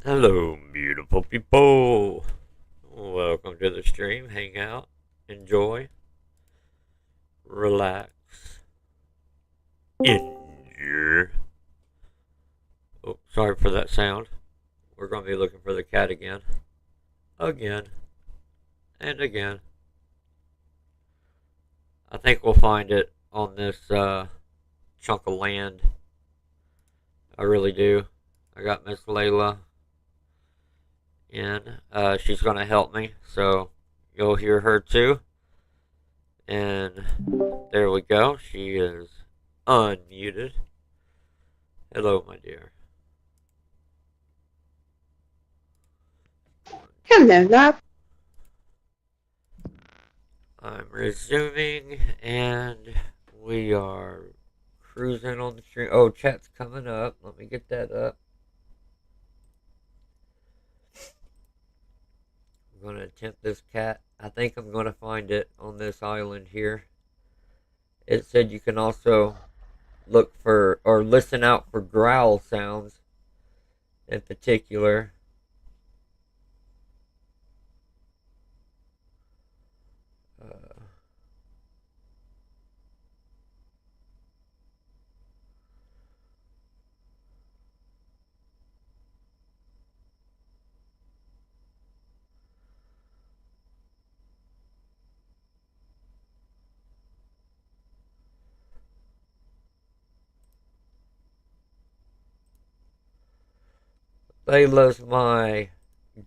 Hello, beautiful people. Welcome to the stream. Hang out, enjoy, relax, enjoy. Oh, sorry for that sound. We're going to be looking for the cat again. Again. And again. I think we'll find it on this chunk of land. I really do. I got Miss Layla in. She's going to help me, so you'll hear her too. And there we go. She is unmuted. Hello, my dear. Hello, love. I'm resuming, and we are cruising on the stream. Oh, chat's coming up. Let me get that up. I'm going to attempt this cat. I think I'm going to find it on this island here. It said you can also look for or listen out for growl sounds in particular. Layla's my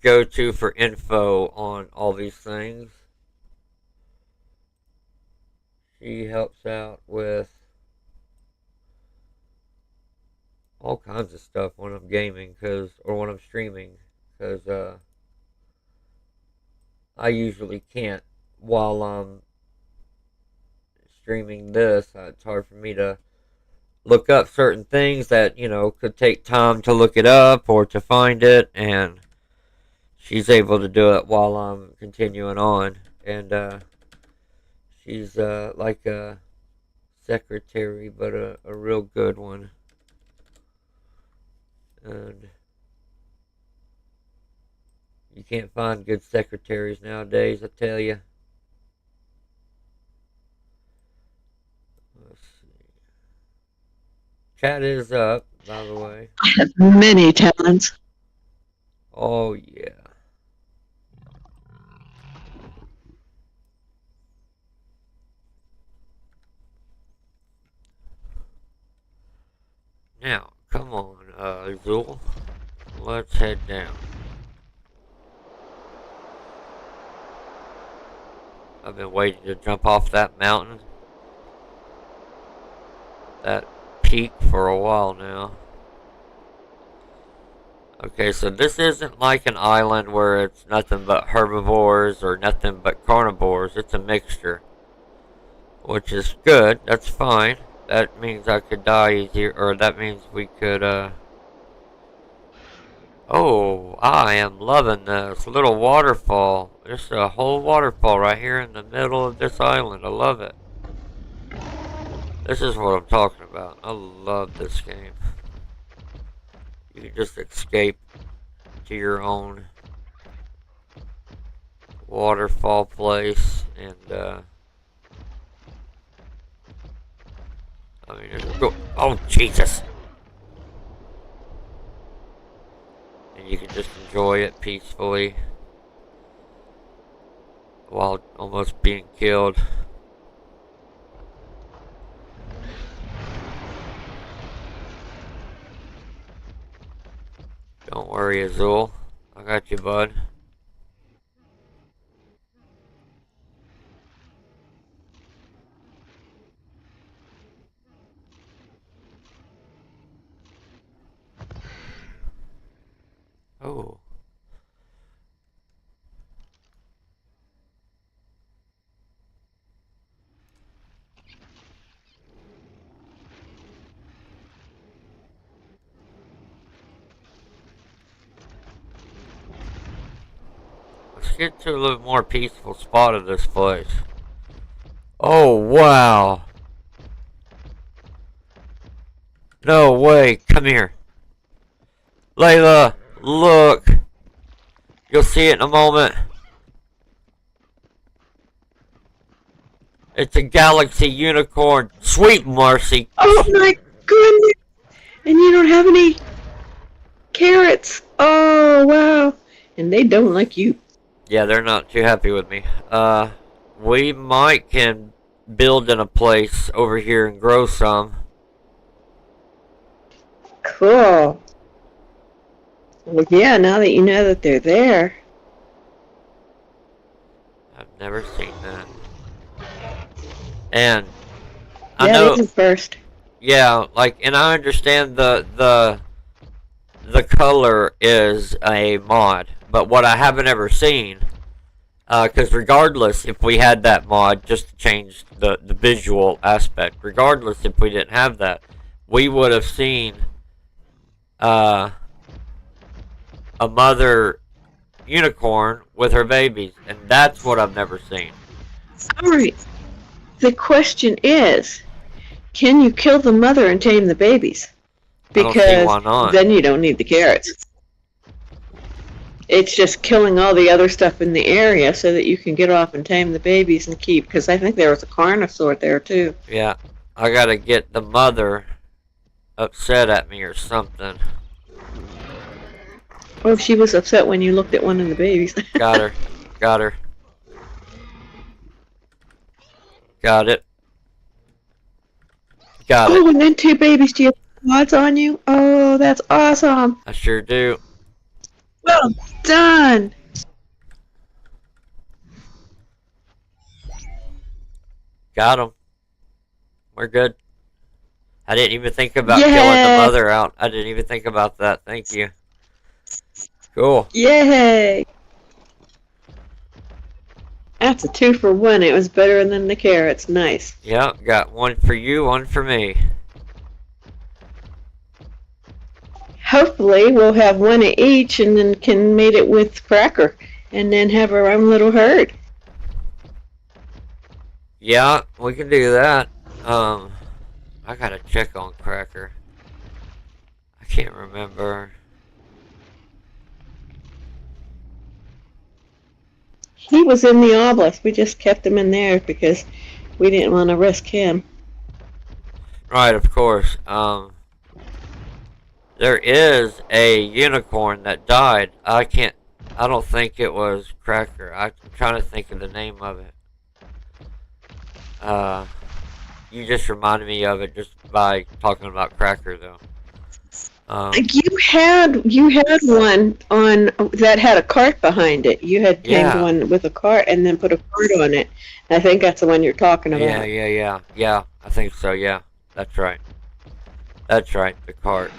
go-to for info on all these things. She helps out with all kinds of stuff when I'm gaming, or when I'm streaming, because I usually can't while I'm streaming this. It's hard for me to look up certain things that could take time to look it up or to find it, and she's able to do it while I'm continuing on. And she's like a secretary, but a real good one. And you can't find good secretaries nowadays, I tell you. Let's see. Chat is up, by the way. I have many talents. Oh, yeah. Now, come on, Zool. Let's head down. I've been waiting to jump off that mountain, that peak, for a while now. Okay, so this isn't like an island where it's nothing but herbivores or nothing but carnivores. It's a mixture, which is good. That's fine. That means I could die easier, or that means we could, Oh, I am loving this little waterfall. There's a whole waterfall right here in the middle of this island. I love it. This is what I'm talking about. I love this game. You can just escape to your own waterfall place, and I mean, go. Oh, Jesus! And you can just enjoy it peacefully while almost being killed. Don't worry, Azul. I got you, bud. Oh. Let's get to a little more peaceful spot of this place. Oh, wow. No way. Come here. Layla, look. You'll see it in a moment. It's a galaxy unicorn. Sweet mercy. Oh my goodness! And you don't have any carrots. Oh wow! And they don't like you. Yeah, they're not too happy with me. We might can build in a place over here and grow some. Cool. Well, yeah. Now that you know that they're there. I've never seen that. And I Yeah, know, they do first. yeah, like, and I understand the color is a mod, but what I haven't ever seen, because regardless if we had that mod, just to change the visual aspect, regardless if we didn't have that, we would have seen a mother unicorn with her babies, and that's what I've never seen. All right. The question is, can you kill the mother and tame the babies? I don't see Because why not. then you don't need the carrots. It's just killing all the other stuff in the area so that you can get off and tame the babies and keep. Because I think there was a carnosaur there too. Yeah, I gotta get the mother upset at me or something. Oh, she was upset when you looked at one of the babies. Got her. Got her. Got it. Got it. Oh, and then 2 babies. Do you have mods on you? Oh, that's awesome. I sure do. Well done. Got him. We're good. I didn't even think about Yay. killing the mother out. I didn't even think about that. Thank you. Cool. Yay. That's a 2 for 1. It was better than the carrots. Nice. Yep, got one for you, one for me. Hopefully we'll have one of each and then can mate it with Cracker and then have our own little herd. Yeah, we can do that. I gotta check on Cracker. I can't remember. He was in the obelisk. We just kept him in there because we didn't want to risk him. Right, of course. There is a unicorn that died. I don't think it was Cracker. I'm trying to think of the name of it. You just reminded me of it just by talking about Cracker, though. You had one on that had a cart behind it. You had tamed one with a cart and then put a cart on it. I think that's the one you're talking about. Yeah. I think so. Yeah, that's right. That's right. The cart.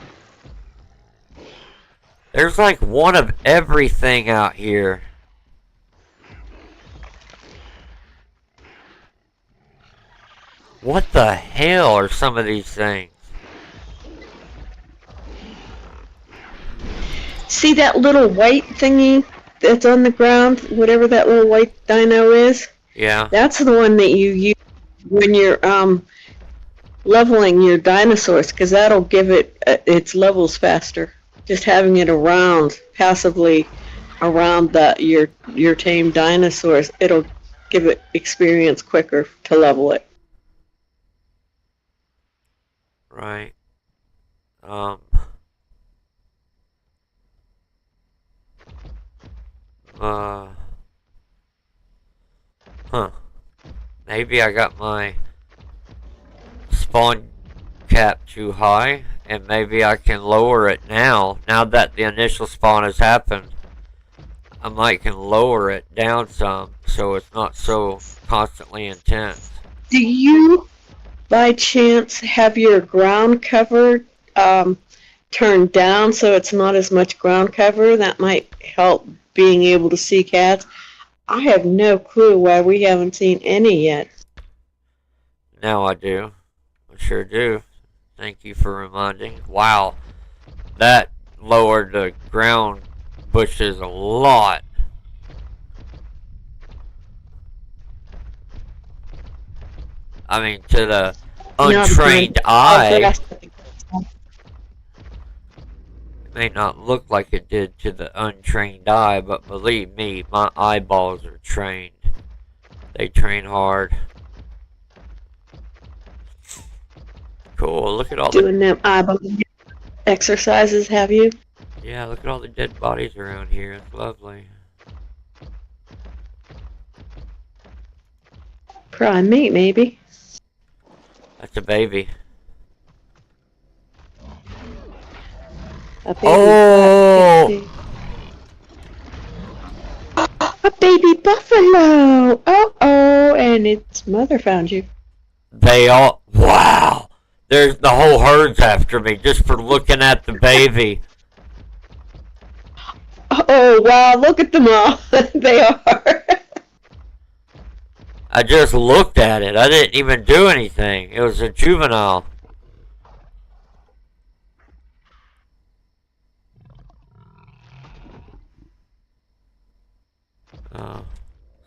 There's like one of everything out here. What the hell are some of these things? See that little white thingy that's on the ground? Whatever that little white dino is? Yeah. That's the one that you use when you're leveling your dinosaurs, because that'll give it its levels faster. Just having it around, passively around your tame dinosaurs, it'll give it experience quicker to level it. Right. Huh. Maybe I got my spawn cap too high, and maybe I can lower it now that the initial spawn has happened. I might can lower it down some so it's not so constantly intense. Do you by chance have your ground cover turned down so it's not as much ground cover? That might help being able to see cats. I have no clue why we haven't seen any yet. Now I do. I sure do. Thank you for reminding. Wow. That lowered the ground bushes a lot. I mean, to the untrained eye, may not look like it did to the untrained eye, but believe me, my eyeballs are trained. They train hard. Cool, look at all Doing them eyeball exercises, have you? Yeah, look at all the dead bodies around here. It's lovely. Prime meat, maybe. That's a baby. A baby Oh! A baby buffalo! Uh-oh, and its mother found you. They all... Wow! There's the whole herd's after me just for looking at the baby. Oh, wow, look at them all. They are. I just looked at it. I didn't even do anything. It was a juvenile.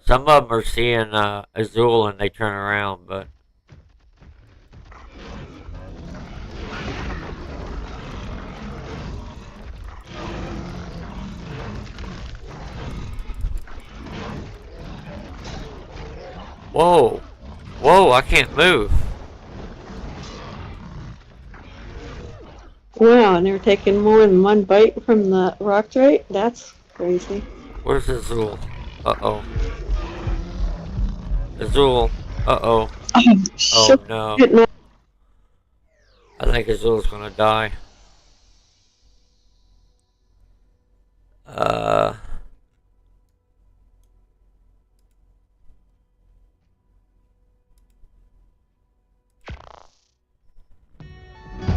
Some of them are seeing Azul and they turn around, but... Whoa! Whoa, I can't move. Wow, and they're taking more than one bite from the rock right? That's crazy. Where's Azul? Uh-oh. Azul. Uh-oh. Oh no. I think Azul's gonna die.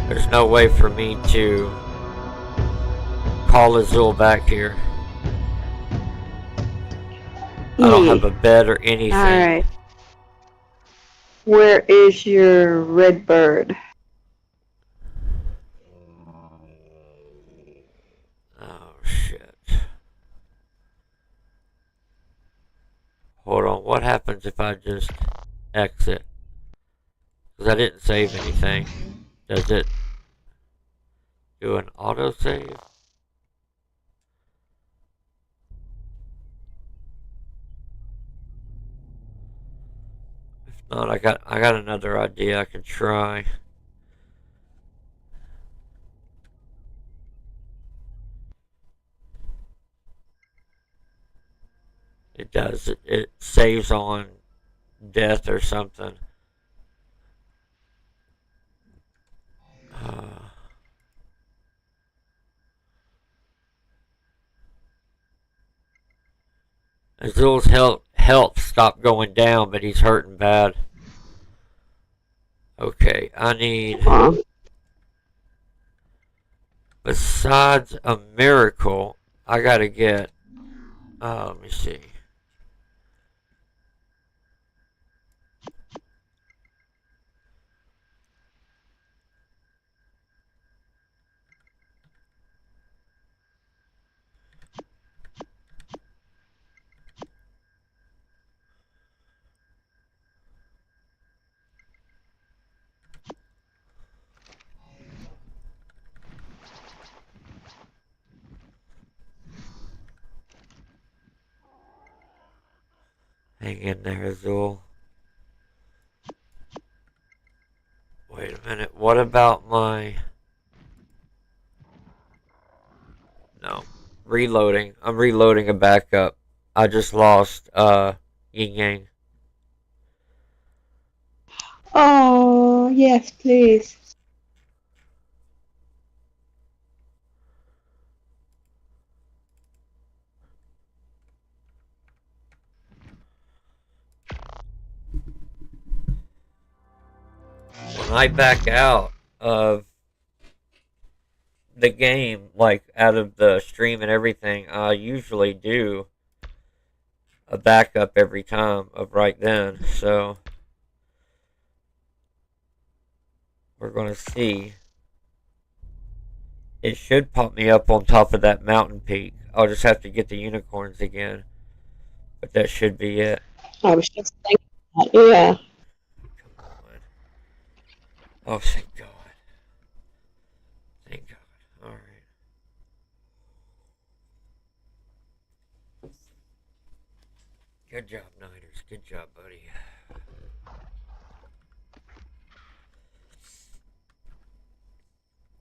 There's no way for me to call Azul back here. I don't have a bed or anything. Alright. Where is your red bird? Oh shit. Hold on, what happens if I just exit? Because I didn't save anything. Does it do an autosave? If not, I got another idea I can try. It does. It saves on death or something. Azul's health stopped going down, but he's hurting bad. Okay, I need... Besides a miracle, I gotta get... let me see. Hang in there, Azul. Wait a minute, what about my... No. Reloading. I'm reloading a backup. I just lost, Yin Yang. Oh, yes, please. When I back out of the game, like out of the stream and everything, I usually do a backup every time of right then, so we're gonna see. It should pop me up on top of that mountain peak. I'll just have to get the unicorns again, but that should be it. I was just thinking that, yeah. Come on. Oh, thank God. Thank God. Alright. Good job, Nighturz. Good job, buddy.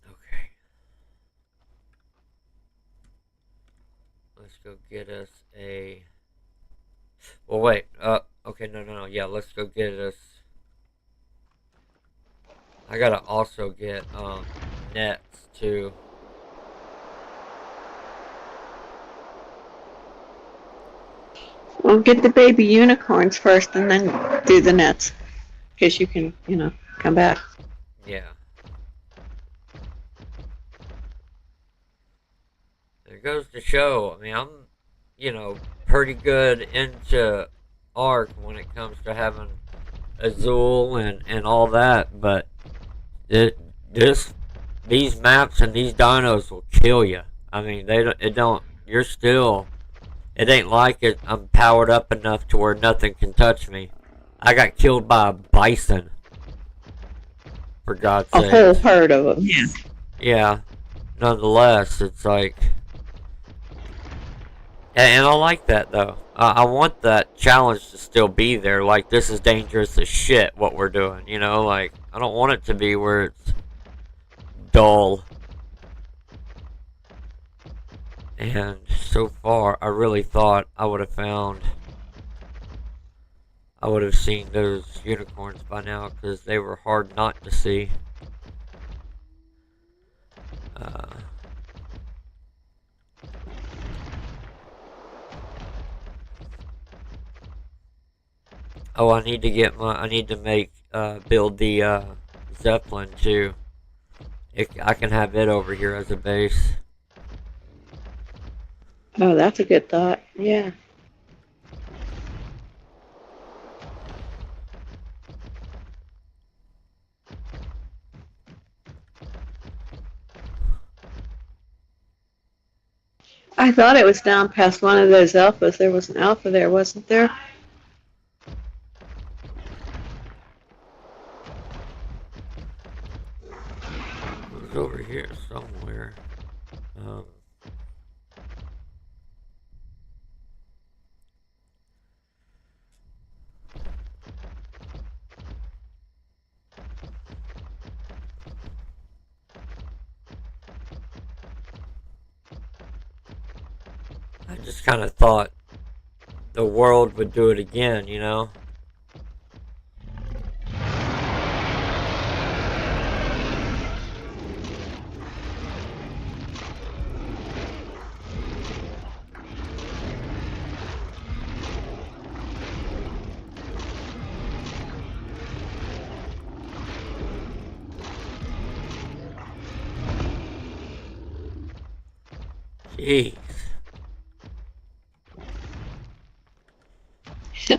Okay. Let's go get us a... Well, wait. Okay, no. Yeah, let's go get us... I gotta also get, nets, too. Well, get the baby unicorns first and then do the nets. Because you can, come back. Yeah. There goes to show. I mean, I'm, pretty good into Ark when it comes to having Azul and all that, but these maps and these dinos will kill you. I mean, you're still, it ain't like I'm powered up enough to where nothing can touch me. I got killed by a bison. For God's sake. A whole herd of them. Yeah. Yeah. Nonetheless, it's like... And I like that, though. I want that challenge to still be there. Like, this is dangerous as shit, what we're doing, Like, I don't want it to be where it's dull. And so far, I really thought I would have seen those unicorns by now, because they were hard not to see. Oh, I need to build the, Zeppelin, too. I can have it over here as a base. Oh, that's a good thought. Yeah. I thought it was down past one of those alphas. There was an alpha there, wasn't there? It was over here somewhere. I just kind of thought the world would do it again, Jeez.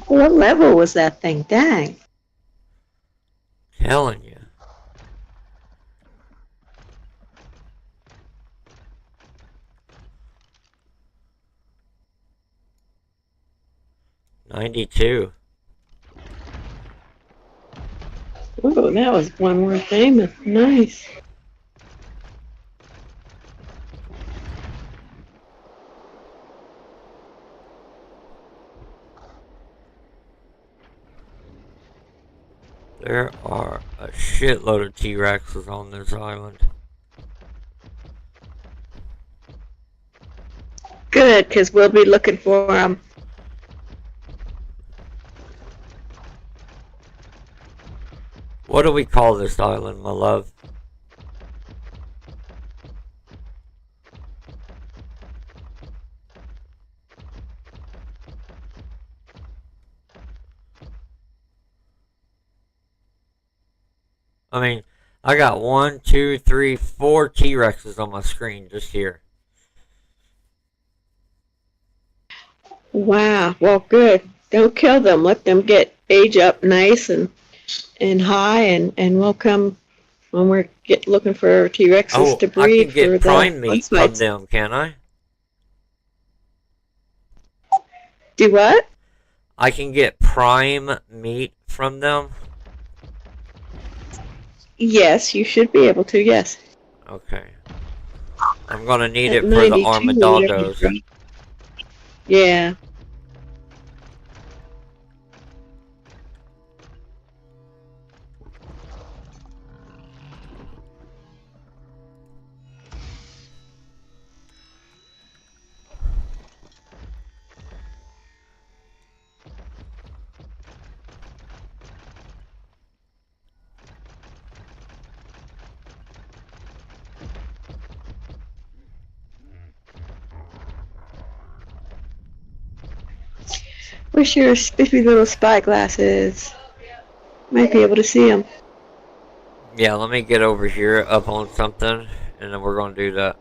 What level was that thing? Dang. Telling you. $92. Ooh, that was one worth aiming. Nice. There are a shitload of T-Rexes on this island. Good, because we'll be looking for them. What do we call this island, my love? I mean, I got 1, 2, 3, 4 T-Rexes on my screen just here. Wow. Well, good. Don't kill them. Let them age up nice and high, and we'll come when we're looking for T-Rexes to breed. I can get prime meat from them, can I? Do what? I can get prime meat from them? Yes, you should be able to, yes. Okay. I'm gonna need it for the armadillos. Yeah. Where's your spiffy little spyglasses? Might be able to see them. Yeah, let me get over here up on something, and then we're gonna do that.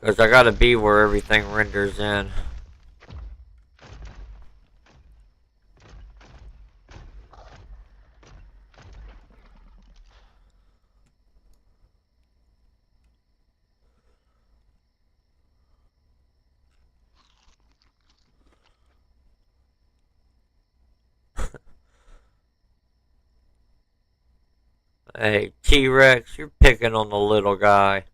Because I gotta be where everything renders in. Hey, T-Rex, you're picking on the little guy.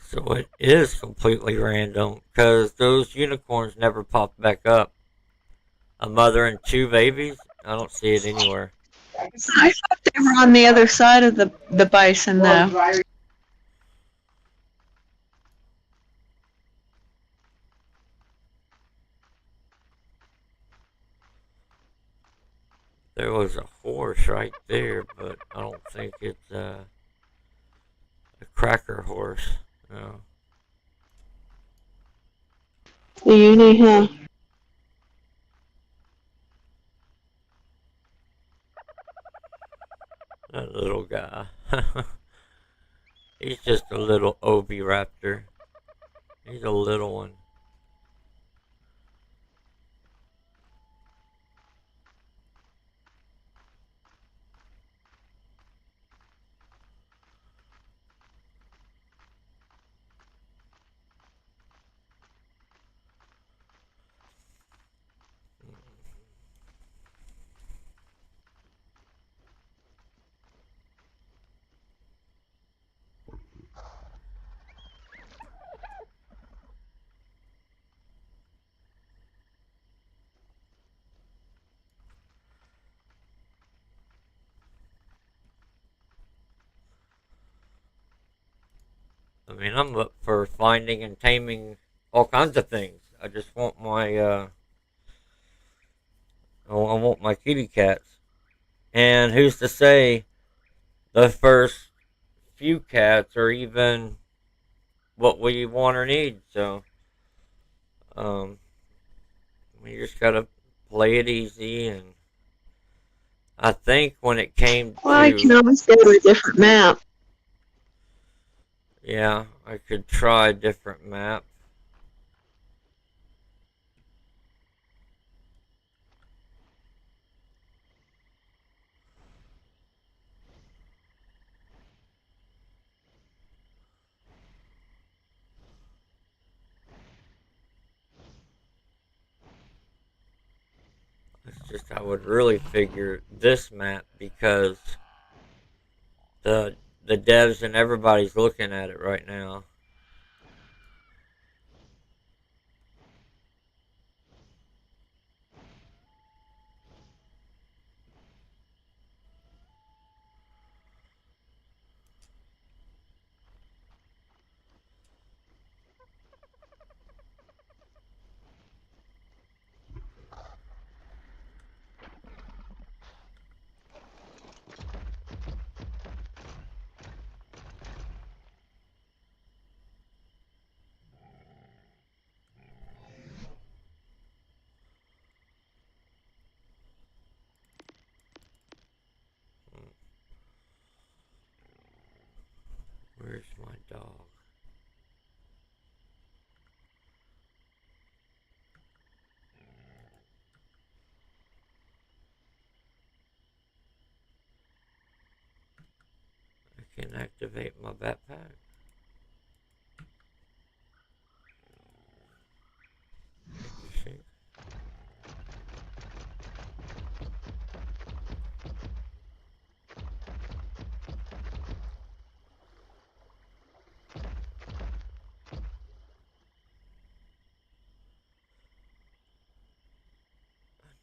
So it is completely random, because those unicorns never pop back up. A mother and two babies? I don't see it anywhere. I thought they were on the other side of the bison, though. There was a horse right there, but I don't think it's a cracker horse. No. The uni, huh? That little guy. He's just a little oviraptor. He's a little one. I mean, I'm up for finding and taming all kinds of things. I just want my I want my kitty cats. And who's to say the first few cats are even what we want or need? So, um, we just gotta play it easy. And I think when it came Well, I can to, always go to a different map. yeah, I could try a different map. It's just I would really figure this map because the the devs and everybody's looking at it right now. Where's my dog? I can activate my backpack. Interesting.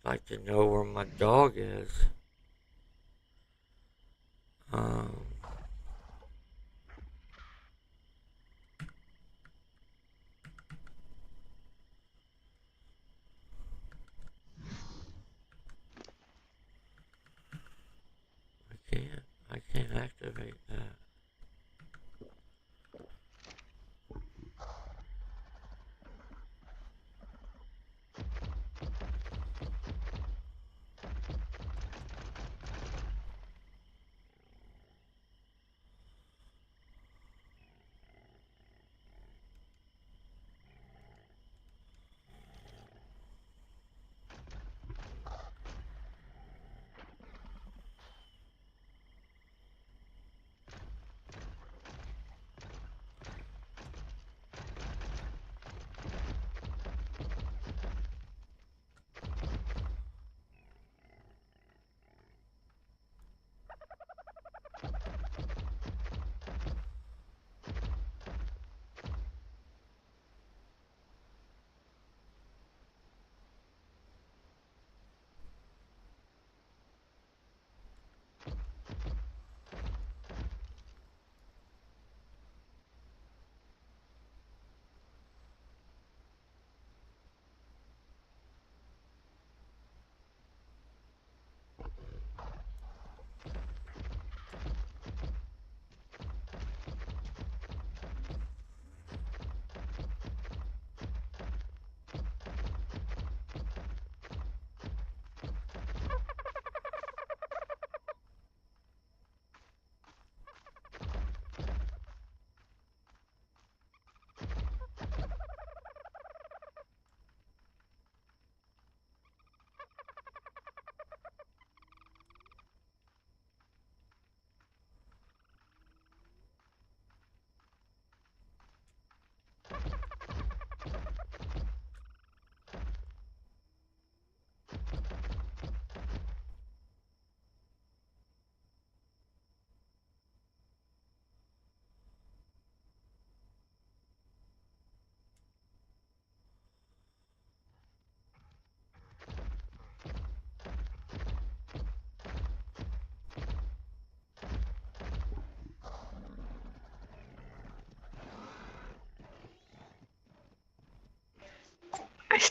I'd like to know where my dog is. Um, I can't activate that.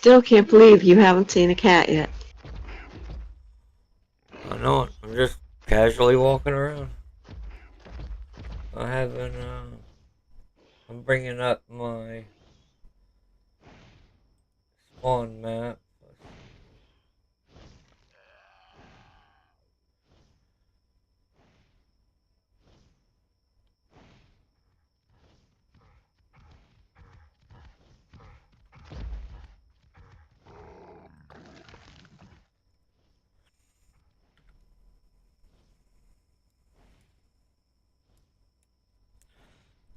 still can't believe you haven't seen a cat yet. I know it. I'm just casually walking around. I haven't, I'm bringing up my spawn map.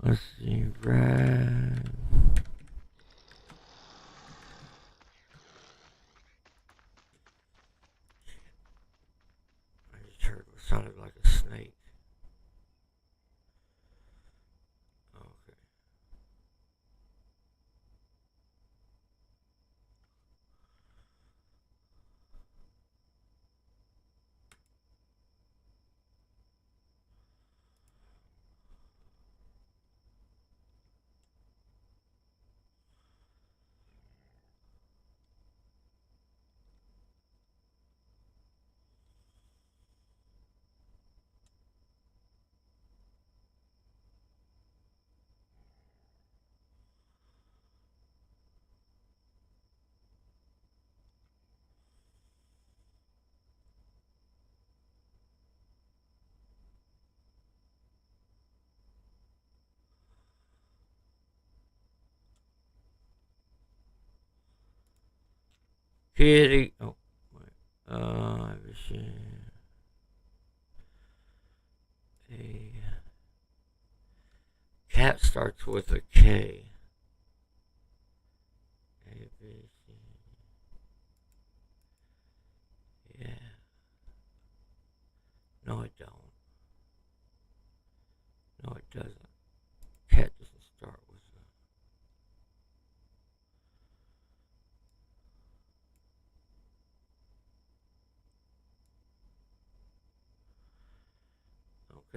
Let's see, right. I just heard what sounded like a snake. Okay. Kitty. Oh, wait. I've seen a cat starts with a K. A, B, C. Yeah. No, it don't. No, it doesn't. Cat doesn't start with a.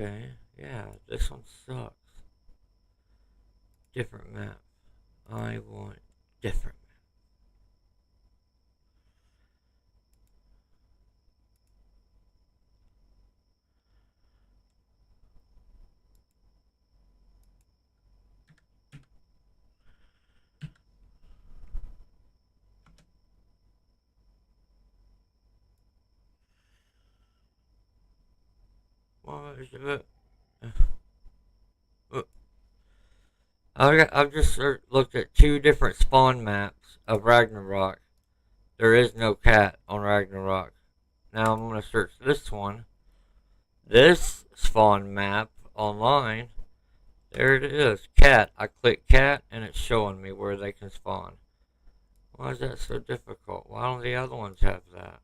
Okay. Yeah, this one sucks. Different map. I want different. What is it? I've just looked at two different spawn maps of Ragnarok. There is no cat on Ragnarok. Now I'm going to search this one. This spawn map online. There it is. Cat. I click cat and it's showing me where they can spawn. Why is that so difficult? Why don't the other ones have that?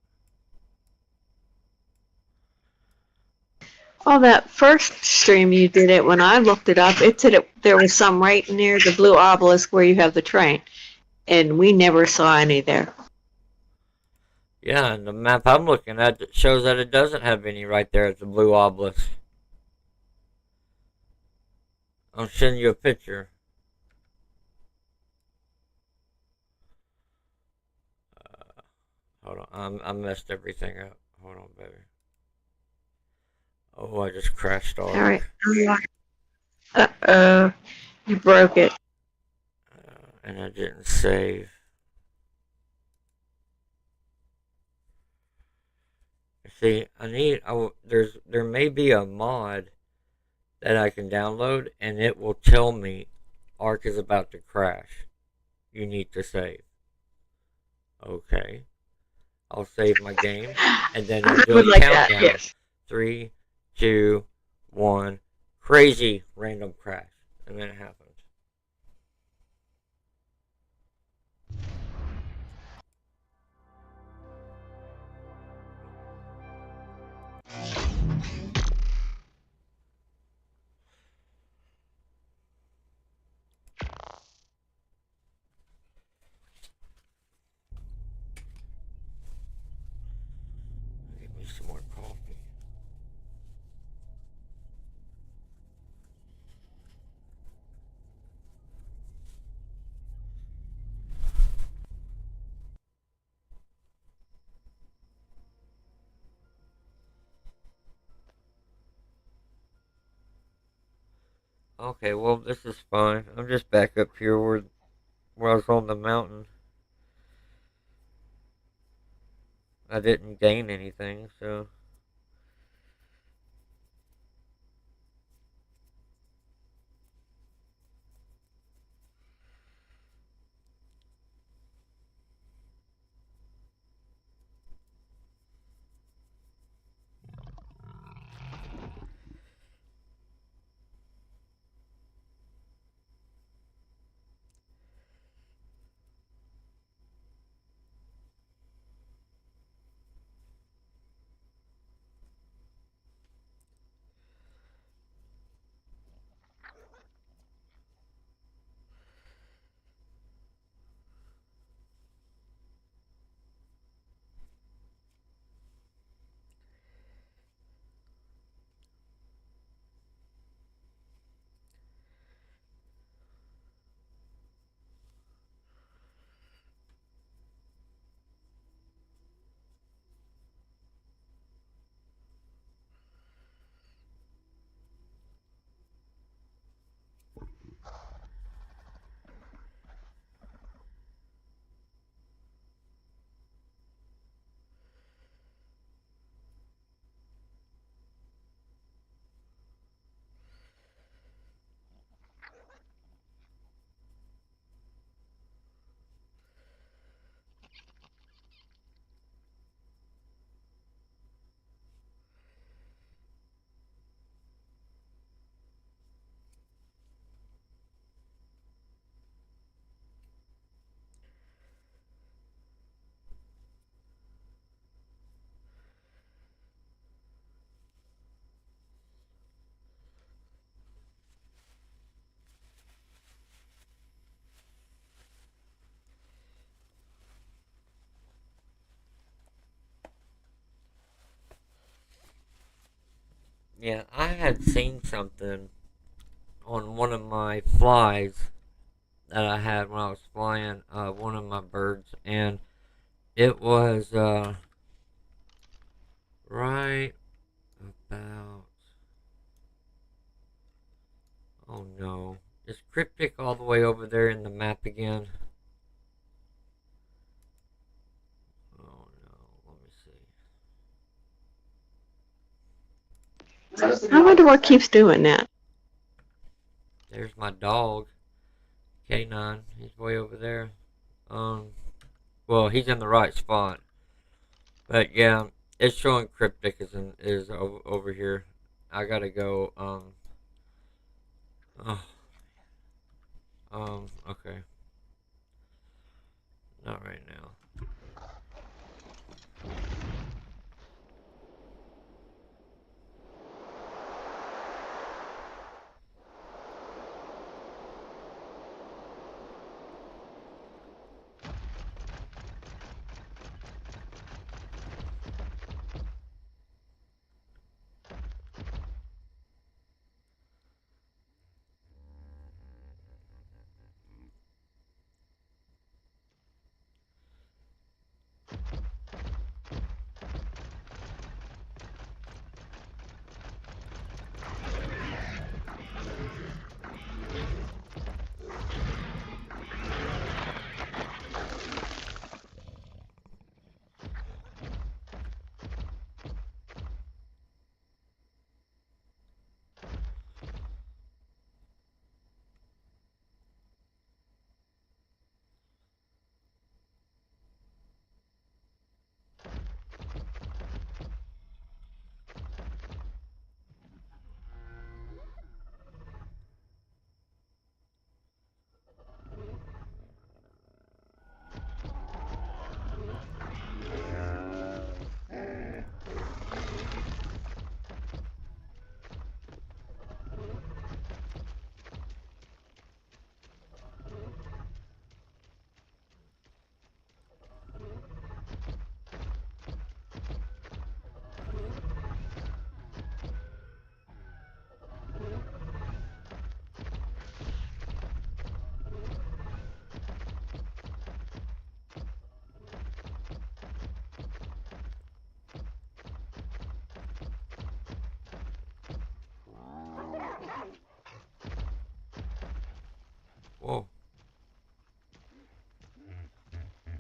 Well, that first stream you did it, when I looked it up, it said there was some right near the blue obelisk where you have the train. And we never saw any there. Yeah, and the map I'm looking at shows that it doesn't have any right there at the blue obelisk. I'll send you a picture. Hold on, I messed everything up. Hold on, baby. Oh, I just crashed All right. Ark. Uh-oh. You broke it. And I didn't save. See, there may be a mod that I can download, and it will tell me Ark is about to crash. You need to save. Okay. I'll save my game, and then it'll do a like countdown. that, yes. 3, 2, 1. Crazy random crash. And then it happens. Give me some more coffee. Okay, well, this is fine. I'm just back up here where I was on the mountain. I didn't gain anything, so. Yeah, I had seen something on one of my flies that I had when I was flying one of my birds, and it was right about. Oh no. Is Cryptic all the way over there in the map again? Oh no. Let me see. I wonder what keeps doing that. There's my dog, K9. He's way over there. Um, well, he's in the right spot. But yeah, it's showing Cryptic is over here. I gotta go. Oh, okay. Not right now.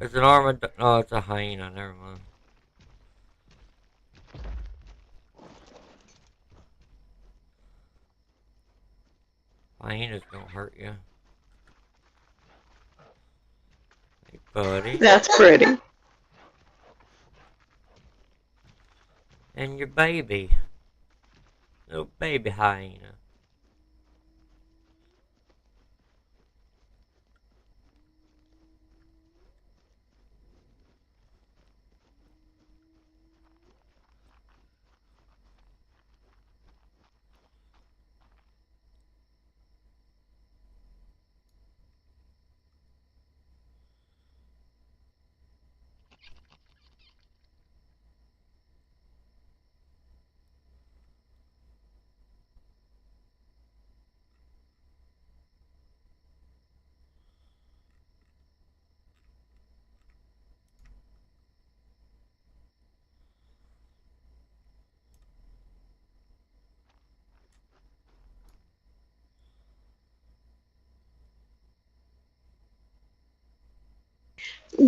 It's an armadillo. Oh, it's a hyena. Never mind. Hyenas don't hurt you. Hey, buddy. That's pretty. And your baby. Little baby hyena.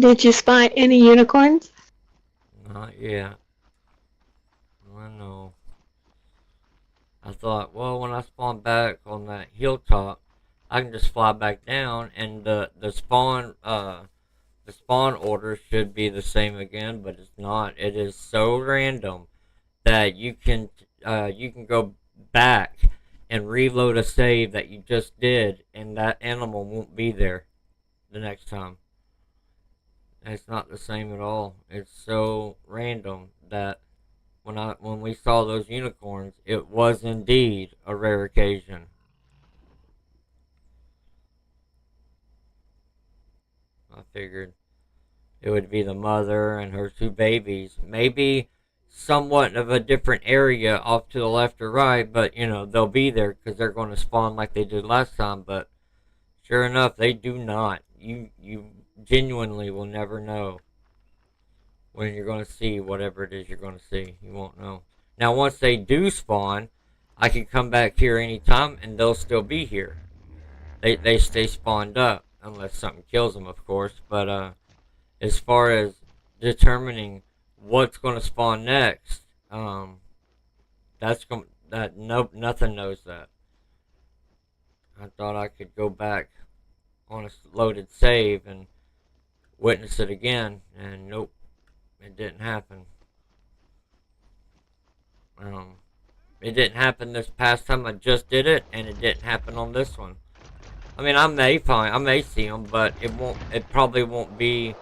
Did you spy any unicorns? Not yet. I know. I thought, well, when I spawn back on that hilltop, I can just fly back down, and the spawn order should be the same again, but it's not. It is so random that you can go back and reload a save that you just did, and that animal won't be there the next time. It's not the same at all. It's so random that when we saw those unicorns, it was indeed a rare occasion. I figured it would be the mother and her two babies, maybe somewhat of a different area off to the left or right, but they'll be there because they're going to spawn like they did last time. But sure enough, they do not. You genuinely will never know when you're going to see whatever it is you're going to see. You won't know. Now, once they do spawn, I can come back here anytime and they'll still be here. They stay spawned up unless something kills them, of course. But as far as determining what's going to spawn next, nothing knows that. I thought I could go back on a loaded save and witness it again, and nope, it didn't happen. It didn't happen this past time I just did it, and it didn't happen on this one. I mean, I may see them, but it probably won't be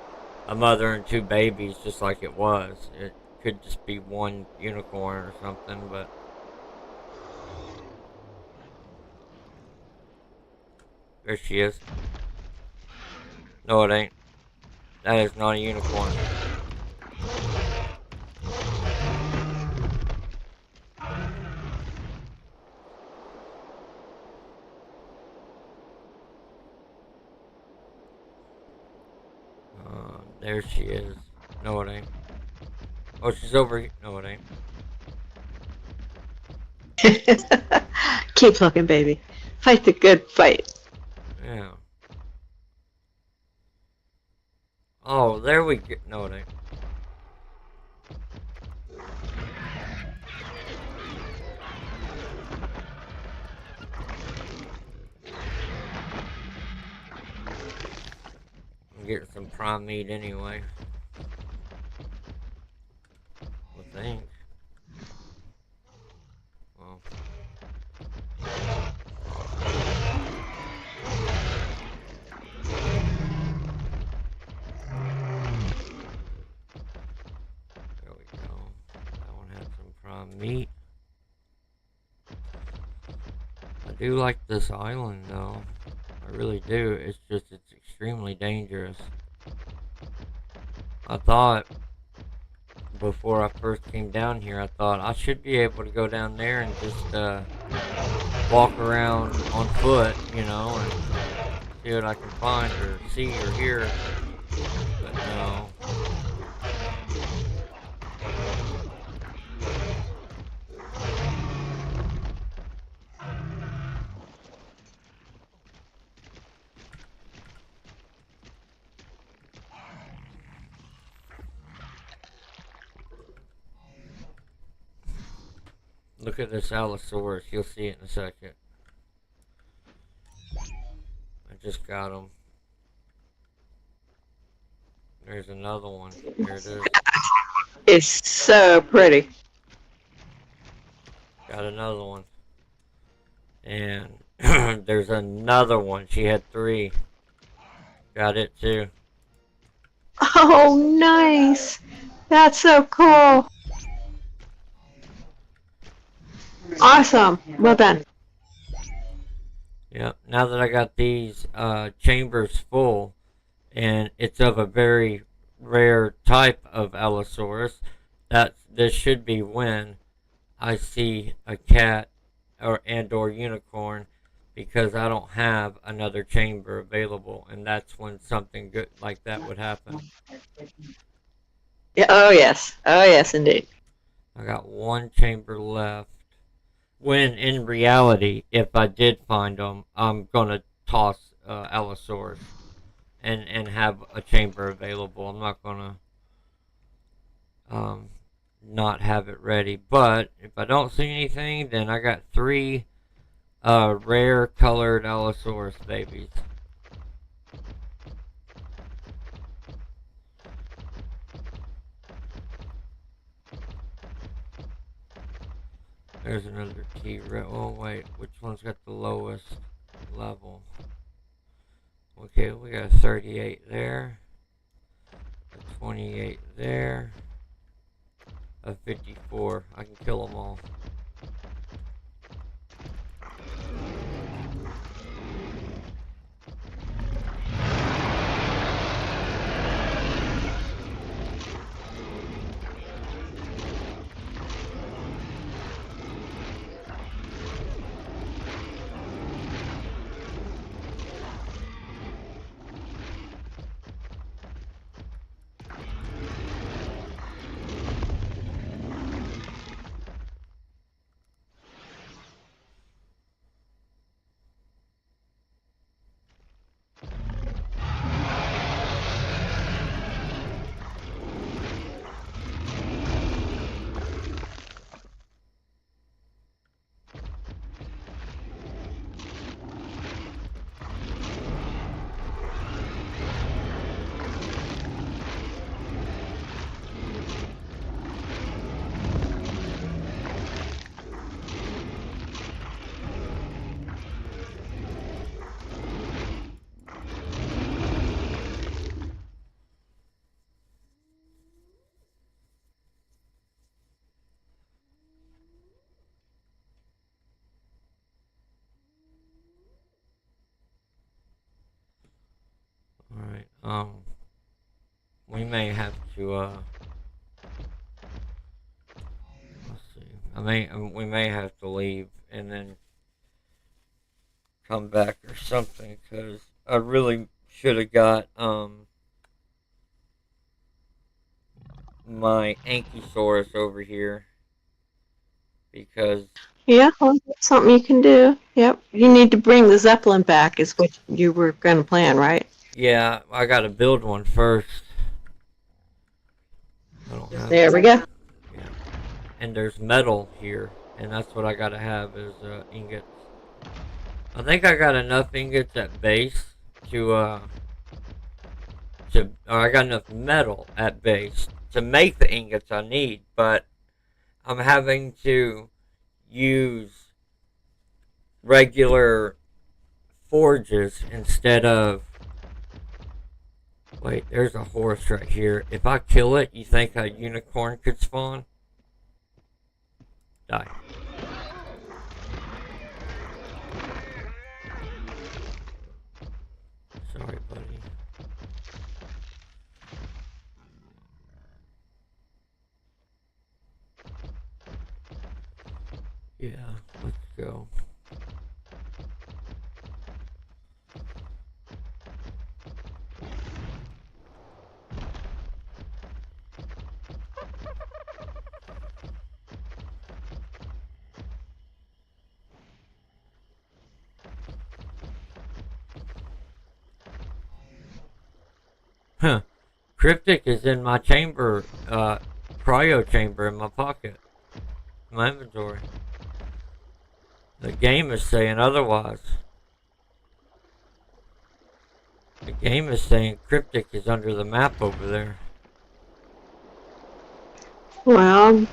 a mother and two babies just like it was. It could just be one unicorn or something, but there she is. No, it ain't. That is not a unicorn. There she is. No, it ain't. Oh, she's over here. No, it ain't. Keep looking, baby. Fight the good fight. Yeah. Oh, there we go. No, it ain't. I'm getting some prime meat anyway. I think. Well. There we go. That one had some prime meat. I do like this island though. I really do. It's extremely dangerous. I thought before I first came down here, I thought I should be able to go down there and just walk around on foot, and see what I can find or see or hear. But no. Look at this Allosaurus. You'll see it in a second. I just got him. There's another one. There it is. It's so pretty. Got another one. And there's another one. She had 3. Got it too. Oh, nice. That's so cool. Awesome. Well done. Yep. Now that I got these chambers full, and it's of a very rare type of Allosaurus, this should be when I see a cat or unicorn, because I don't have another chamber available, and that's when something good like that would happen. Yeah. Oh yes, indeed. I got 1 chamber left. When in reality, if I did find them, I'm gonna toss Allosaurus and have a chamber available. I'm not gonna not have it ready. But if I don't see anything, then I got 3 rare colored Allosaurus babies. There's another T-Rex. Oh wait, which one's got the lowest level? Okay, we got 38 there, a 28 there, a 54. I can kill them all. Alright, we may have to, let's see, we may have to leave and then come back or something, because I really should have got, my Ankylosaurus over here, because... Yeah, well, that's something you can do. Yep. You need to bring the Zeppelin back, is what you were going to plan, right? Yeah, I gotta build one first. I don't have There we go. Yeah. And there's metal here, and that's what I gotta have is ingots. I think I got enough ingots at base or I got enough metal at base to make the ingots I need, but I'm having to use regular forges instead of... Wait, there's a horse right here. If I kill it, you think a unicorn could spawn? Die. Sorry, buddy. Yeah, let's go. Huh. Cryptic is in my chamber, cryo chamber in my pocket. My inventory. The game is saying otherwise. The game is saying Cryptic is under the map over there. Well,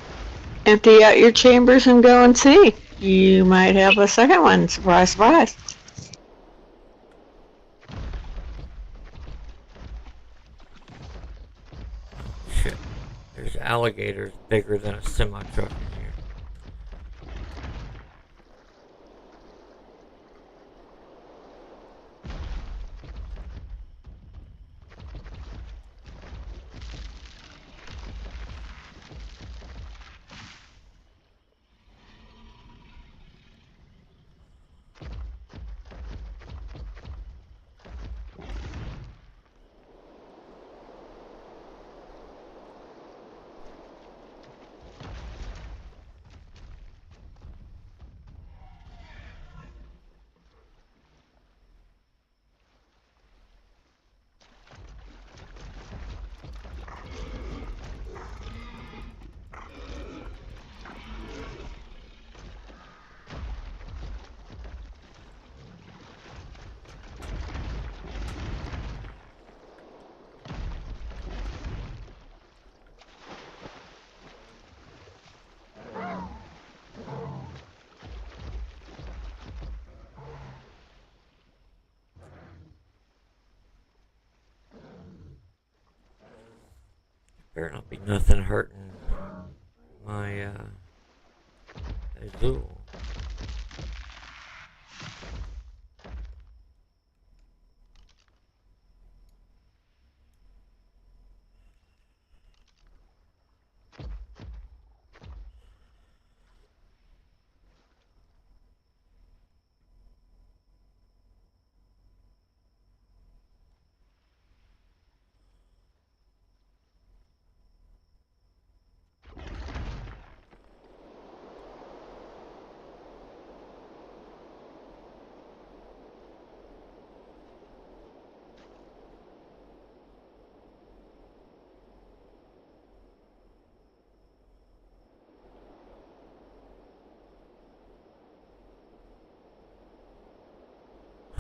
empty out your chambers and go and see. You might have a second one. Surprise, surprise. Shit. There's alligators bigger than a semi-truck in here. Better not be nothing hurting my Azul.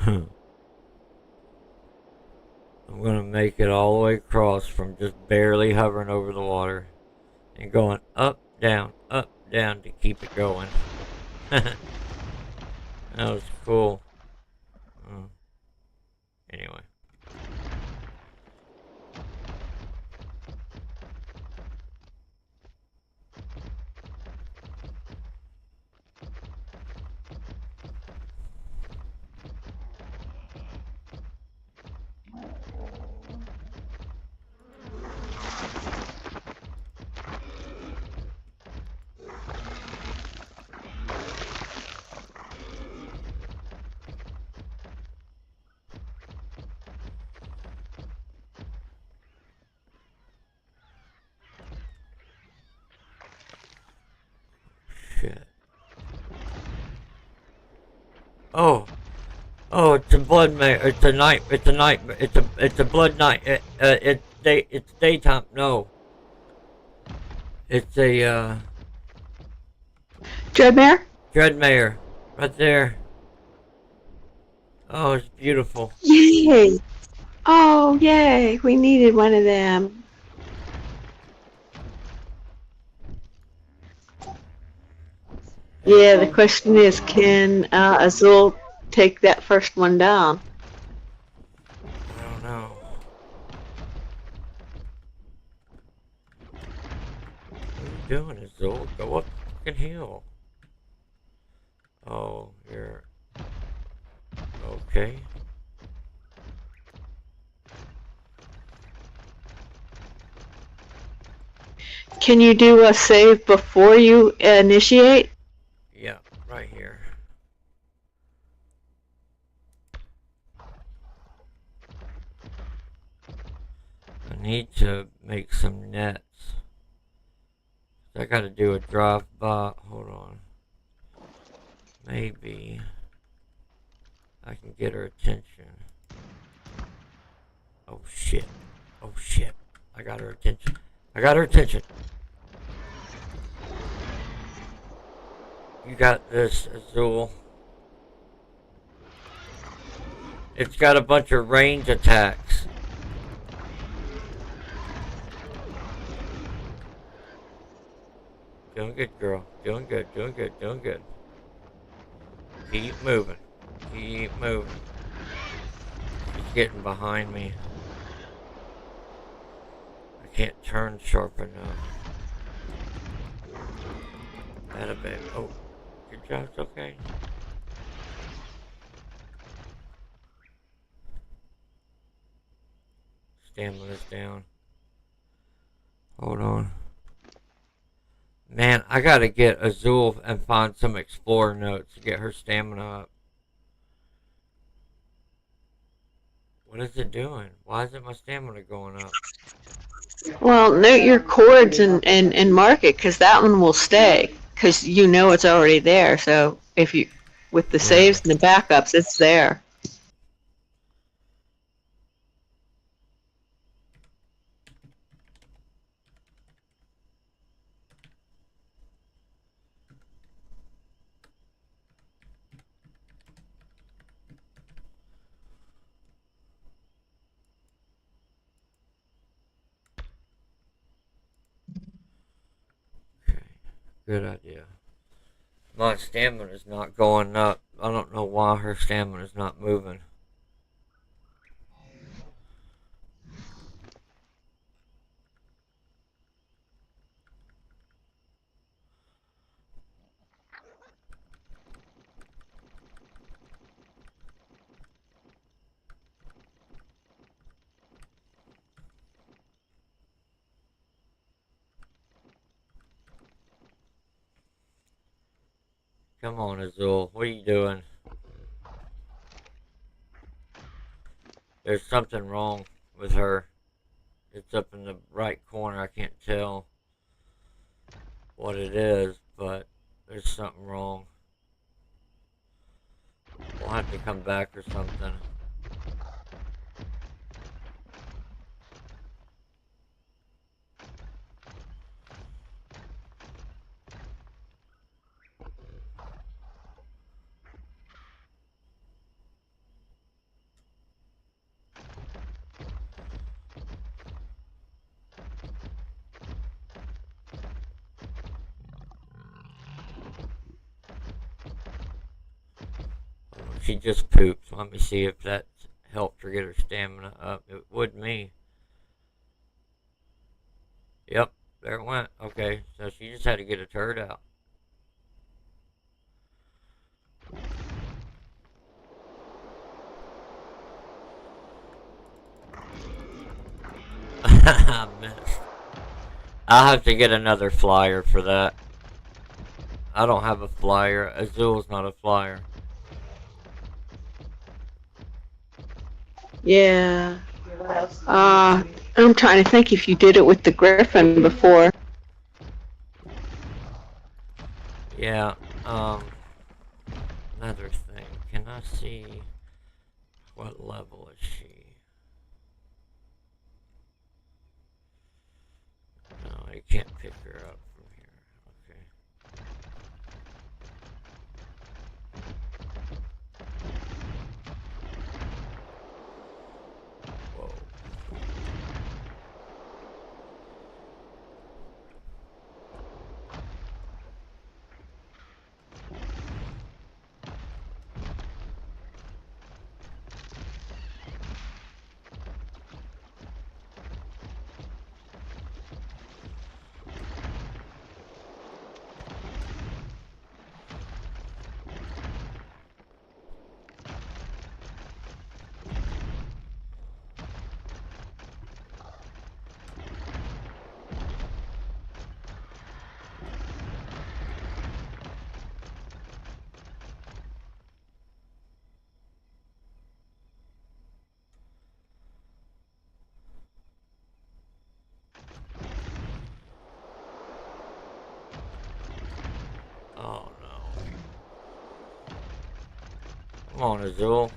I'm gonna make it all the way across from just barely hovering over the water and going up, down to keep it going. That was cool. Anyway. Shit. Oh, it's a blood mare. It's a night. It's a night. It's a blood night. It's daytime. No. It's a Dreadmare? Dreadmare. Right there. Oh, it's beautiful. Yay! Oh, yay! We needed one of them. Yeah, the question is, can Azul take that first one down? I don't know. What are you doing, Azul? Go up the fucking hill. Oh, you're... Okay. Can you do a save before you initiate? Yeah, right here. I need to make some nets. I gotta do a drive by. Hold on. Maybe I can get her attention. Oh shit. Oh shit. I got her attention. I got her attention. You got this, Azul. It's got a bunch of range attacks. Doing good, girl. Doing good, doing good, doing good. Keep moving. Keep moving. She's getting behind me. I can't turn sharp enough. That a bit. Oh, good job. It's okay. Stamina's down. Hold on. Man, I gotta get Azul and find some explorer notes to get her stamina up. What is it doing? Why isn't my stamina going up? Well, note your chords and mark it, because that one will stay, because you know it's already there. So if you, with the Yeah. saves and the backups, it's there. Okay. Good idea. My stamina's not going up. I don't know why her stamina's not moving. Come on, Azul. What are you doing? There's something wrong with her. It's up in the right corner. I can't tell what it is, but there's something wrong. We'll have to come back or something. She just pooped. Let me see if that helped her get her stamina up. It would me. Yep, there it went. Okay, so she just had to get a turd out. I missed. I'll have to get another flyer for that. I don't have a flyer. Azul's not a flyer. Yeah. I'm trying to think if you did it with the Griffin before. Yeah, another thing. Can I see what level is she? No, I can't pick her up from here. Okay. Whoa. Oh no. Come on, Azul.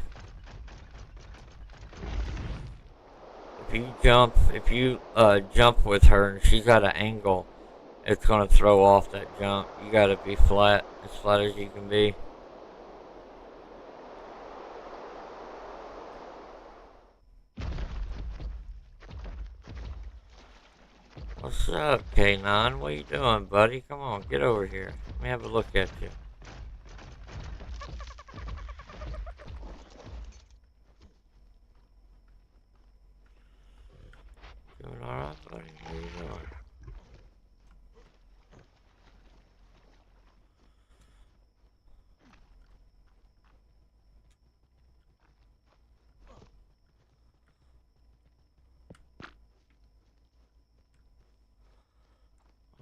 If you jump with her and she's at an angle, it's gonna throw off that jump. You gotta be flat, as flat as you can be. What's up, K9? What you doing, buddy? Come on, get over here. Let me have a look at you. Doing alright, buddy? What are you doing?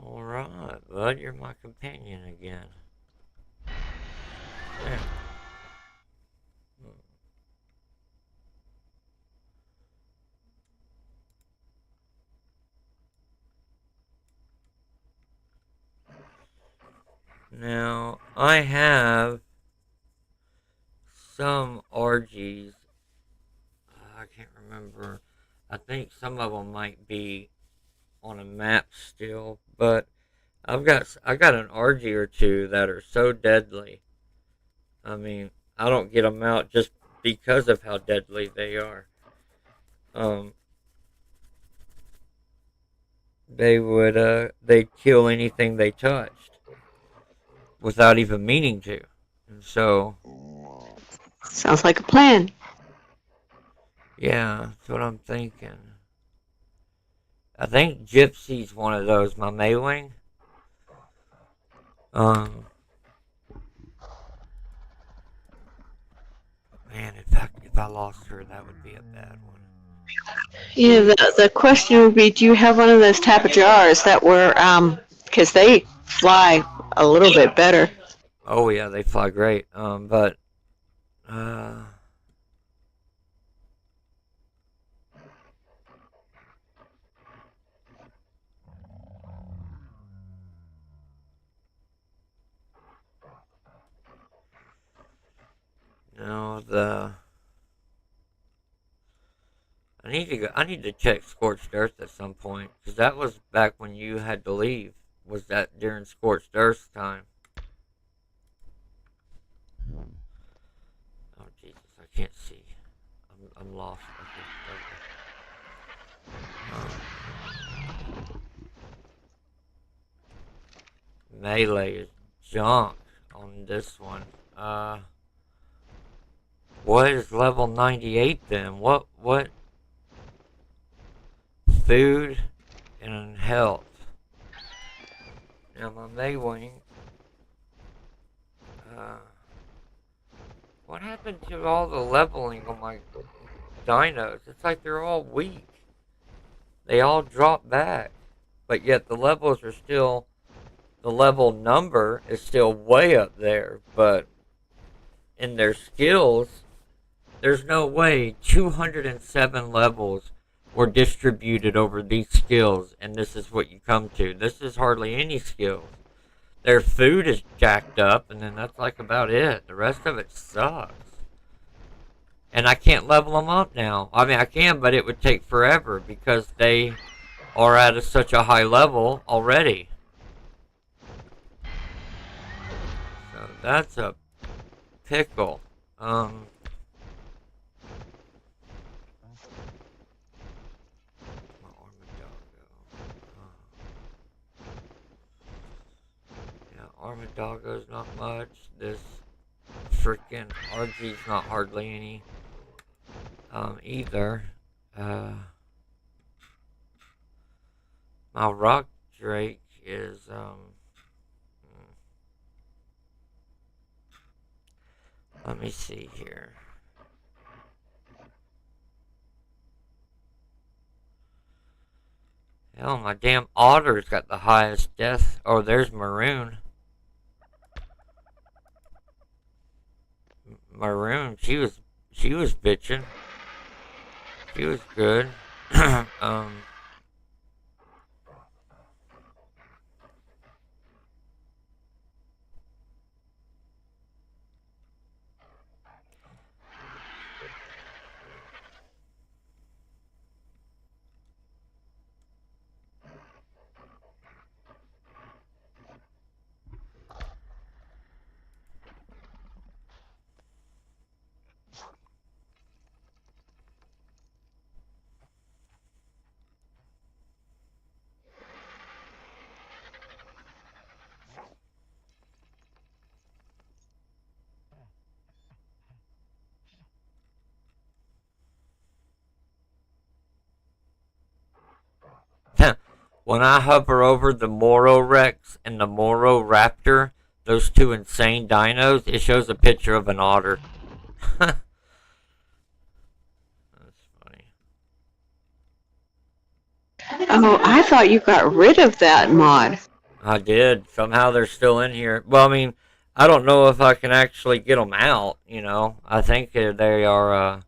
Alright, bud. You're my companion again. Yeah. Now, I have some RGs. I can't remember. I think some of them might be on a map still, but I got an RG or two that are so deadly. I mean, I don't get them out just because of how deadly they are. Um, they'd kill anything they touched without even meaning to. And so, Sounds like a plan. yeah, that's what I'm thinking. I think Gypsy's one of those, my Maywing. Um, man, if I lost her, that would be a bad one. Yeah, the question would be, do you have one of those type of jars that were, because they fly a little bit better. Oh yeah, they fly great. But no, I need to check Scorched Earth at some point because that was back when you had to leave. Was that during Scorched Earth's time? Oh Jesus, I can't see. I'm lost. Melee is junk on this one. What is level 98 then? What food and health? Now my Maywing. What happened to all the leveling on my dinos? It's like they're all weak. They all drop back, but yet the levels are still, the level number is still way up there, but in their skills, there's no way 207 levels were distributed over these skills, and this is what you come to. This is hardly any skills. Their food is jacked up, and then that's like about it. The rest of it sucks. And I can't level them up now. I mean, I can, but it would take forever because they are at such a high level already. So that's a pickle. Yeah, Armadago's not much. This freaking RG's not hardly any. Either. My Rock Drake is, let me see here. Hell, my damn Otter's got the highest death. Oh, there's Maroon. Maroon, she was bitching. She was good. When I hover over the Moro Rex and the Moro Raptor, those two insane dinos, it shows a picture of an otter. That's funny. Oh, I thought you got rid of that mod. I did. Somehow they're still in here. Well, I mean, I don't know if I can actually get them out. I think they are.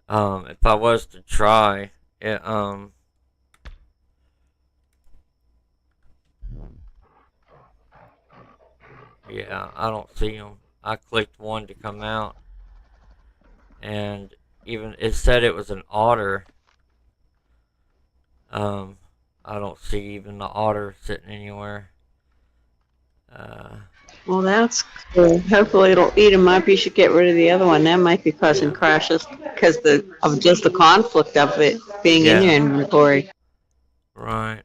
If I was to try, it, yeah, I don't see them. I clicked one to come out, and even it said it was an otter. I don't see even the otter sitting anywhere. Well, that's cool. Hopefully it'll eat them up. You should get rid of the other one. That might be causing crashes because of just the conflict of it being in Yeah, your inventory. right.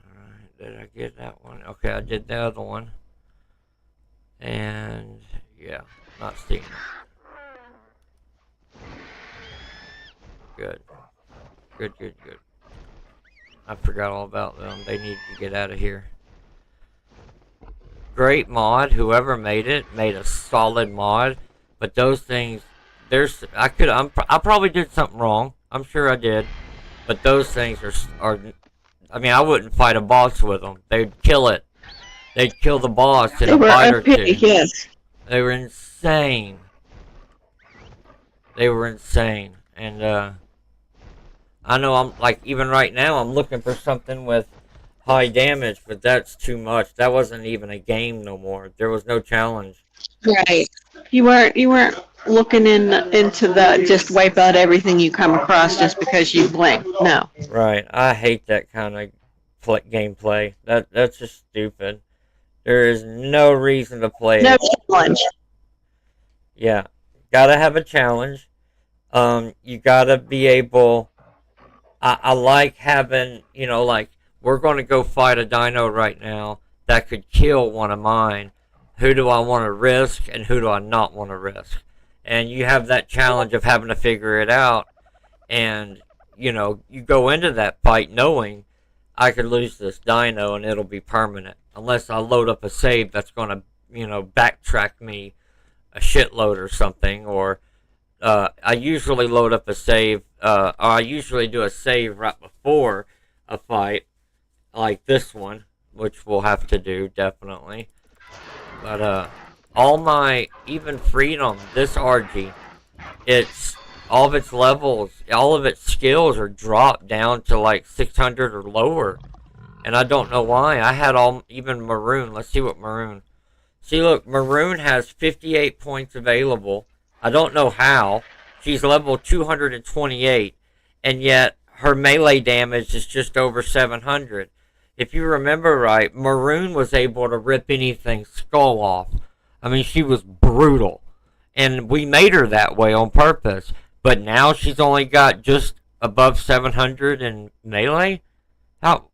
Alright, did I get that one? Okay, I did the other one. And, yeah, not seeing it. Good. Good, good, good. I forgot all about them. They need to get out of here. Great mod. Whoever made it made a solid mod. But those things, I probably did something wrong. I'm sure I did. But those things are I mean, I wouldn't fight a boss with them. They'd kill it. They'd kill the boss in a bite or two. Yes. They were insane. They were insane. And, I know I'm, like, even right now, I'm looking for something with high damage, but that's too much. That wasn't even a game no more. There was no challenge. Right. You weren't looking into the just wipe out everything you come across just because you blink. No. Right. I hate that kind of gameplay. That's just stupid. There is no reason to play No it. challenge. Yeah. Gotta have a challenge. You gotta be able... I like having, like, we're going to go fight a dino right now that could kill one of mine. Who do I want to risk and who do I not want to risk? And you have that challenge of having to figure it out. And, you go into that fight knowing I could lose this dino and it'll be permanent. Unless I load up a save that's going to, backtrack me a shitload or something. Or I usually load up a save, or I usually do a save right before a fight, like this one, which we'll have to do, definitely. But, all my, even Freedom, this RG, all of its levels, all of its skills are dropped down to like 600 or lower. And I don't know why. I had even Maroon. Let's see what Maroon. See, look, Maroon has 58 points available. I don't know how. She's level 228, and yet her melee damage is just over 700. If you remember right, Maroon was able to rip anything's skull off. I mean, she was brutal. And we made her that way on purpose. But now she's only got just above 700 in melee?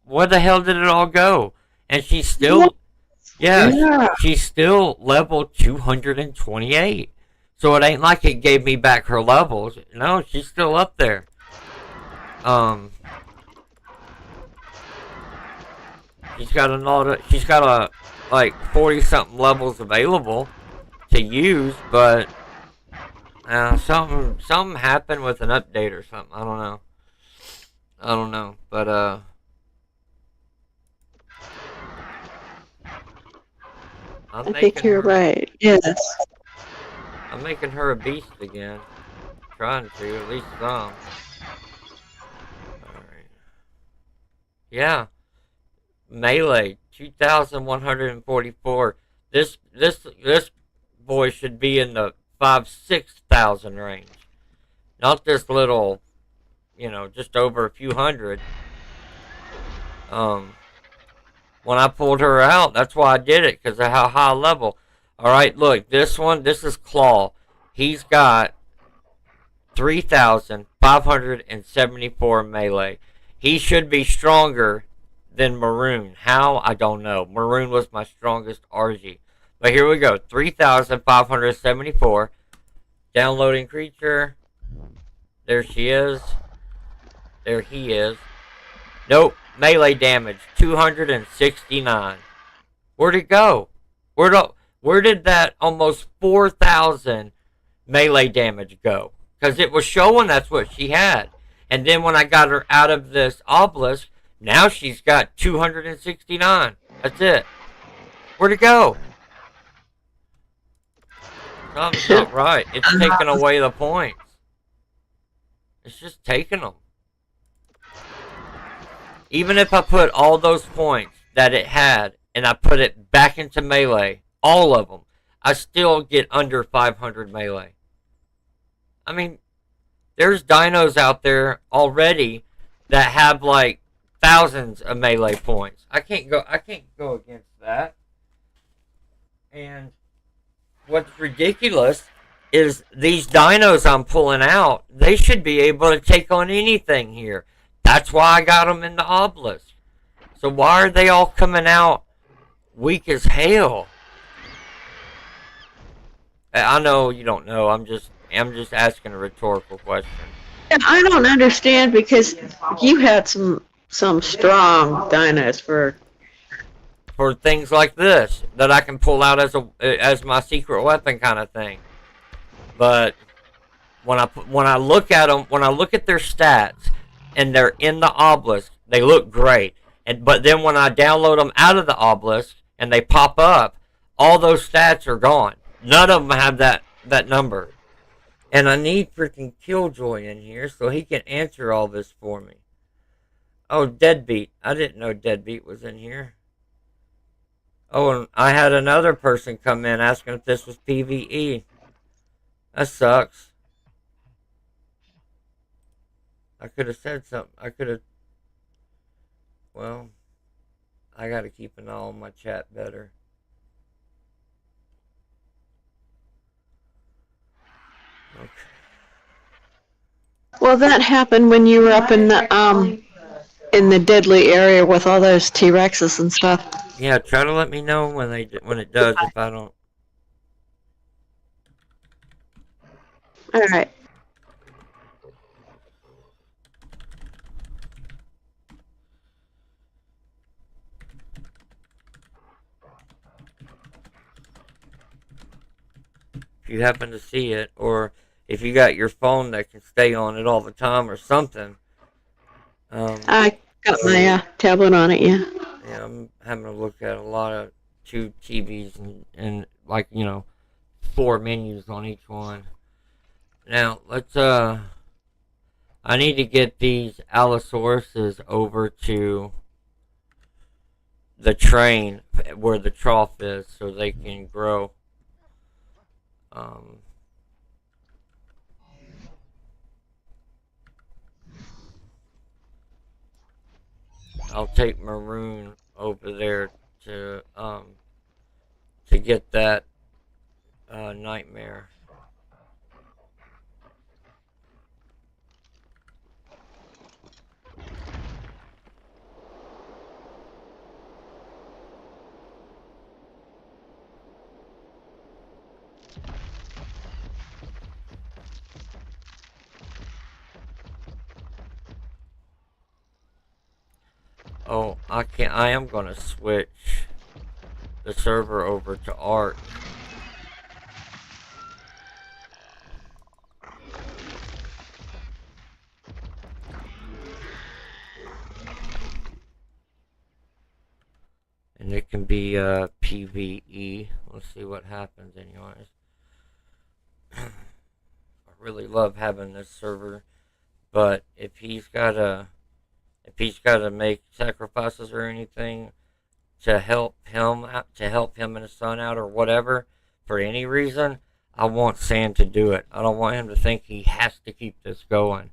Where the hell did it all go? And she's still... Yeah, she's still level 228. So it ain't like it gave me back her levels. No, she's still up there. She's got like 40 something levels available to use, but something happened with an update or something. I don't know, but I think you're right. Yes. I'm making her a beast again. Trying to, at least some. Alright. Yeah. Melee, 2,144. This boy should be in the 6,000 range. Not this little, just over a few hundred. When I pulled her out, that's why I did it, because of how high level. Alright, look, this is Claw. He's got 3,574 melee. He should be stronger than Maroon. How? I don't know. Maroon was my strongest RG. But here we go. 3,574. Downloading creature. There she is. There he is. Nope. Melee damage 269. Where'd it go? Where did that almost 4,000 melee damage go? Because it was showing that's what she had. And then when I got her out of this obelisk, now she's got 269. That's it. Where'd it go? Something's not right. It's taking away the points. It's just taking them. Even if I put all those points that it had and I put it back into melee, all of them, I still get under 500 melee. I mean, there's dinos out there already that have like thousands of melee points. I can't go against that. And what's ridiculous is these dinos I'm pulling out, they should be able to take on anything here. That's why I got them in the obelisk. So why are they all coming out weak as hell? I know you don't know. I'm just asking a rhetorical question. I don't understand because you had some strong dinos for things like this that I can pull out as my secret weapon kind of thing. But when I look at them, when I look at their stats and they're in the obelisk, they look great. But then when I download them out of the obelisk and they pop up, all those stats are gone. None of them have that number. And I need freaking Killjoy in here so he can answer all this for me. Oh, Deadbeat. I didn't know Deadbeat was in here. Oh, and I had another person come in asking if this was PvE. That sucks. I could have said something. Well, I gotta keep an eye on my chat better. Okay. Well, that happened when you were up in the deadly area with all those T-Rexes and stuff. Yeah, try to let me know when it does if I don't. All right. If you happen to see it, or if you got your phone that can stay on it all the time or something. I got my tablet on it, yeah. Yeah, I'm having to look at a lot of two TVs and like, 4 menus on each one. Now, let's, I need to get these Allosauruses over to the train where the trough is so they can grow. I'll take Maroon over there to get that nightmare. Oh, I am gonna switch the server over to Arc. And it can be PvE. Let's see what happens anyways. I really love having this server, but if he's gotta make sacrifices or anything to help him and his son out or whatever for any reason, I want Sam to do it. I don't want him to think he has to keep this going.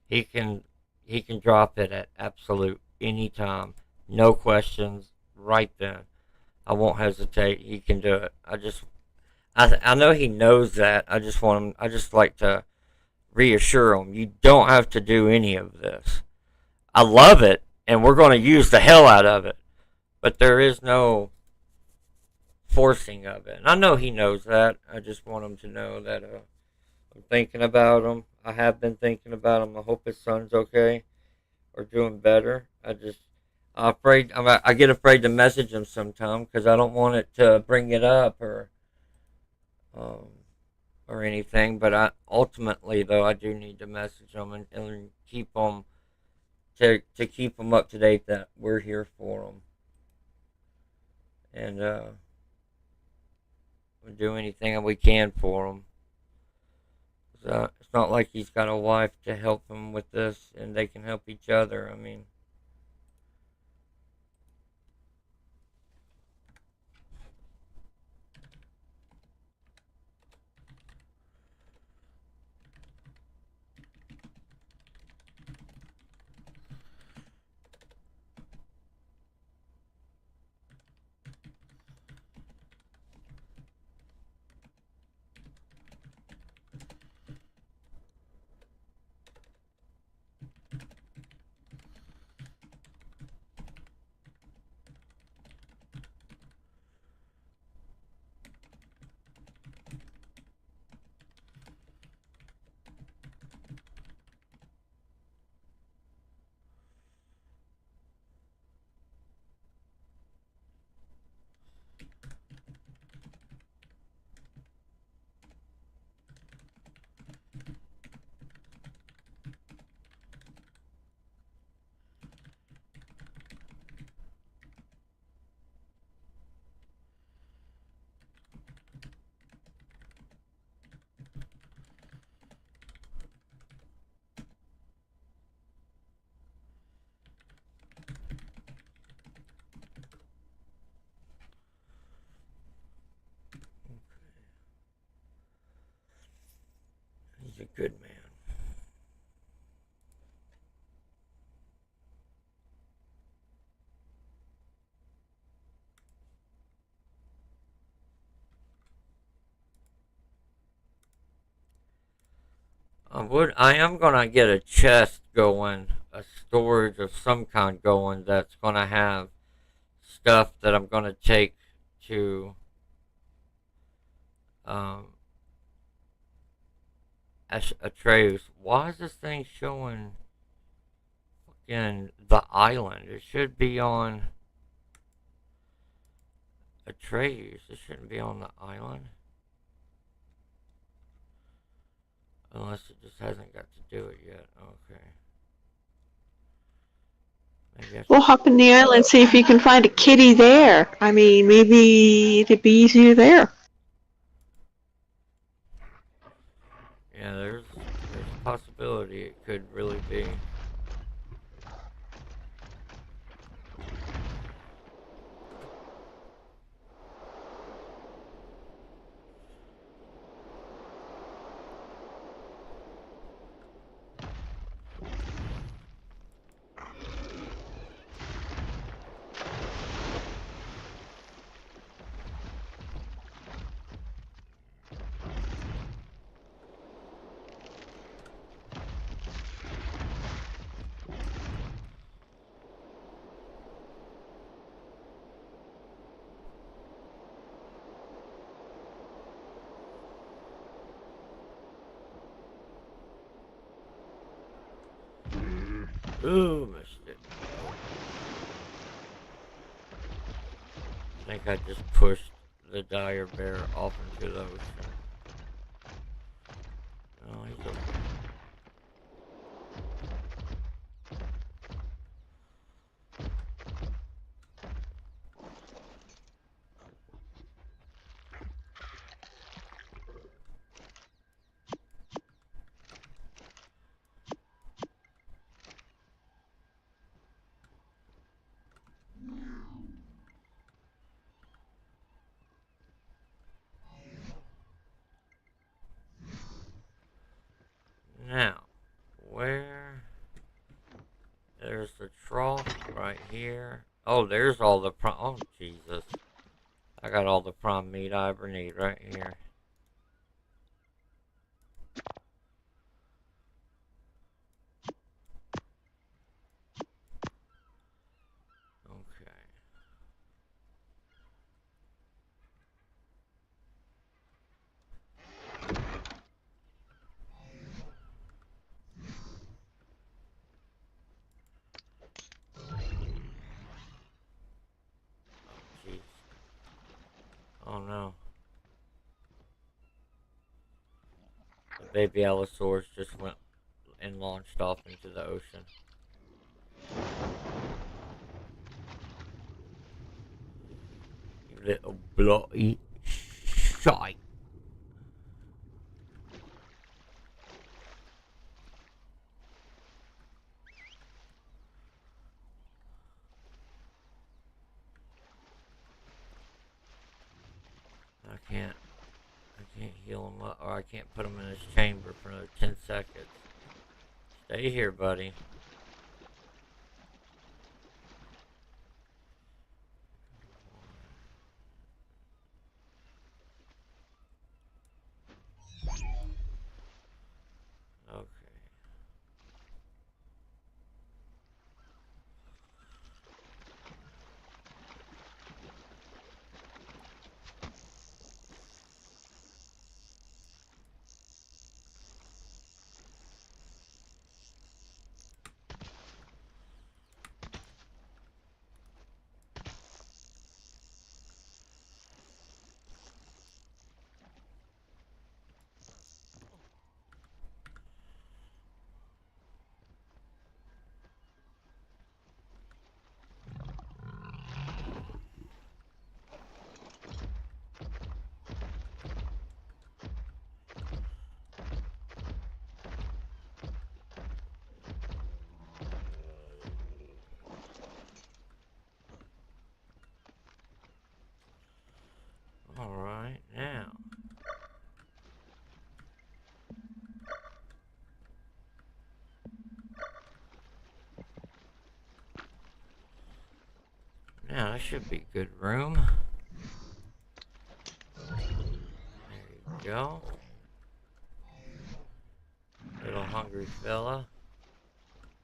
He can drop it at absolute any time, no questions, right then. I won't hesitate. He can do it. I know he knows that. I just like to reassure him. You don't have to do any of this. I love it, and we're going to use the hell out of it. But there is no forcing of it. And I know he knows that. I just want him to know that I'm thinking about him. I have been thinking about him. I hope his son's okay. are doing better. I'm afraid. I get afraid to message them sometimes because I don't want it to bring it up um, or anything. But ultimately though I do need to message them and keep them to keep them up to date that we're here for them and do anything we can for them. It's not like he's got a wife to help him with this, and they can help each other. I mean, he's a good man. I am gonna get a chest going, a storage of some kind going that's gonna have stuff that I'm gonna take to um Atreus. Why is this thing showing fucking the island? It should be on Atreus. It shouldn't be on the island. Unless it just hasn't got to do it yet. Okay. Maybe I We'll should. hop in the island, see if you can find a kitty there. I mean, maybe it'd be easier there. Yeah, there's a possibility it could really be. Ooh, missed it. I think I just pushed the dire bear off into the ocean. Oh, he's okay. Now, where? There's the trough right here. Oh, there's all the prawn. Oh, Jesus. I got all the prawn meat I ever need right here. Okay. no. The baby allosaurus just went and launched off into the ocean. You little bloody shite. I can't heal him up, or I can't put him in his chamber for another 10 seconds. Stay here, buddy. Okay. Alright, now. Now, that should be a good room. There you go. Little hungry fella.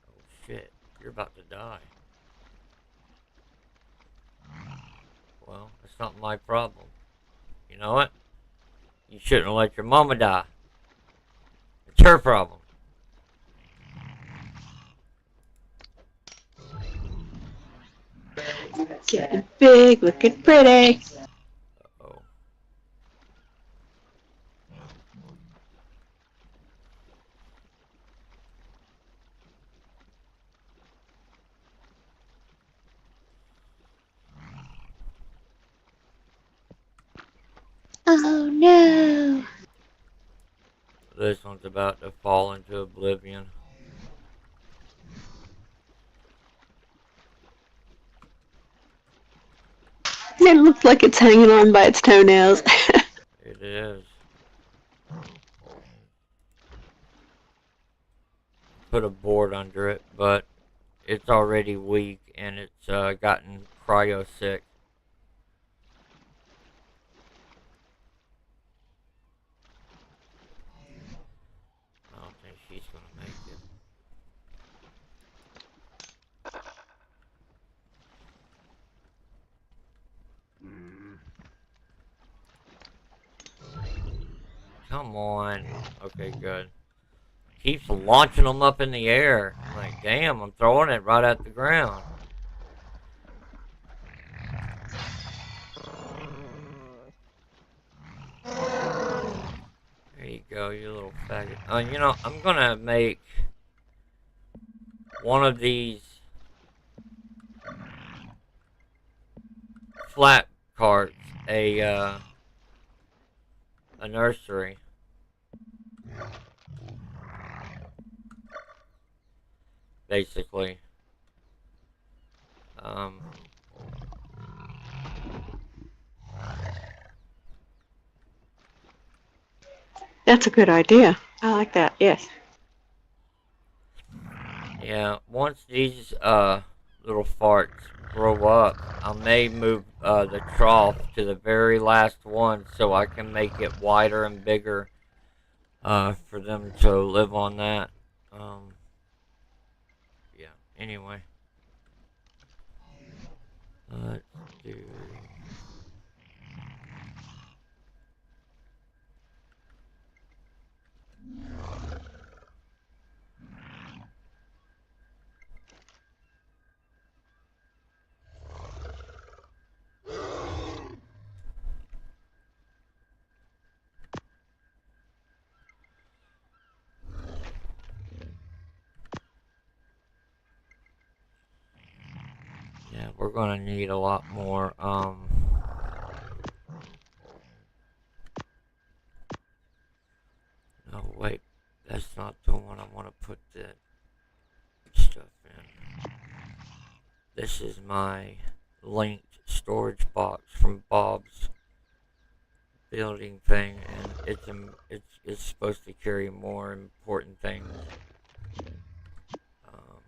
Oh shit, you're about to die. Well, that's not my problem. You know what? You shouldn't have let your mama die. It's her problem. Getting big, looking pretty. Uh-oh. Oh no! This one's about to fall into oblivion. It looks like it's hanging on by its toenails. It is. Put a board under it, but it's already weak and it's gotten cryo sick. I don't think she's gonna make it. Come on. Okay, good. Keeps launching them up in the air. I'm like, damn, I'm throwing it right at the ground. There you go, you little faggot. You know, I'm gonna make one of these flat carts a nursery. Basically. That's a good idea. I like that, yes. Yeah, once these little farts grow up, I may move the trough to the very last one so I can make it wider and bigger for them to live on that. Yeah, anyway. Let's do... Yeah, we're gonna need a lot more, no, wait. That's not the one I want to put the stuff in. This is my linked storage box from Bob's building thing, and it's supposed to carry more important things. Um,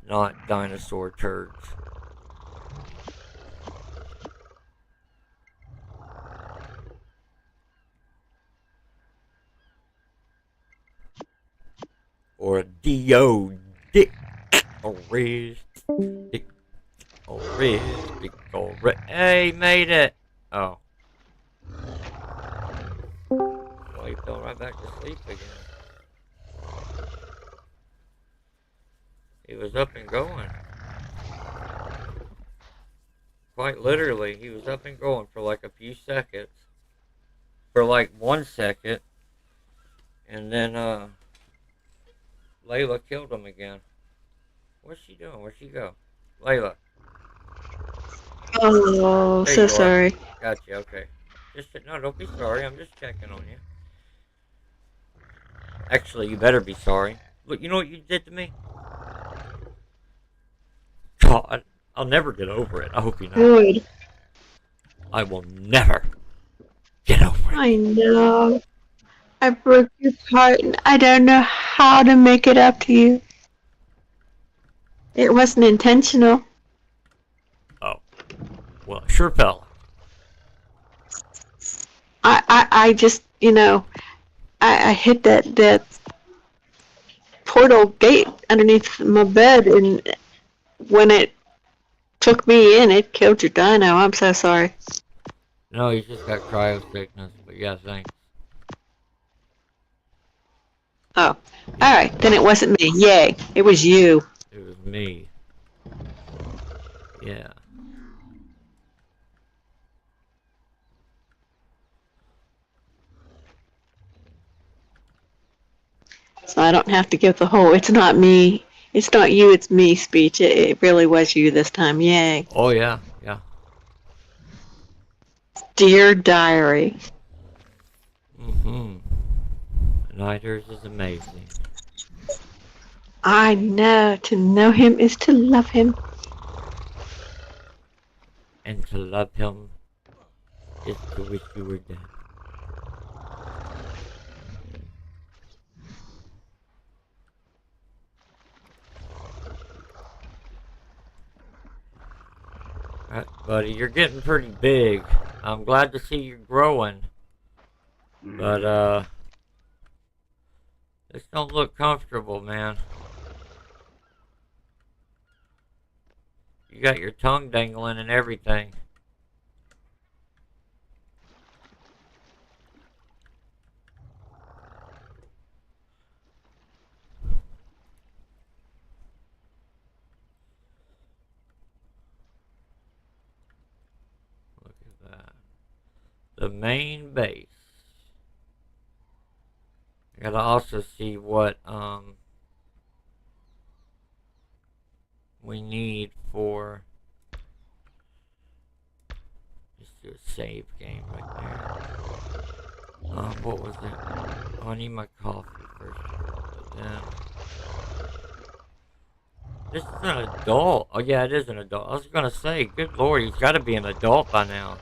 Not dinosaur turds. Or a D.O. Dick Oriz. Dick Oriz. Dick Oriz. Hey, made it! Oh. Well, he fell right back to sleep again. He was up and going. Quite literally, he was up and going for like a few seconds. For like 1 second. And then, Layla killed him again. What's she doing? Where'd she go? Layla. Oh, There so you are. sorry. Gotcha, okay. No, don't be sorry. I'm just checking on you. Actually, you better be sorry. Look, you know what you did to me? God, I'll never get over it. I hope you know. Good. I will never get over it. I know. I broke your heart and I don't know how to make it up to you. It wasn't intentional. Oh, well, it sure felt I just, I hit that portal gate underneath my bed, and when it took me in, it killed your dino. I'm so sorry. No, he's just got cryo sickness, but yeah, thanks. Oh, Yeah, alright, then it wasn't me. Yay, it was you. it was me. Yeah. So I don't have to give the whole, it's not me, it's not you, it's me speech. It really was you this time. Yay. Oh, yeah, yeah. Dear Diary. Mm-hmm. Nighturz is amazing. I know, to know him is to love him. And to love him is to wish you were dead. Alright, buddy, you're getting pretty big. I'm glad to see you growing. But, this don't look comfortable, man. You got your tongue dangling and everything. Look at that. The main base. I gotta also see what, we need for... Let's do a save game right there. What was it? Oh, I need my coffee first of all, but then... This is an adult. Oh yeah, it is an adult. I was gonna say, good lord, he's gotta be an adult by now.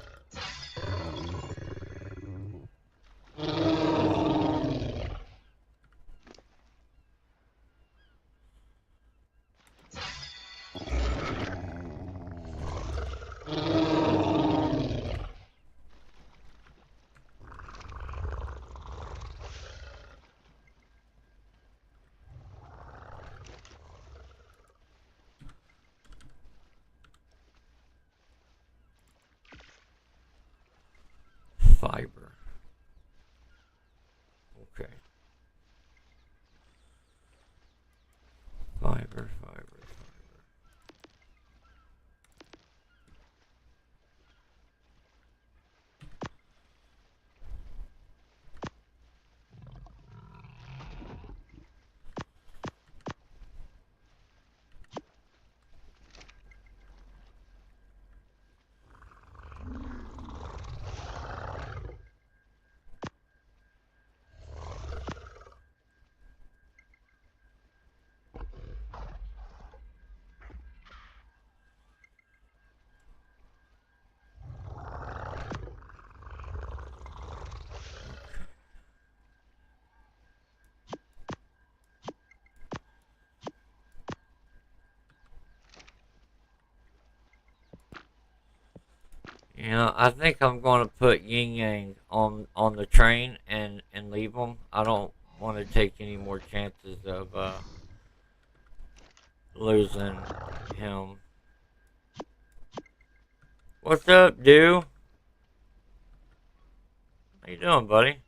Fiber. Okay. Fiber. You know, I think I'm going to put Yin Yang on the train and leave him. I don't want to take any more chances of losing him. What's up, dude? How you doing, buddy?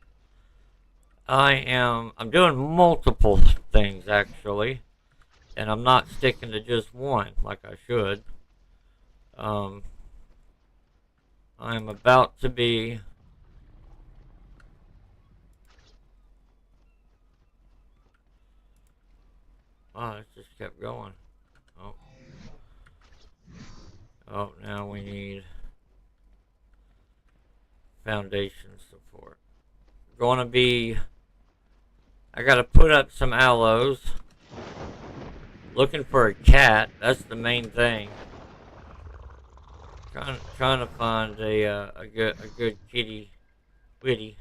I'm doing multiple things actually, and I'm not sticking to just one like I should. Um, I'm about to be. Oh, it just kept going. Oh, oh, now we need foundation support. Gonna be. I gotta put up some aloes. Looking for a cat. That's the main thing. Trying to find a good kitty, witty.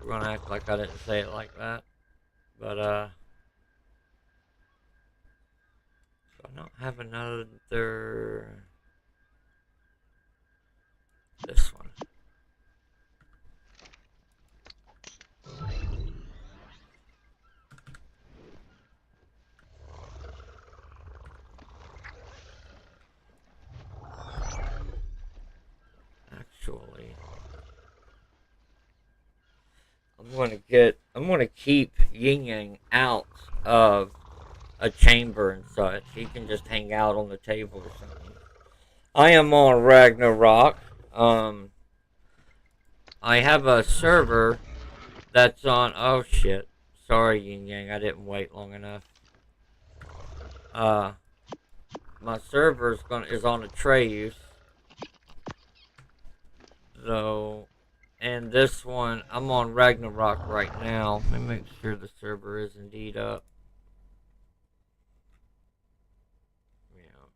We're gonna act like I didn't say it like that, but so I don't have another. This one. Actually, I'm gonna keep Yin Yang out of a chamber and such. He can just hang out on the table or something. I am on Ragnarok. I have a server that's on. Oh shit! Sorry, Yin Yang. I didn't wait long enough. My server is on Nighturz. So, and this one, I'm on Ragnarok right now. Let me make sure the server is indeed up. Yeah.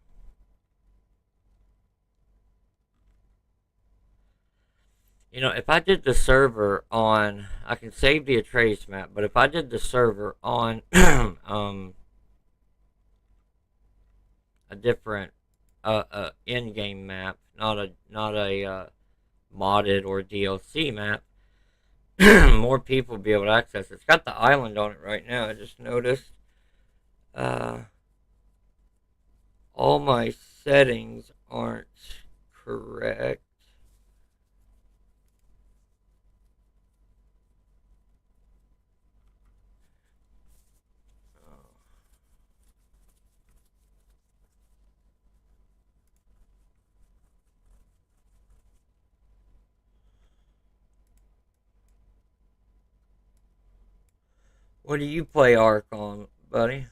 You know, if I did the server on, I can save the Nighturz map, but if I did the server on a different in-game map, not a modded or DLC map, more people will be able to access it. It's got the island on it right now. I just noticed. All my settings aren't correct. What do you play Ark on, buddy?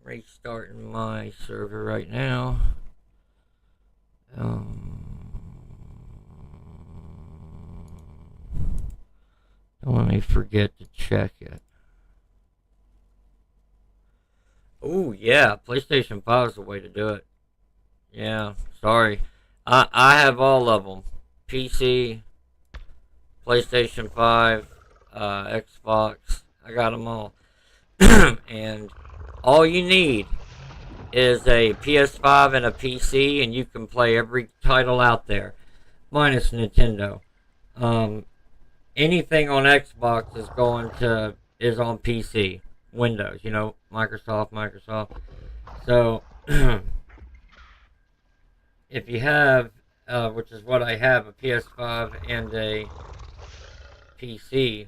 Restarting my server right now. Don't let me forget to check it. Oh yeah, PlayStation 5 is the way to do it. Yeah, sorry. I have all of them. PC, PlayStation 5, Xbox. I got them all. And all you need is a PS5 and a PC, and you can play every title out there, minus Nintendo. Anything on Xbox is on PC, Windows. You know, Microsoft. So if you have, which is what I have, a PS5 and a PC,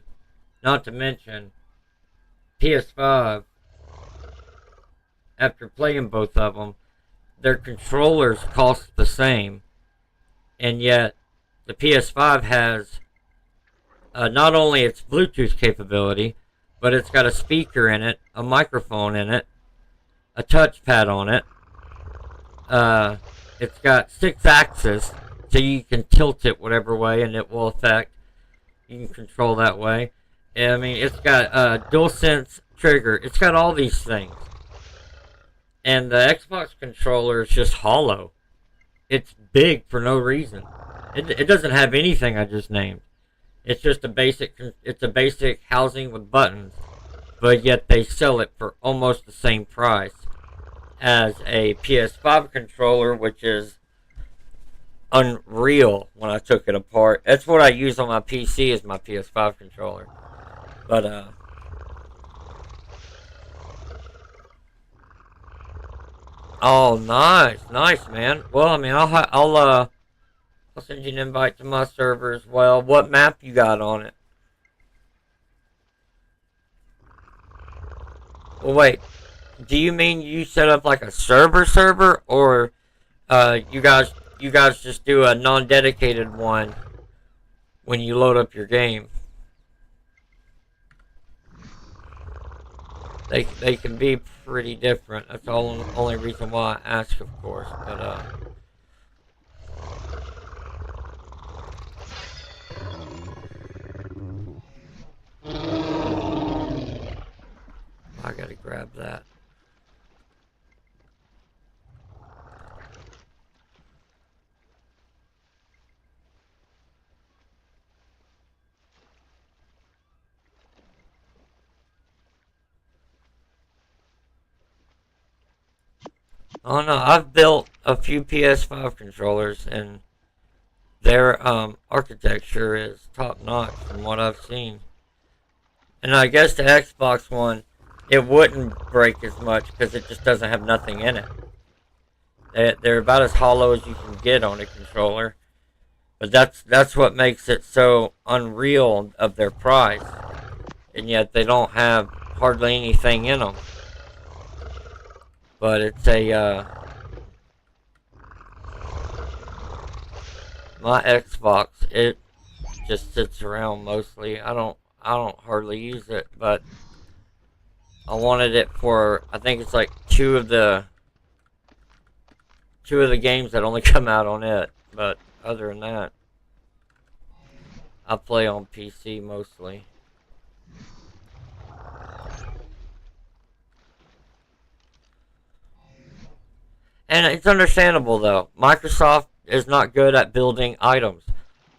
not to mention PS5. After playing both of them, their controllers cost the same, and yet the PS5 has not only its Bluetooth capability, but it's got a speaker in it, a microphone in it, a touchpad on it. It's got 6 axes, so you can tilt it whatever way, and it will affect. You can control that way. I mean, it's got a DualSense trigger. It's got all these things. And the Xbox controller is just hollow. It's big for no reason. It doesn't have anything I just named. It's just a basic. It's a basic housing with buttons, but yet they sell it for almost the same price as a PS5 controller, which is unreal when I took it apart. That's what I use on my PC as my PS5 controller. But oh, nice, man. Well, I mean, I'll send you an invite to my server as well. What map you got on it? Well, wait. Do you mean you set up like a server, or you guys just do a non-dedicated one when you load up your game? They can be pretty different. That's the only reason why I ask, of course. But I gotta grab that. Oh no, I've built a few PS5 controllers, and their architecture is top notch from what I've seen. And I guess the Xbox One, it wouldn't break as much because it just doesn't have nothing in it. They're about as hollow as you can get on a controller, but that's what makes it so unreal of their price, and yet they don't have hardly anything in them. But it's a my Xbox. It just sits around mostly. I don't hardly use it, but I wanted it for, I think it's like two of the games that only come out on it. But other than that, I play on PC mostly. And it's understandable though. Microsoft is not good at building items.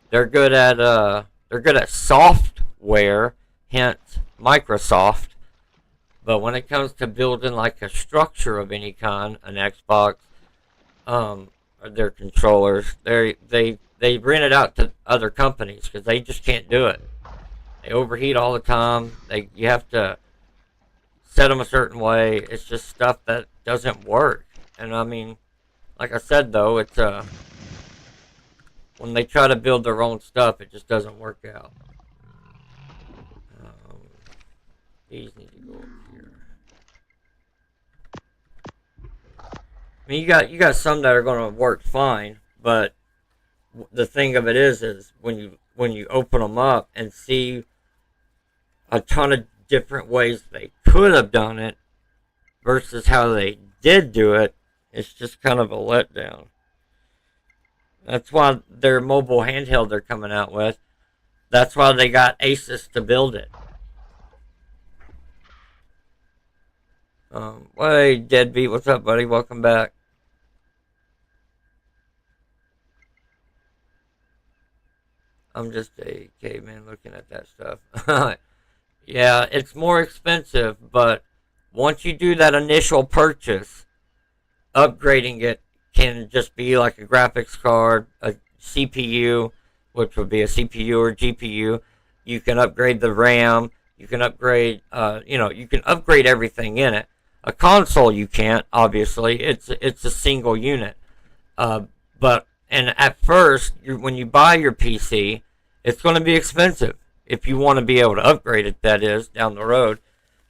They're good at software, hence Microsoft. But when it comes to building like a structure of any kind, an Xbox, or their controllers, they rent it out to other companies because they just can't do it. They overheat all the time. You have to set them a certain way. It's just stuff that doesn't work. And I mean, like I said though, it's when they try to build their own stuff, it just doesn't work out. Um, these need to go up here. I mean, you got some that are going to work fine, but the thing of it is when you open them up and see a ton of different ways they could have done it versus how they did do it, it's just kind of a letdown. That's why their mobile handheld they're coming out with. That's why they got Asus to build it. Hey, Deadbeat, what's up, buddy? Welcome back. I'm just a caveman looking at that stuff. Yeah, it's more expensive, but once you do that initial purchase, upgrading it can just be like a graphics card, a CPU, which would be a CPU or GPU. You can upgrade the RAM. You can upgrade, you can upgrade everything in it. A console you can't, obviously. It's a single unit. But and at first, when you buy your PC, it's going to be expensive if you want to be able to upgrade it. That is down the road.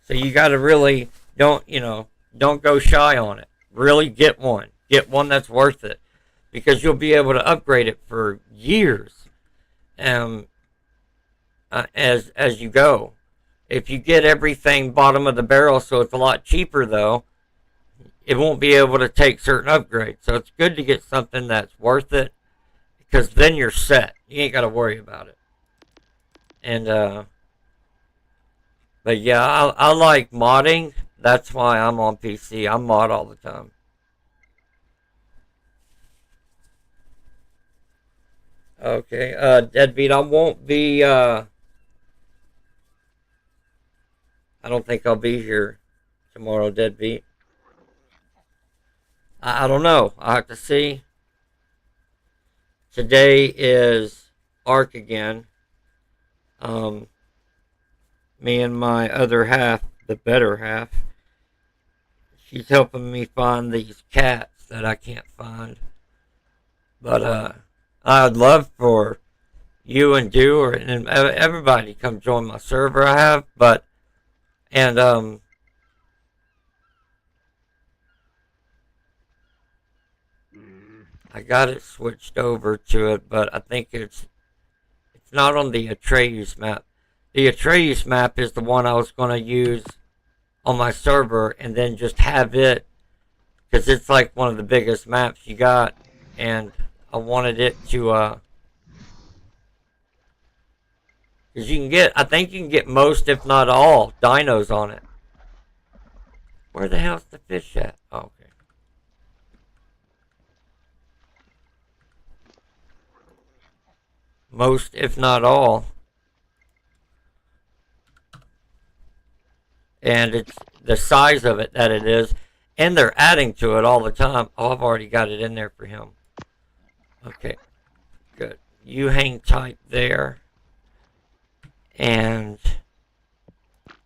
So you got to really don't go shy on it. Really get one. Get one that's worth it, because you'll be able to upgrade it for years, as you go. If you get everything bottom of the barrel, so it's a lot cheaper though, it won't be able to take certain upgrades. So it's good to get something that's worth it, because then you're set. You ain't got to worry about it. And but yeah, I like modding That's why I'm on PC. I'm mod all the time. Okay, Deadbeat, I won't be, I don't think I'll be here tomorrow, Deadbeat. I don't know. I have to see. Today is Arc again. Me and my other half, the better half, she's helping me find these cats that I can't find. But I'd love for you and Do and everybody to come join my server I have. But and I got it switched over to it, but I think it's not on the Atreus map. The Atreus map is the one I was going to use on my server and then just have it, because it's like one of the biggest maps you got, and I wanted it to, because you can get, I think you can get most, if not all, dinos on it. Where the hell's the fish at? Oh, okay. Most, if not all. And it's the size of it that it is. And they're adding to it all the time. Oh, I've already got it in there for him. Okay, good. You hang tight there. And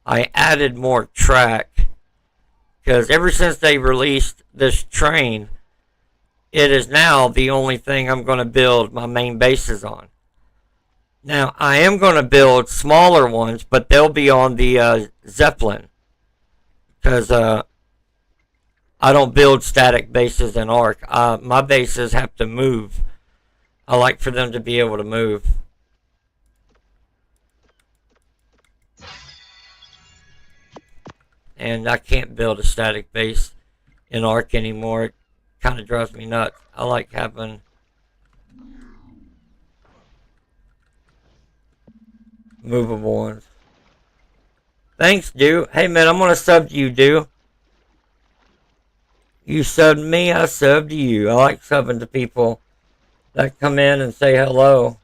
I added more track, because ever since they released this train, it is now the only thing I'm going to build my main bases on. Now, I am going to build smaller ones, but they'll be on the Zeppelin, because I don't build static bases in Ark. My bases have to move. I like for them to be able to move. And I can't build a static base in Ark anymore. It kind of drives me nuts. I like having movable ones. Thanks, Do. Hey, man, I'm going to sub to you, Do. You subbed me, I subbed you. I like subbing to people that come in and say hello.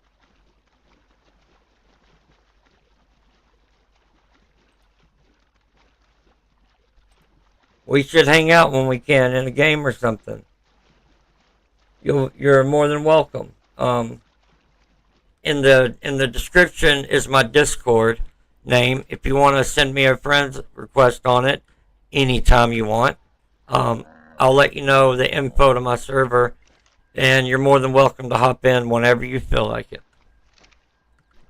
We should hang out when we can in a game or something. You're more than welcome. In the description is my Discord name. If you want to send me a friend's request on it anytime you want, I'll let you know the info to my server, and you're more than welcome to hop in whenever you feel like it.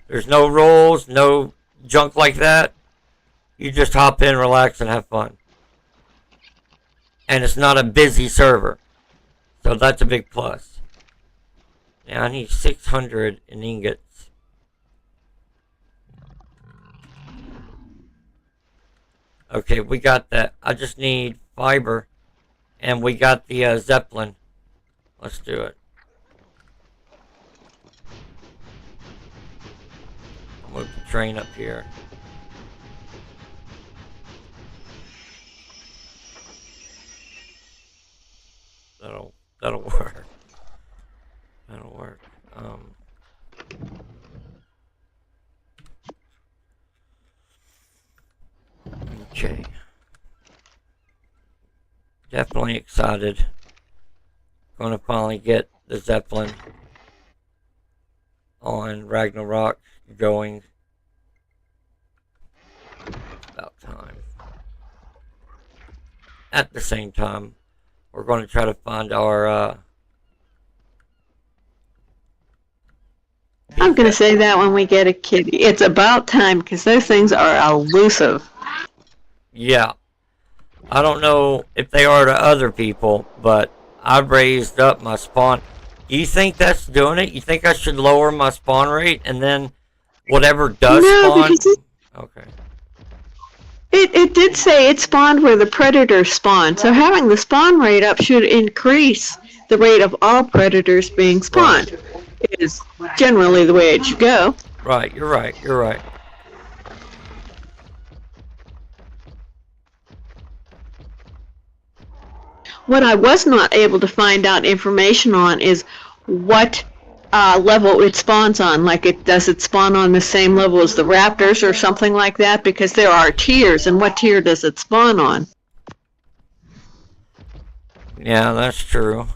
There's no rules, no junk like that. You just hop in, relax, and have fun. And it's not a busy server, so that's a big plus. Now I need 600 in ingots. Okay, we got that. I just need fiber, and we got the Zeppelin. Let's do it. I'll move the train up here. That'll work. That'll work. Okay. Definitely excited. Gonna finally get the Zeppelin on Ragnarok going. About time. At the same time, we're going to try to find our I'm going to say that when we get a kitty. It's about time, because those things are elusive. Yeah. I don't know if they are to other people, but I've raised up my spawn. Do you think that's doing it? You think I should lower my spawn rate and then whatever does spawn? Okay. It did say it spawned where the predators spawn, so having the spawn rate up should increase the rate of all predators being spawned. Right. Is generally the way it should go. Right, you're right, you're right. What I was not able to find out information on is what level it spawns on. Like, does it spawn on the same level as the raptors or something like that? Because there are tiers, and what tier does it spawn on? Yeah, that's true.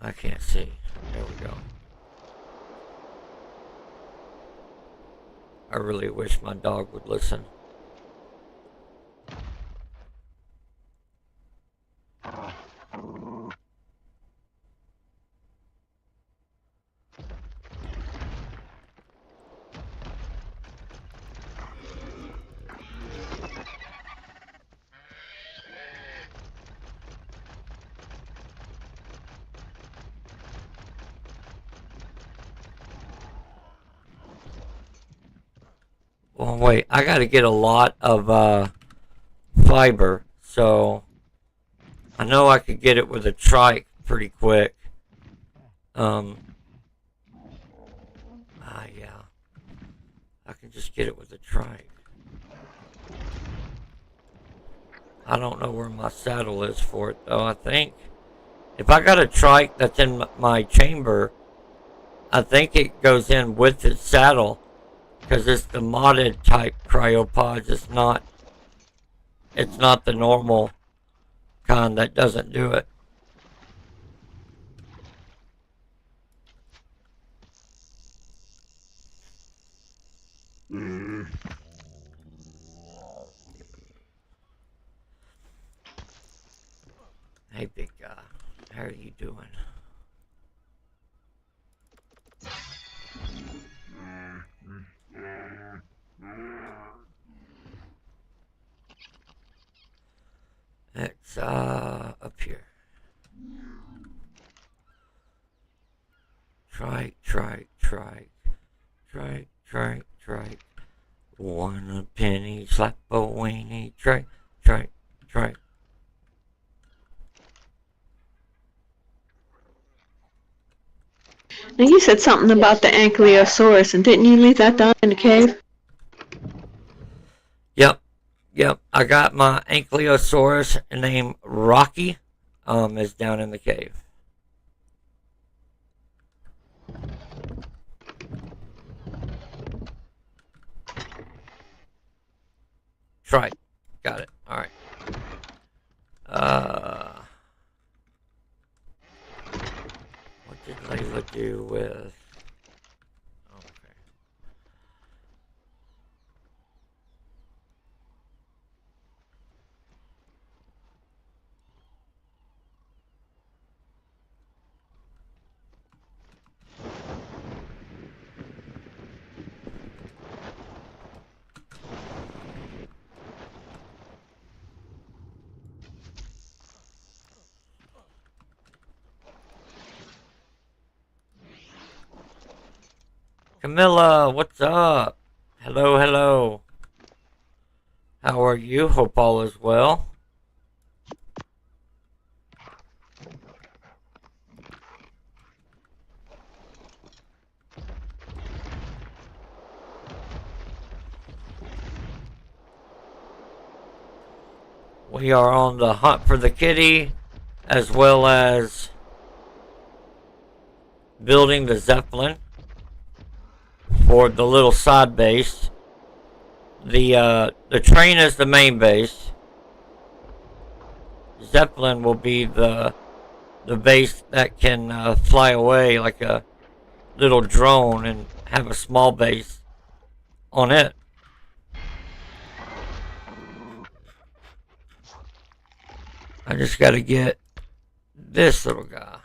I can't see. There we go. I really wish my dog would listen. Well, wait, I gotta get a lot of fiber, so I know I could get it with a trike pretty quick. Yeah, I can just get it with a trike. I don't know where my saddle is for it, though. I think if I got a trike that's in my chamber, I think it goes in with its saddle, because it's the modded type cryopods. It's not the normal kind that doesn't do it. Hey, big guy, how are you doing? It's up here. Trike. One a penny, slap a weenie, trike. Now, you said something about the ankylosaurus, and didn't you leave that down in the cave? Yep. I got my ankylosaurus named Rocky. Is down in the cave. Trike. Got it. All right. What did Layla do with? Okay. Camilla, what's up? Hello. How are you? Hope all is well. We are on the hunt for the kitty, as well as building the Zeppelin for the little side base. The train is the main base. Zeppelin will be the base that can fly away like a little drone and have a small base on it. I just gotta get this little guy.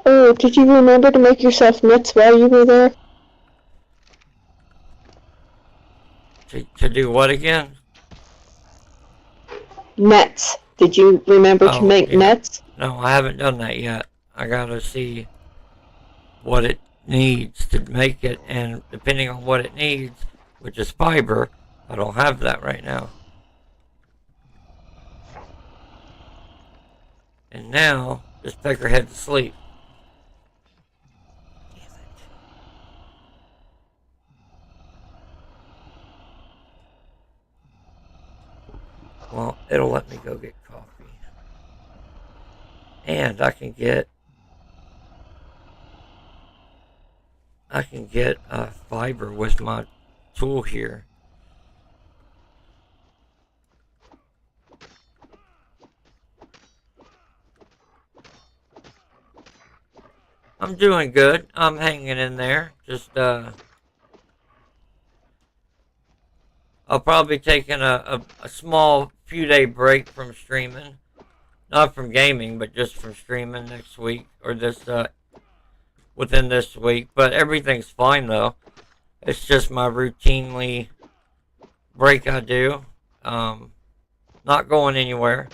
Oh, did you remember to make yourself nuts while you were there? To do what again? Nets. Did you remember to make nets? No, I haven't done that yet. I gotta see what it needs to make it, and depending on what it needs, which is fiber, I don't have that right now. And now, this pecker head to sleep. it'll let me go get coffee. And I can get fiber with my tool here. I'm doing good. I'm hanging in there. Just I'll probably be taking a small few day break from streaming. Not from gaming, but just from streaming next week, or this within this week. But everything's fine though. It's just my routinely break I do. Not going anywhere.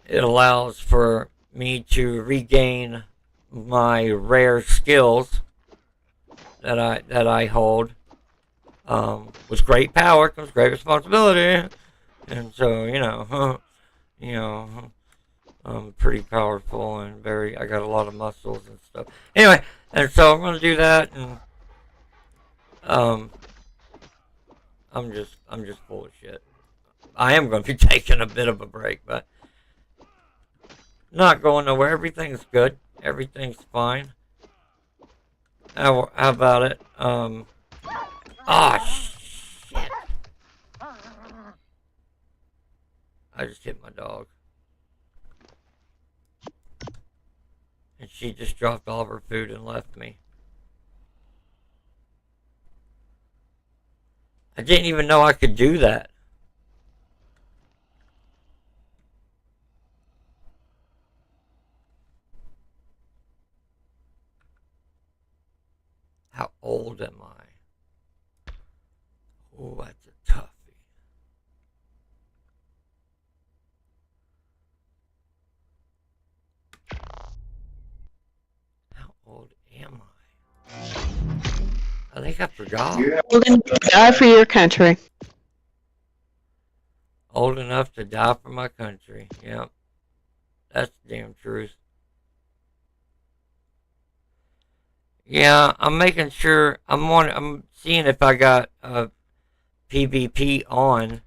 It allows for me to regain my rare skills that I hold. With great power comes great responsibility, and so I'm pretty powerful and I got a lot of muscles and stuff. Anyway, and so I'm gonna do that, and I'm just full of shit. I am gonna be taking a bit of a break, but not going nowhere. Everything's good. Everything's fine. How about it? Shit. I just hit my dog. And she just dropped all of her food and left me. I didn't even know I could do that. How old am I? Oh, that's a toughie. How old am I? I think I forgot. Old enough to die for your country. Old enough to die for my country. Yep. That's the damn truth. Yeah, I'm making sure I'm seeing if I got PvP on.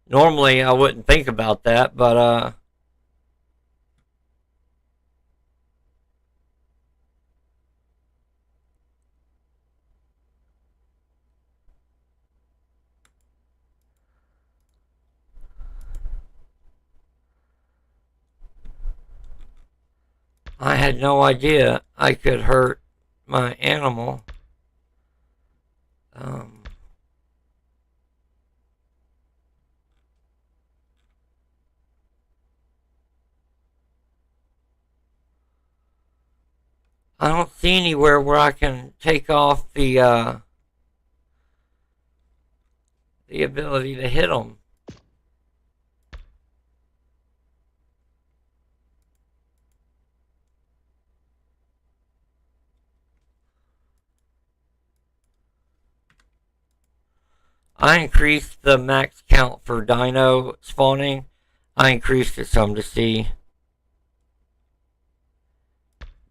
Normally I wouldn't think about that, but I had no idea I could hurt my animal. I don't see anywhere where I can take off the ability to hit them. I increased the max count for dino spawning. I increased it some to see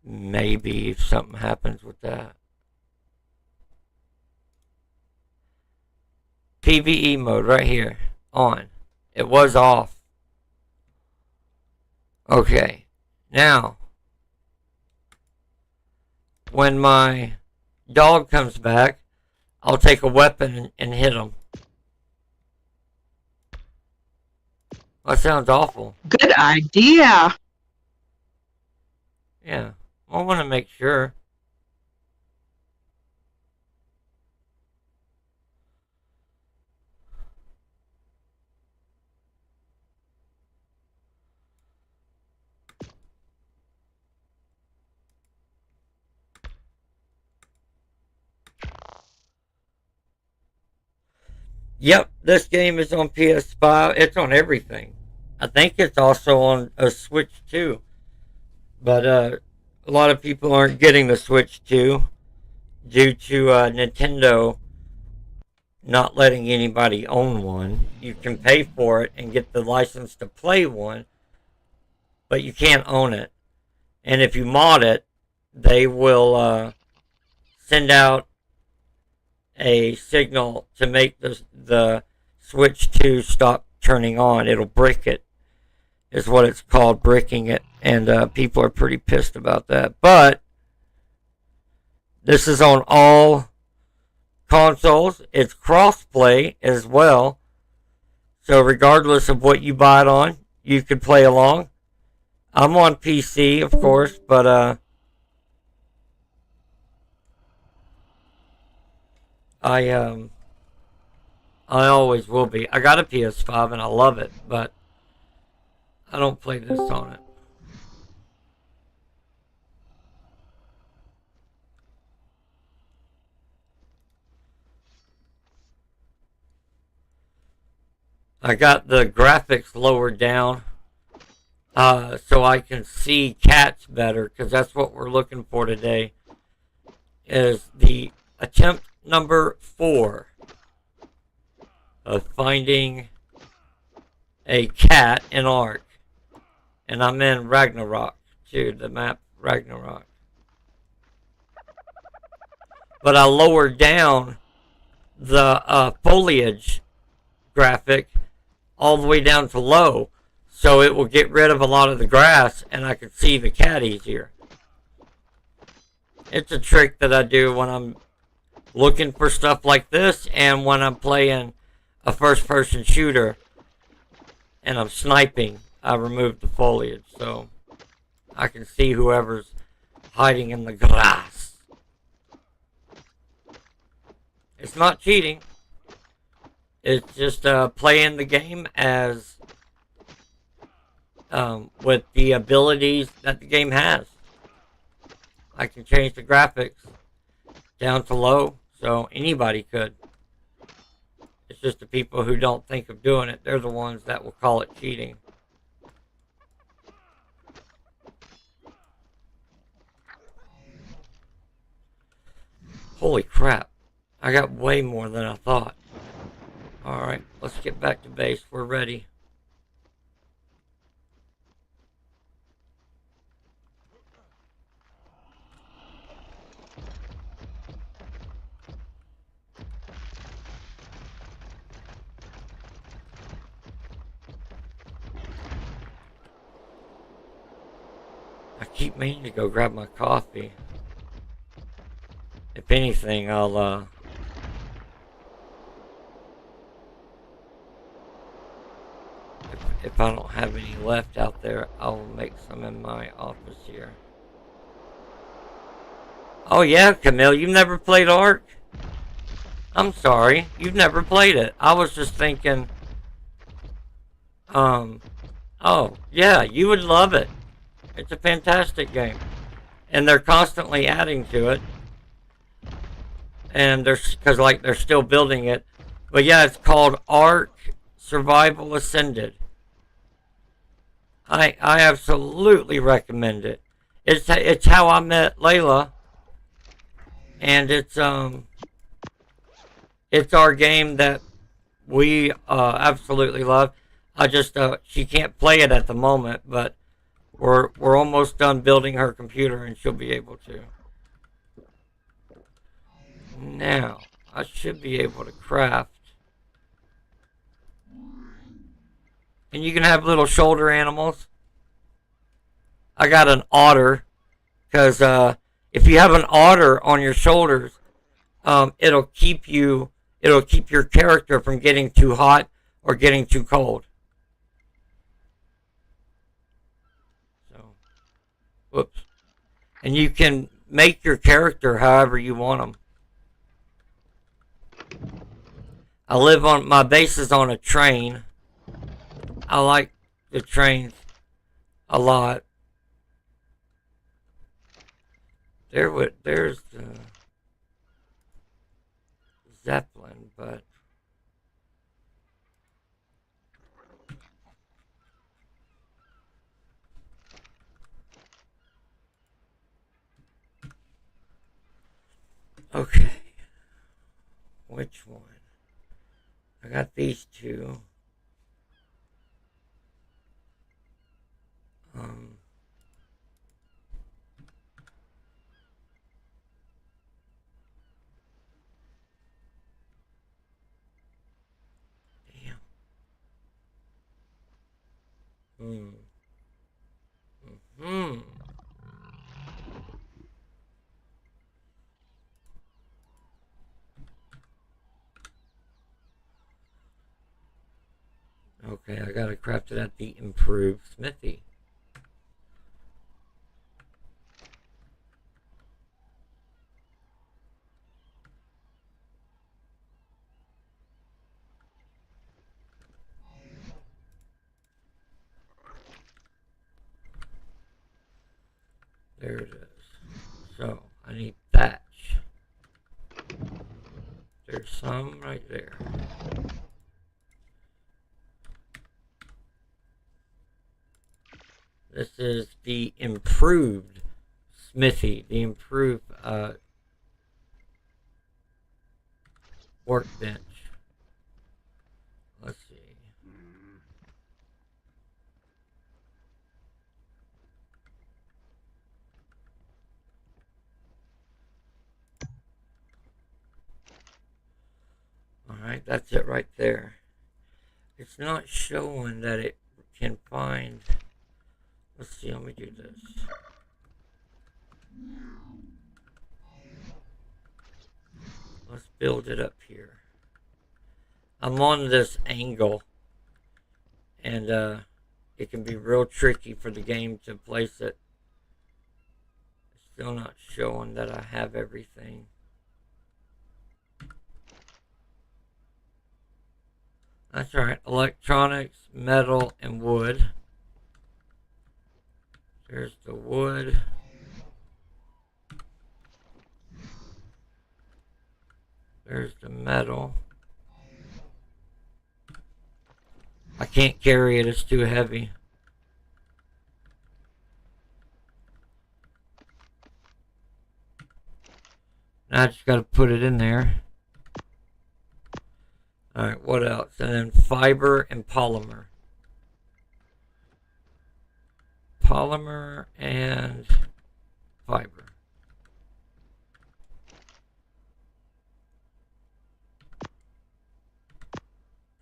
maybe if something happens with that. PvE mode right here. On. It was off. Okay. Now, when my dog comes back, I'll take a weapon and hit him. That sounds awful. Good idea. Yeah. I want to make sure. Yep, this game is on PS5. It's on everything. I think it's also on a Switch too. But a lot of people aren't getting the Switch 2 due to Nintendo not letting anybody own one. You can pay for it and get the license to play one, but you can't own it. And if you mod it, they will send out a signal to make the switch to stop turning on. It'll brick it, is what it's called, bricking it. And people are pretty pissed about that. But this is on all consoles. It's cross-play as well. So regardless of what you buy it on, you could play along. I'm on PC, of course, but I always will be. I got a PS5 and I love it, but I don't play this on it. I got the graphics lowered down so I can see cats better, because that's what we're looking for today. Is the attempt number 4 of finding a cat in Ark. And I'm in Ragnarok too, the map Ragnarok. But I lowered down the foliage graphic all the way down to low, so it will get rid of a lot of the grass and I can see the cat easier. It's a trick that I do when I'm looking for stuff like this, and when I'm playing a first-person shooter and I'm sniping, I remove the foliage so I can see whoever's hiding in the grass. It's not cheating. It's just playing the game as with the abilities that the game has. I can change the graphics down to low, so anybody could. It's just the people who don't think of doing it, they're the ones that will call it cheating. Holy crap, I got way more than I thought. Alright, let's get back to base, we're ready. I keep meaning to go grab my coffee. If anything, I'll if I don't have any left out there, I'll make some in my office here. Oh yeah, Camille, you've never played Ark? I'm sorry, you've never played it. I was just thinking, oh yeah, you would love it. It's a fantastic game. And they're constantly adding to it. And because like they're still building it. But yeah, it's called Ark Survival Ascended. I absolutely recommend it. It's how I met Layla. And it's our game that we absolutely love. I just she can't play it at the moment, but we're almost done building her computer and she'll be able to. Now, I should be able to craft. And you can have little shoulder animals. I got an otter, because if you have an otter on your shoulders, it'll keep your character from getting too hot or getting too cold. So, whoops. And you can make your character however you want them. I live on, my base is on a train. I like the trains a lot. There's the Zeppelin, but okay. Which one? I got these two. Hmm. Hmm. Okay, I gotta craft it at the improved smithy. There it is. So, I need thatch. There's some right there. This is the improved smithy, the improved workbench. Let's see. Alright, that's it right there. It's not showing that it can find... Let's see, let me do this. Let's build it up here. I'm on this angle, and it can be real tricky for the game to place it. It's still not showing that I have everything. That's alright. Electronics, metal, and wood. There's the wood. There's the metal. I can't carry it, it's too heavy. Now I just gotta put it in there. Alright, what else? And then fiber and polymer. Polymer and fiber.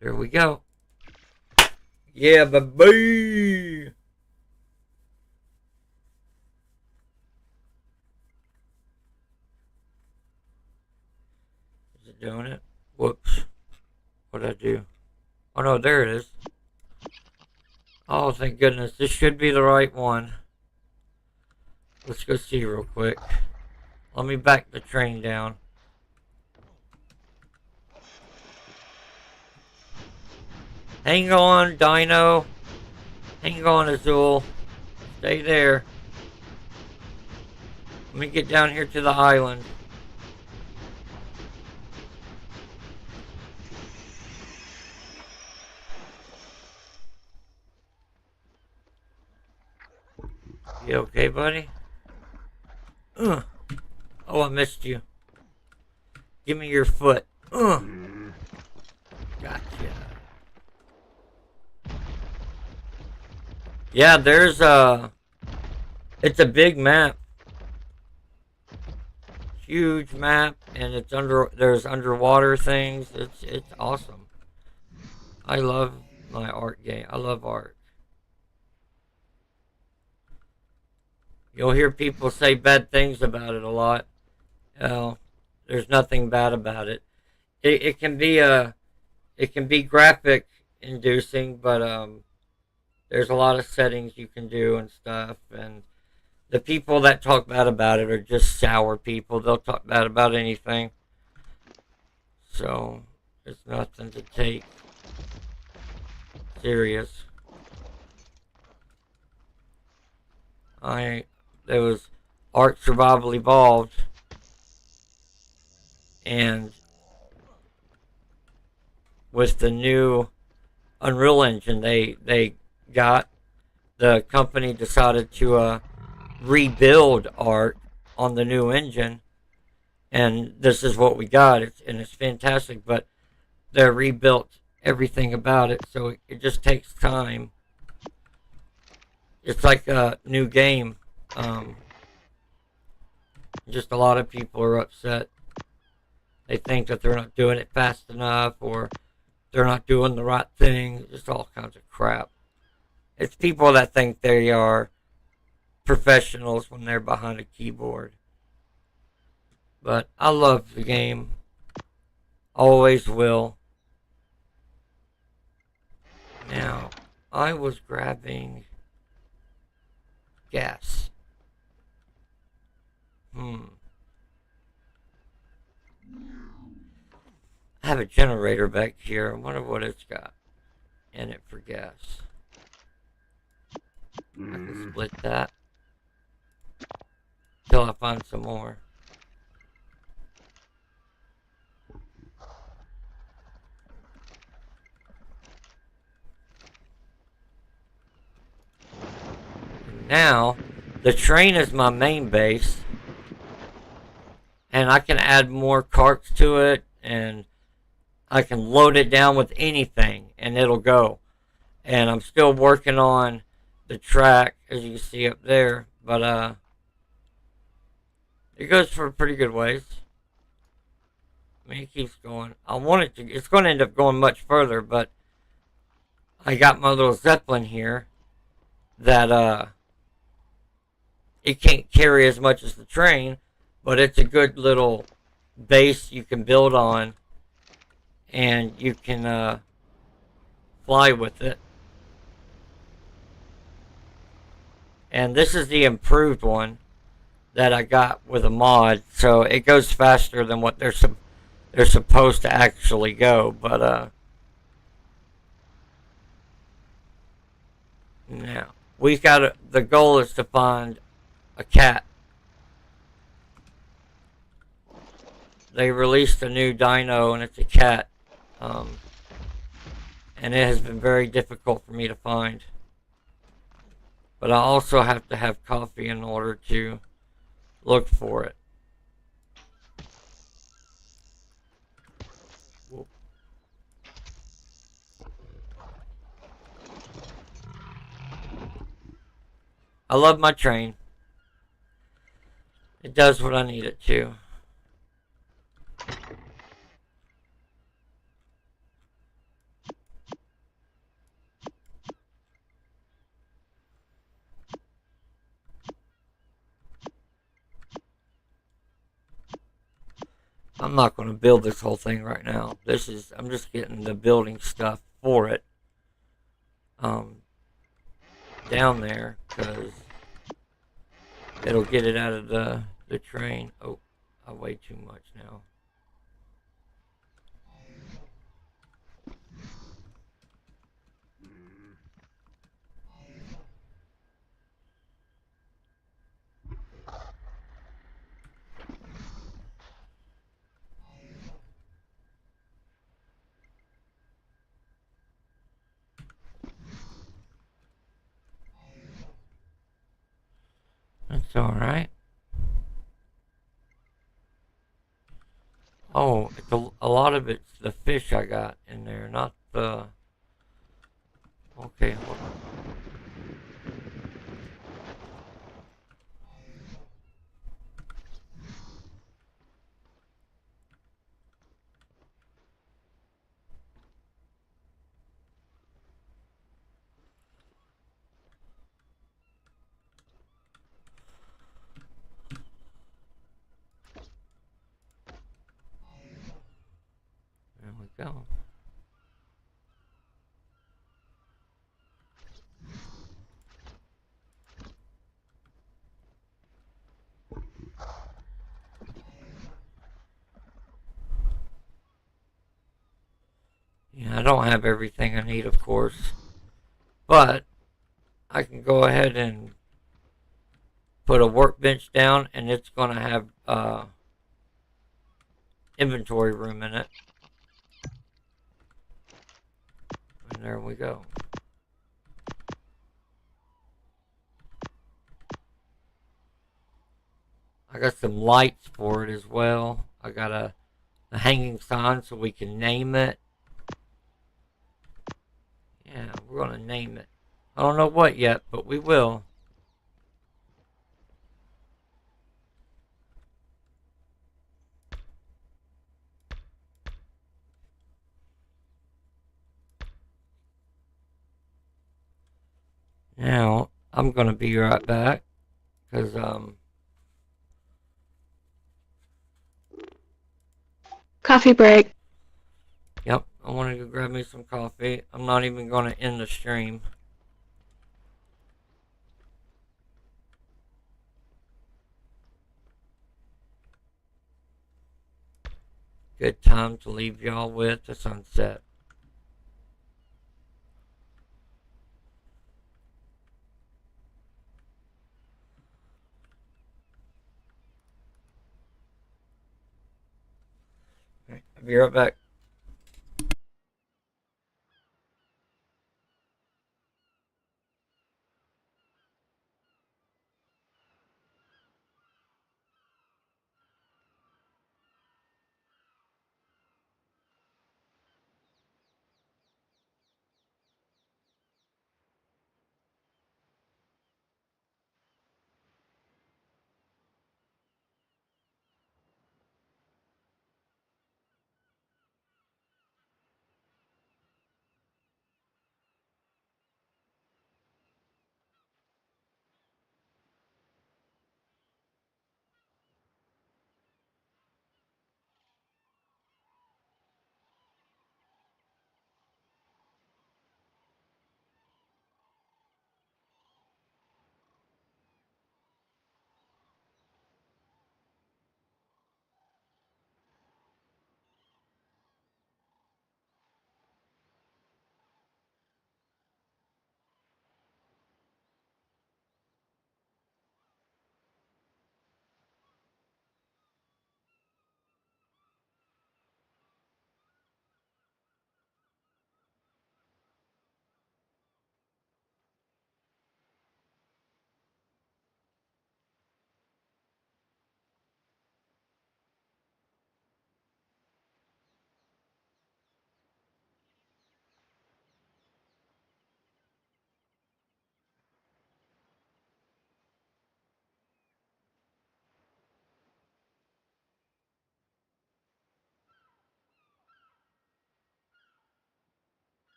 There we go. Yeah, baby! Is it doing it? Whoops. What did I do? Oh no, there it is. Oh, thank goodness. This should be the right one. Let's go see real quick. Let me back the train down. Hang on, Dino. Hang on, Azul. Stay there. Let me get down here to the island. You okay, buddy? Oh, I missed you. Give me your foot. Gotcha. Yeah, there's it's a big map. Huge map, and it's there's underwater things. It's awesome. I love my art game. I love art. You'll hear people say bad things about it a lot. There's nothing bad about it. It can be graphic inducing, but there's a lot of settings you can do and stuff. And the people that talk bad about it are just sour people. They'll talk bad about anything. So it's nothing to take serious. There was Art Survival Evolved, and with the new Unreal Engine they got, the company decided to rebuild art on the new engine, and this is what we got. It's fantastic, but they rebuilt everything about it, so it just takes time. It's like a new game. Just a lot of people are upset. They think that they're not doing it fast enough, or they're not doing the right thing. Just all kinds of crap. It's people that think they are professionals when they're behind a keyboard. But I love the game. Always will. Now, I was grabbing gas. I have a generator back here. I wonder what it's got in it for gas. I can split that till I find some more. And now, the train is my main base. And I can add more carts to it. And I can load it down with anything. And it'll go. And I'm still working on the track, as you can see up there. But, it goes for a pretty good ways. I mean, it keeps going. I want it to. It's going to end up going much further, but I got my little Zeppelin here that it can't carry as much as the train, but it's a good little base you can build on, and you can fly with it. And this is the improved one that I got with a mod, so it goes faster than what they're supposed to actually go. But now we got the goal is to find a cat. They released a new dino and it's a cat, and it has been very difficult for me to find. But I also have to have coffee in order to look for it. I love my train. It does what I need it to. I'm not going to build this whole thing right now. I'm just getting the building stuff for it down there because it'll get it out of the train. Oh, I weigh too much now. That's alright. Oh, a lot of it's the fish I got in there, not the... Okay, hold on. There we go. Yeah, I don't have everything I need, of course. But I can go ahead and put a workbench down, and it's going to have inventory room in it. And there we go. I got some lights for it as well. I got a hanging sign so we can name it. Yeah, we're going to name it. I don't know what yet, but we will. Now, I'm going to be right back because, Coffee break. yep, I want to go grab me some coffee. I'm not even going to end the stream. Good time to leave y'all with the sunset. Right, I'll be right back.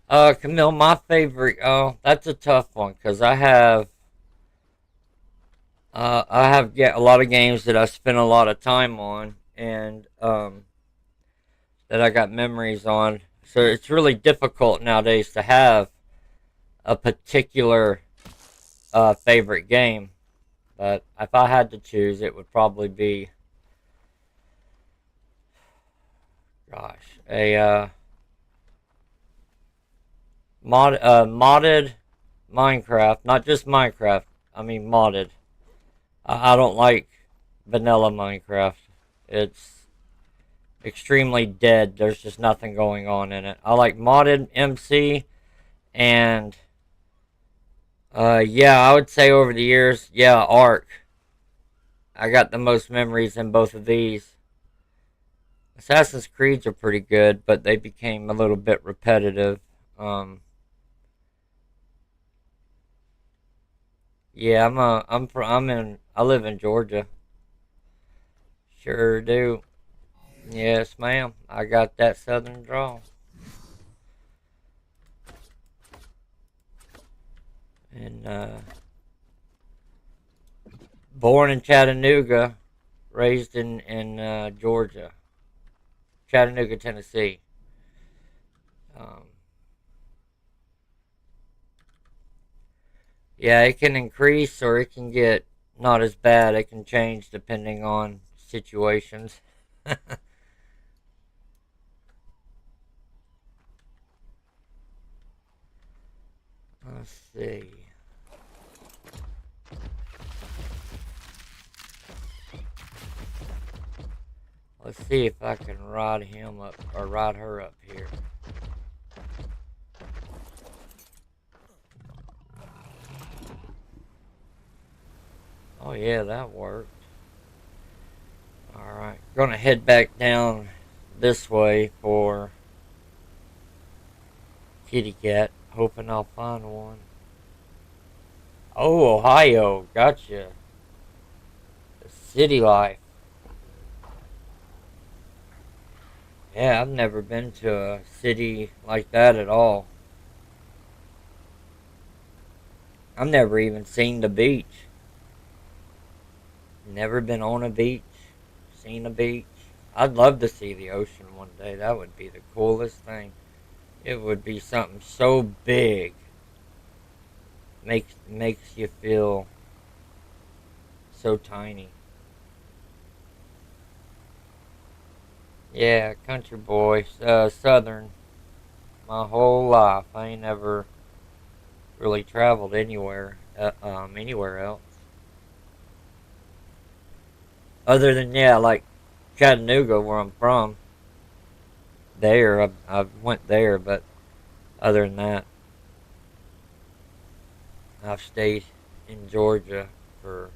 Camille, my favorite. Oh, that's a tough one because I have a lot of games that I spent a lot of time on, and that I got memories on. So it's really difficult nowadays to have a particular favorite game. But if I had to choose, it would probably be, gosh, a modded Minecraft, not just Minecraft. I mean modded. I don't like vanilla Minecraft. It's extremely dead. There's just nothing going on in it. I like modded MC, and yeah, I would say over the years, yeah, Ark. I got the most memories in both of these. Assassin's Creeds are pretty good, but they became a little bit repetitive. Um, yeah, I live in Georgia. Sure do. Yes, ma'am. I got that southern drawl. And born in Chattanooga, raised in Georgia, Chattanooga, Tennessee. Um, yeah, it can increase or it can get not as bad. It can change depending on situations. Let's see. Let's see if I can ride him up or ride her up here. Oh yeah, that worked. Alright, gonna head back down this way for kitty cat, hoping I'll find one. Oh, Ohio, gotcha. The city life. Yeah, I've never been to a city like that at all. I've never even seen the beach. Never been on a beach, seen a beach. I'd love to see the ocean one day. That would be the coolest thing. It would be something so big. Makes you feel so tiny. Yeah, country boy, southern. My whole life, I ain't never really traveled anywhere else. Other than yeah, like Chattanooga, where I'm from. There, I went there, but other than that, I've stayed in Georgia for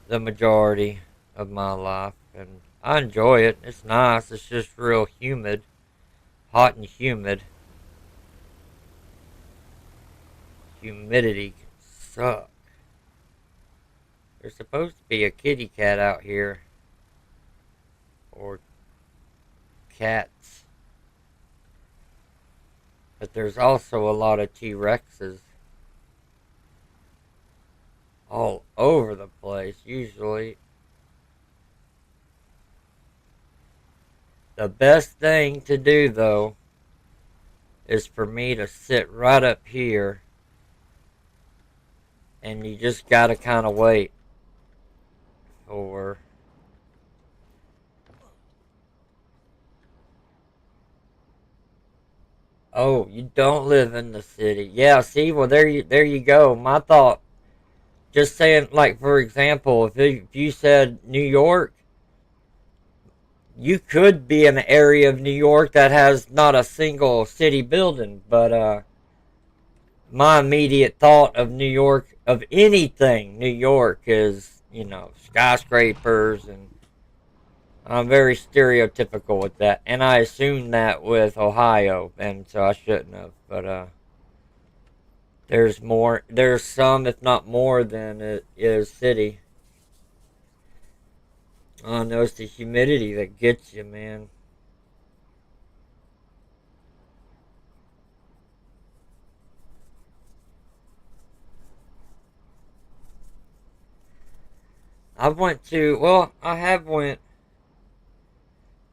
the majority of my life, and I enjoy it. It's nice. It's just real humid, hot and humid. Humidity can suck. There's supposed to be a kitty cat out here, or cats, but there's also a lot of T-Rexes all over the place. Usually, the best thing to do though is for me to sit right up here, and you just gotta kind of wait for. Oh, you don't live in the city. Yeah, see, well there you go. My thought, just saying, like for example, if you said New York, you could be in an area of New York that has not a single city building, but my immediate thought of New York, of anything New York, is skyscrapers, and I'm very stereotypical with that, and I assumed that with Ohio, and so I shouldn't have. But there's more. There's some, if not more, than it is city. Oh no, it's the humidity that gets you, man. I went to, well, I have went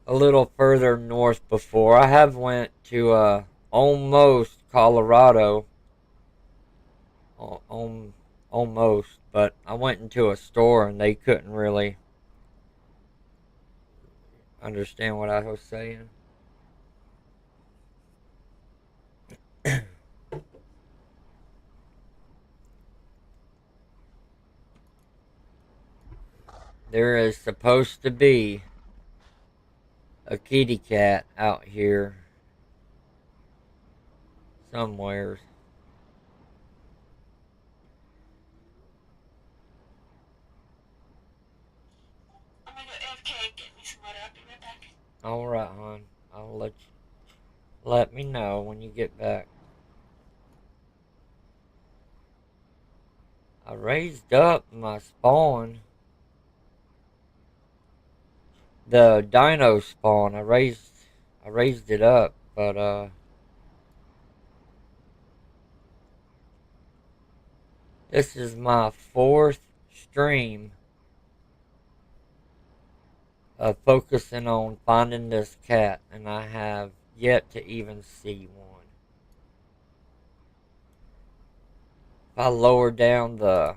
a little further north before. I have went to almost Colorado, almost, but I went into a store and they couldn't really understand what I was saying. There is supposed to be a kitty cat out here somewhere. I'm gonna go AFK, get me some water. I'll be right back. Alright, hon. I'll let me know when you get back. I raised up my spawn. The dino spawn. I raised it up, but this is my 4th stream of focusing on finding this cat, and I have yet to even see one. If I lower down the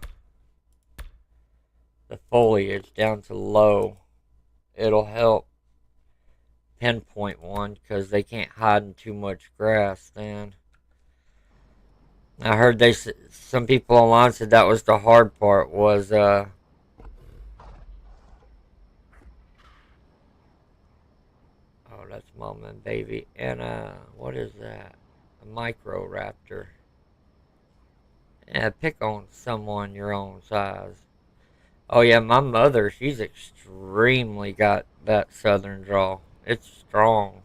foliage down to low, it'll help pinpoint one because they can't hide in too much grass then. I heard some people online said that was the hard part was oh, that's mama and baby. And what is that? A micro raptor. Yeah, pick on someone your own size. Oh yeah, my mother, she's extremely got that southern drawl. It's strong.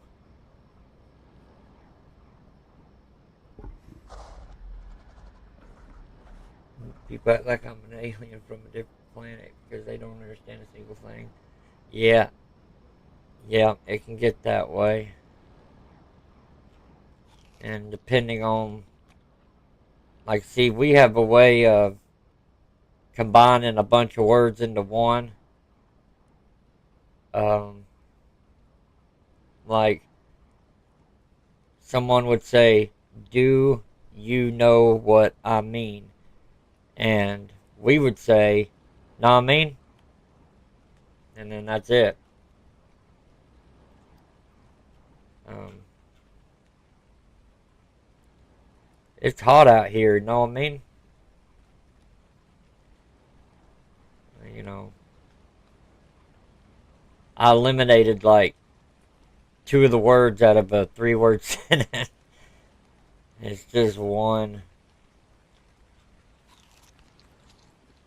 People act like I'm an alien from a different planet because they don't understand a single thing. Yeah, yeah, it can get that way. And depending on, like, see, we have a way of combining a bunch of words into one. Um, like, someone would say, "Do you know what I mean?" And we would say, "Nah, I mean," and then that's it. Um, it's hot out here, know what I mean? You know, I eliminated like 2 of the words out of a 3-word sentence. It's just one.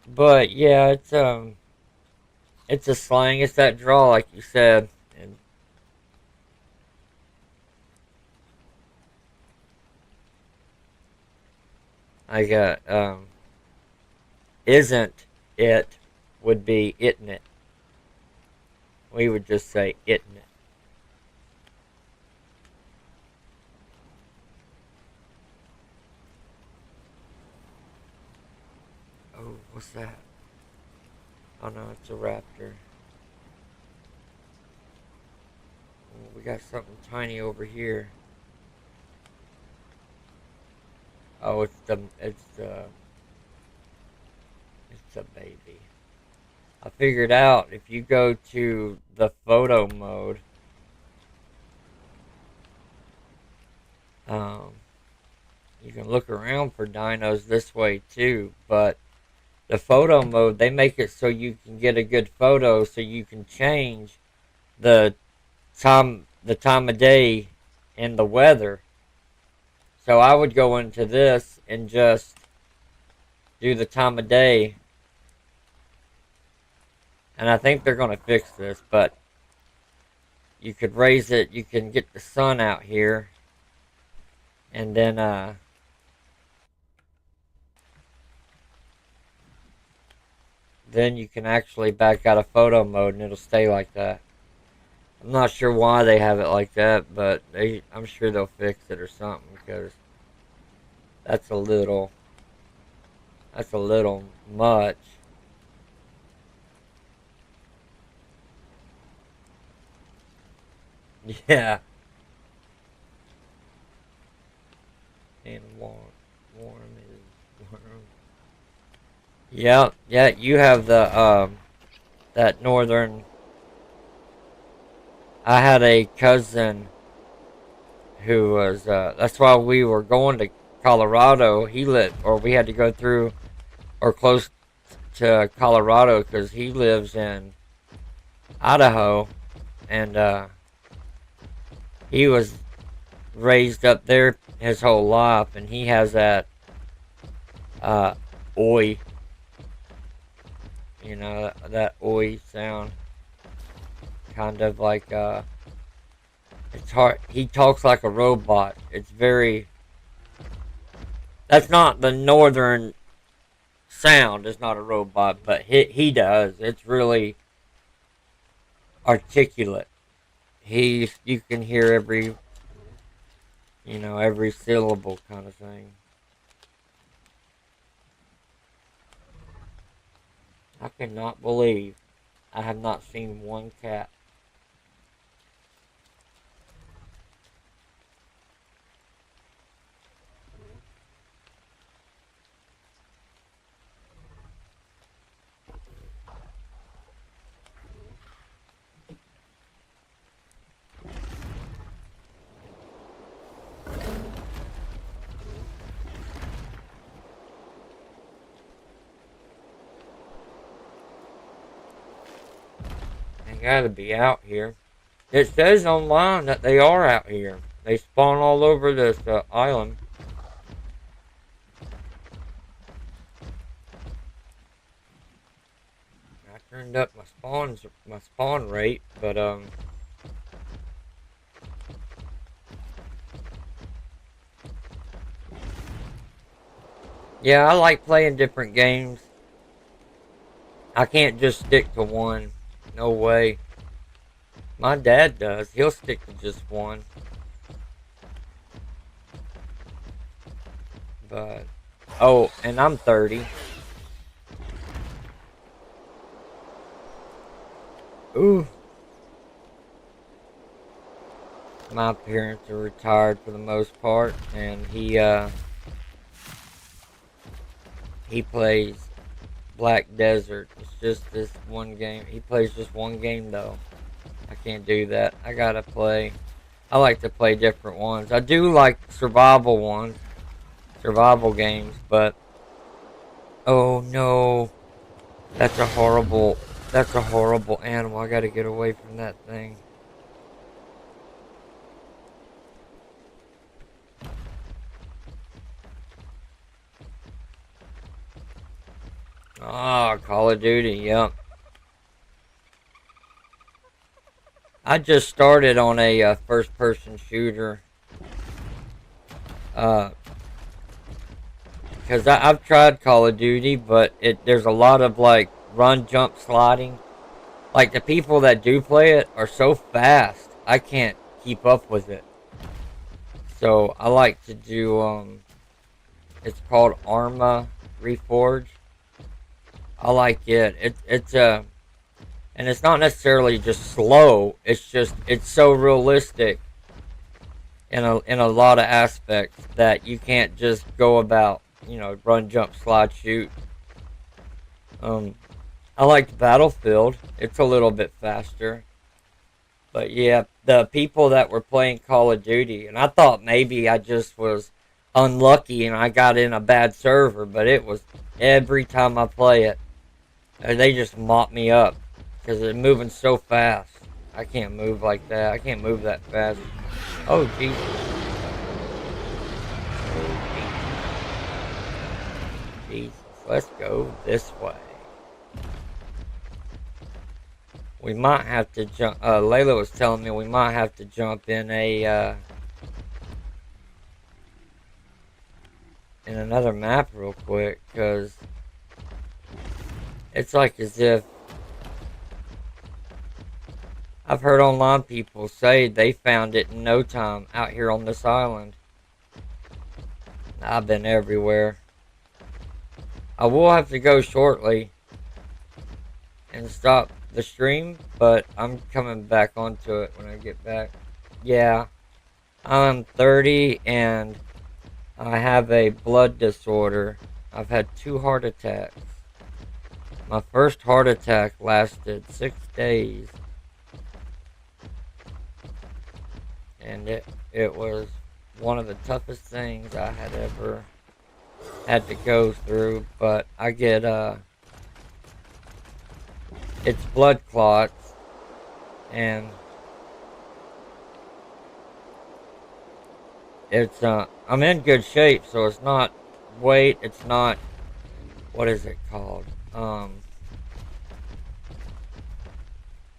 But yeah, it's a slang. It's that draw, like you said. And I got isn't it would be itn't it. We would just say itn't it. Oh, what's that? Oh no, it's a raptor. Oh, we got something tiny over here. Oh, it's a baby. I figured out if you go to the photo mode, um, you can look around for dinos this way too, but the photo mode, they make it so you can get a good photo so you can change the time of day and the weather. So I would go into this and just do the time of day. And I think they're going to fix this, but you could raise it, you can get the sun out here, and then you can actually back out of photo mode and it'll stay like that. I'm not sure why they have it like that, but I'm sure they'll fix it or something because that's a little much. Yeah. And warm is warm. Yeah, yeah, you have the that northern. I had a cousin who was that's why we were going to Colorado. He lived, or we had to go through or close to Colorado because he lives in Idaho, and he was raised up there his whole life, and he has that uh, oi, that oi sound, kind of like it's hard. He talks like a robot. It's very. That's not the northern sound. It's not a robot, but he does. It's really articulate. You can hear every syllable kind of thing. I cannot believe I have not seen one cat. They gotta be out here. It says online that they are out here. They spawn all over this island. I turned up my spawn rate, but yeah, I like playing different games. I can't just stick to one. No way. My dad does. He'll stick to just one. But oh, and I'm 30. Ooh. My parents are retired for the most part, and he plays Black Desert. It's just this one game. He plays just one game though. I can't do that. I gotta play. I like to play different ones. I do like survival ones, survival games, but oh no, that's a horrible animal. I gotta get away from that thing. Ah, Call of Duty. Yep. I just started on a first-person shooter. Uh, because I've tried Call of Duty, but there's a lot of like run, jump, sliding. Like the people that do play it are so fast, I can't keep up with it. So I like to do it's called Arma Reforged. I like it. And it's not necessarily just slow. It's so realistic in a lot of aspects that you can't just go about, run, jump, slide, shoot. I liked Battlefield. It's a little bit faster. But yeah, the people that were playing Call of Duty, and I thought maybe I just was unlucky and I got in a bad server, but it was every time I play it, they just mop me up because they're moving so fast. I can't move like that. I can't move that fast. Oh, Jesus. Jesus. Let's go this way. We might have to jump. Layla was telling me we might have to jump in in another map real quick, because it's like as if I've heard online people say they found it in no time out here on this island. I've been everywhere. I will have to go shortly and stop the stream, but I'm coming back onto it when I get back. Yeah, I'm 30 and I have a blood disorder. I've had 2 heart attacks. My first heart attack lasted 6 days, and it was one of the toughest things I had ever had to go through. But I get it's blood clots, and it's I'm in good shape, so it's not weight. It's not, what is it called?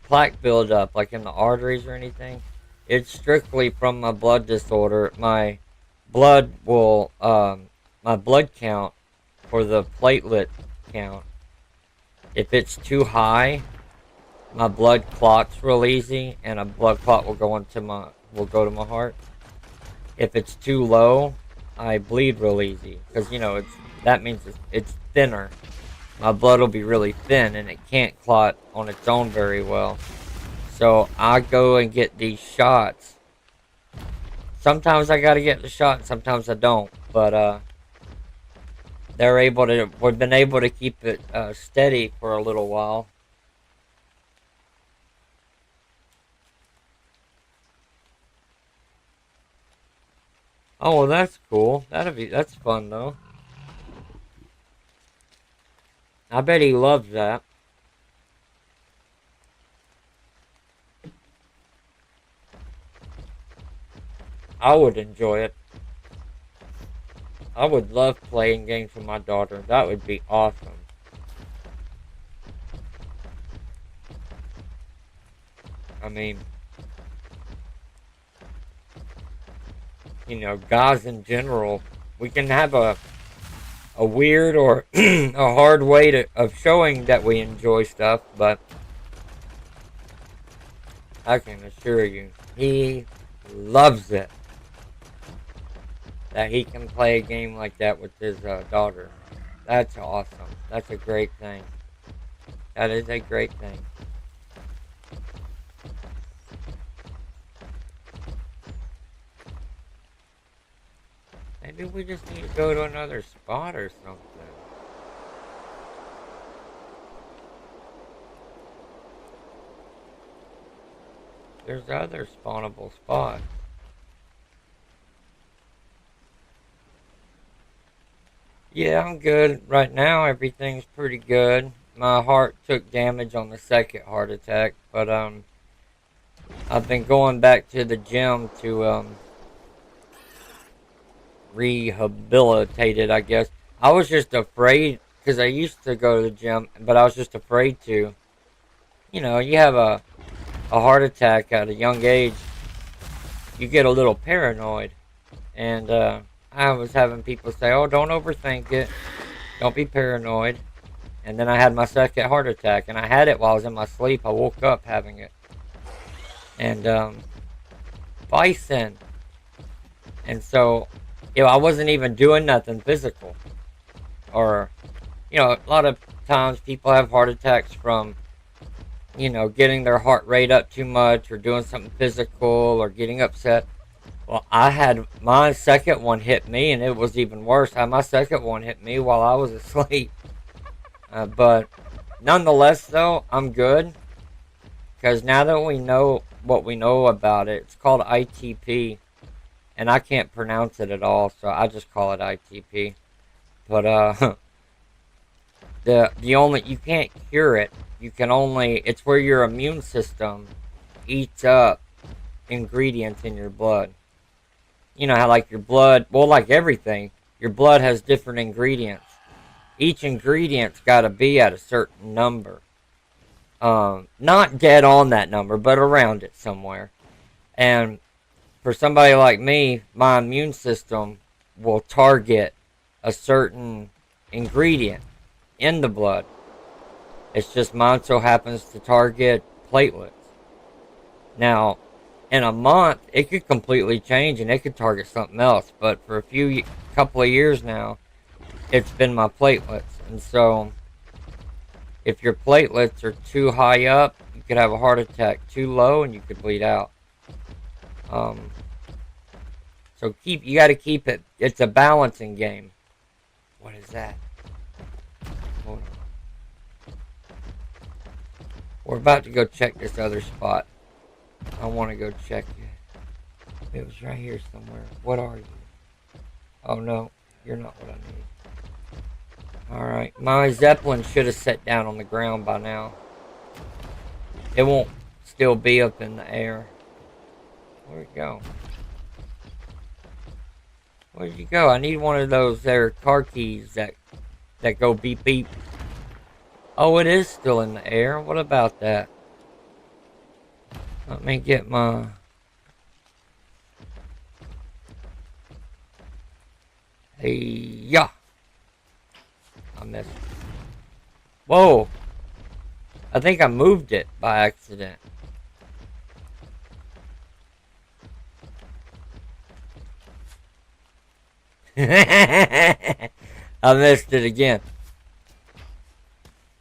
Plaque buildup, like in the arteries or anything. It's strictly from my blood disorder. Blood will, my blood count for the platelet count, if it's too high, my blood clots real easy, and a blood clot will go to my heart. If it's too low, I bleed real easy, because that means it's thinner. My blood will be really thin, and it can't clot on its own very well. So I go and get these shots. Sometimes I gotta get the shot, and sometimes I don't. But we've been able to keep it steady for a little while. Oh, well, that's cool. That's fun though. I bet he loves that. I would enjoy it. I would love playing games with my daughter. That would be awesome. I mean, guys in general, we can have a weird or a hard way of showing that we enjoy stuff, but I can assure you, he loves it. That he can play a game like that with his daughter. That's awesome. That's a great thing. That is a great thing. Maybe we just need to go to another spot or something. There's other spawnable spots. Yeah, I'm good. Right now, everything's pretty good. My heart took damage on the second heart attack, but I've been going back to the gym to rehabilitate it, I guess. I was just afraid, because I used to go to the gym, but I was just afraid to. You have a heart attack at a young age, you get a little paranoid. And I was having people say, oh, don't overthink it. Don't be paranoid. And then I had my second heart attack, and I had it while I was in my sleep. I woke up having it. And bison. And so, I wasn't even doing nothing physical. Or, a lot of times people have heart attacks from, getting their heart rate up too much, or doing something physical, or getting upset. Well, I had my second one hit me, and it was even worse. My second one hit me while I was asleep. But nonetheless, though, I'm good. Because now that we know what we know about it, it's called ITP. And I can't pronounce it at all, so I just call it ITP. But, you can't cure it. It's where your immune system eats up ingredients in your blood. You know how like your blood, well, like everything, your blood has different ingredients. Each ingredient's got to be at a certain number. Not dead on that number, but around it somewhere. And for somebody like me, my immune system will target a certain ingredient in the blood. It's just mine so happens to target platelets. Now, in a month, it could completely change and it could target something else. But for a couple of years now, it's been my platelets. And so, if your platelets are too high up, you could have a heart attack. Too low, and you could bleed out. Um, so you got to keep it. It's a balancing game. What is that? Hold on. We're about to go check this other spot. I want to go check it. It was right here somewhere. What are you? Oh no, you're not what I need. Alright, my Zeppelin should have set down on the ground by now. It won't still be up in the air. Where'd it go? Where'd you go? I need one of those there car keys that go beep beep. Oh, it is still in the air. What about that? Let me get my... Hey, yeah. I missed it. Whoa. I think I moved it by accident. I missed it again.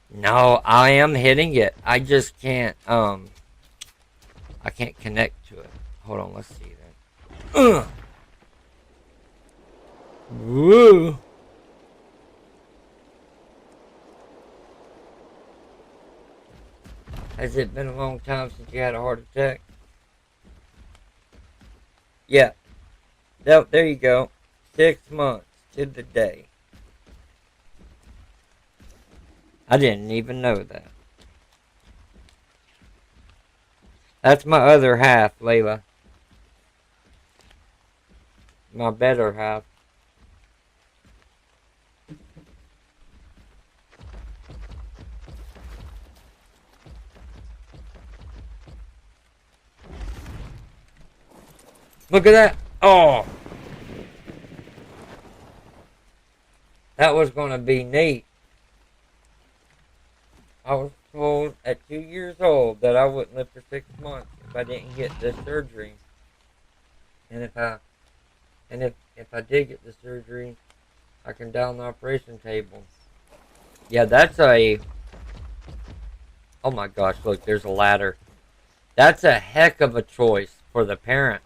No, I am hitting it. I just can't, I can't connect to it. Hold on, let's see that. Woo! Has it been a long time since you had a heart attack? Yeah. There you go. 6 months to the day. I didn't even know that. That's my other half, Layla. My better half. Look at that. Oh. That was going to be neat. I was told at 2 years old that I wouldn't live for 6 months if I didn't get this surgery. And if I did get the surgery, I can die on the operation table. Yeah, that's a... Oh my gosh, look, there's a ladder. That's a heck of a choice for the parent.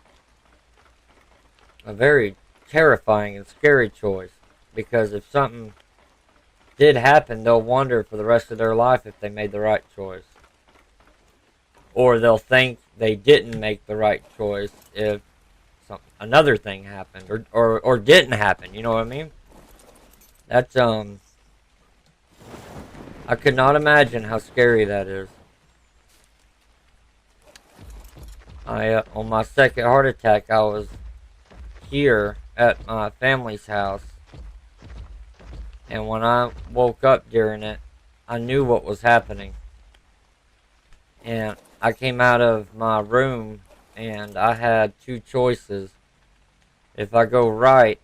A very terrifying and scary choice. Because if something did happen, they'll wonder for the rest of their life if they made the right choice. Or they'll think they didn't make the right choice if another thing happened or didn't happen, you know what I mean? That's I could not imagine how scary that is. On my second heart attack, I was here at my family's house, and when I woke up during it, I knew what was happening. And I came out of my room and I had two choices. If I go right,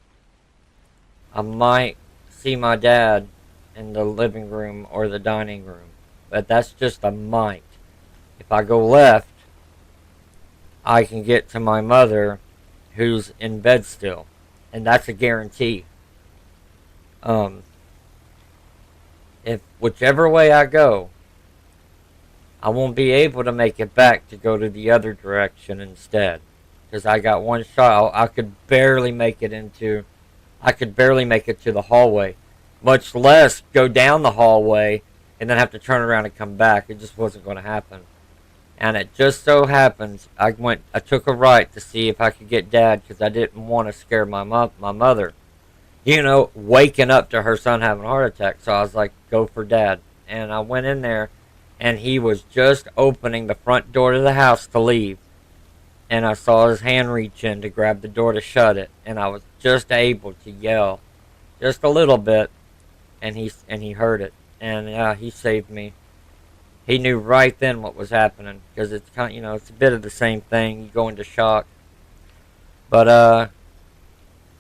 I might see my dad in the living room or the dining room. But that's just a might. If I go left, I can get to my mother who's in bed still. And that's a guarantee. If whichever way I go, I won't be able to make it back to go to the other direction instead. Because I got one shot. I could barely make it to the hallway. Much less go down the hallway and then have to turn around and come back. It just wasn't going to happen. And it just so happens, I took a right to see if I could get Dad because I didn't want to scare my mother. You know, waking up to her son having a heart attack. So I was like, go for Dad. And I went in there, and he was just opening the front door to the house to leave. And I saw his hand reach in to grab the door to shut it. And I was just able to yell just a little bit, and he heard it. And he saved me. He knew right then what was happening because it's kind of, it's a bit of the same thing. You go into shock. But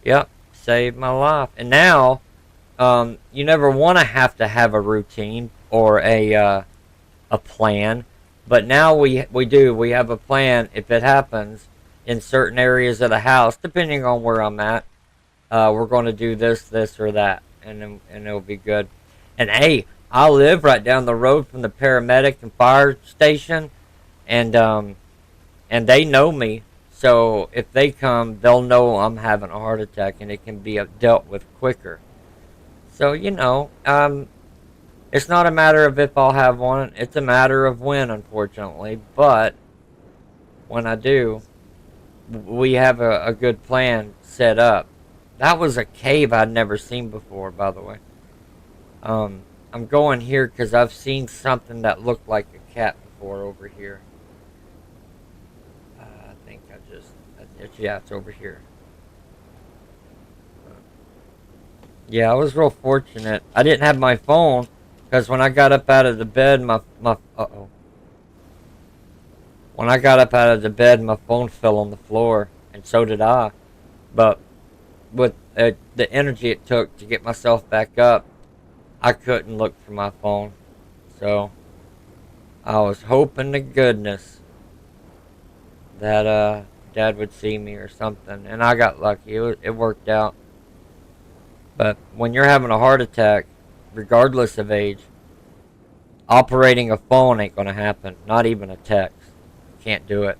yep, saved my life. And now, you never want to have a routine or a plan, but now we do. We have a plan. If it happens in certain areas of the house, depending on where I'm at, we're going to do this, or that, and it'll be good. And hey, I live right down the road from the paramedic and fire station, and they know me, So if they come, they'll know I'm having a heart attack, and it can be dealt with quicker. So, it's not a matter of if I'll have one, it's a matter of when, unfortunately. But when I do, we have a good plan set up. That was a cave I'd never seen before, by the way. I'm going here because I've seen something that looked like a cat before over here. I think yeah, it's over here. Yeah, I was real fortunate. I didn't have my phone because when I got up out of the bed, when I got up out of the bed, my phone fell on the floor, and so did I. But with the energy it took to get myself back up, I couldn't look for my phone. So I was hoping to goodness that Dad would see me or something, and I got lucky. It worked out. But when you're having a heart attack, regardless of age, operating a phone ain't gonna happen. Not even a text. You can't do it.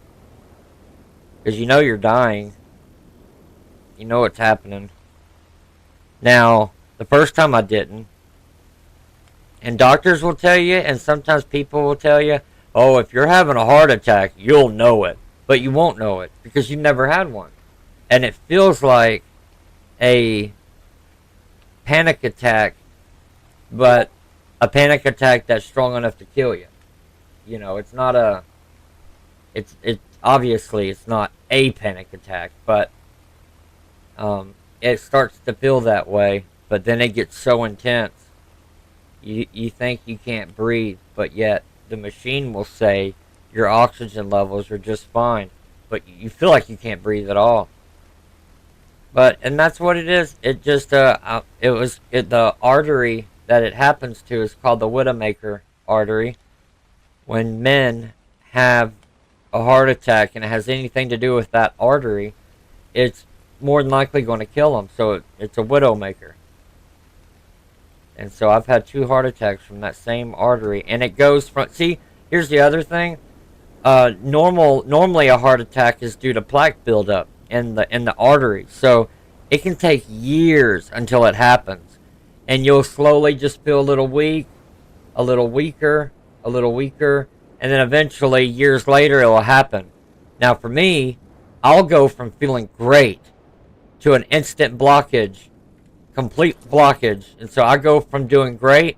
Because you know you're dying. You know what's happening. Now, the first time I didn't. And doctors will tell you, and sometimes people will tell you, oh, if you're having a heart attack, you'll know it. But you won't know it because you never had one. And it feels like a panic attack, but a panic attack that's strong enough to kill you. It's not it's obviously it's not a panic attack, but it starts to feel that way, but then it gets so intense. You think you can't breathe, but yet the machine will say your oxygen levels are just fine, but you feel like you can't breathe at all. And that's what it is. It just the artery that it happens to is called the Widowmaker artery. When men have a heart attack and it has anything to do with that artery, it's more than likely going to kill them. So it's a Widowmaker. And so I've had 2 heart attacks from that same artery, and it goes from. See, here's the other thing. Normally a heart attack is due to plaque buildup in the artery, so it can take years until it happens, and you'll slowly just feel a little weak, a little weaker, a little weaker, and then eventually years later it will happen. Now for me, I'll go from feeling great to an instant blockage, complete blockage, and so I go from doing great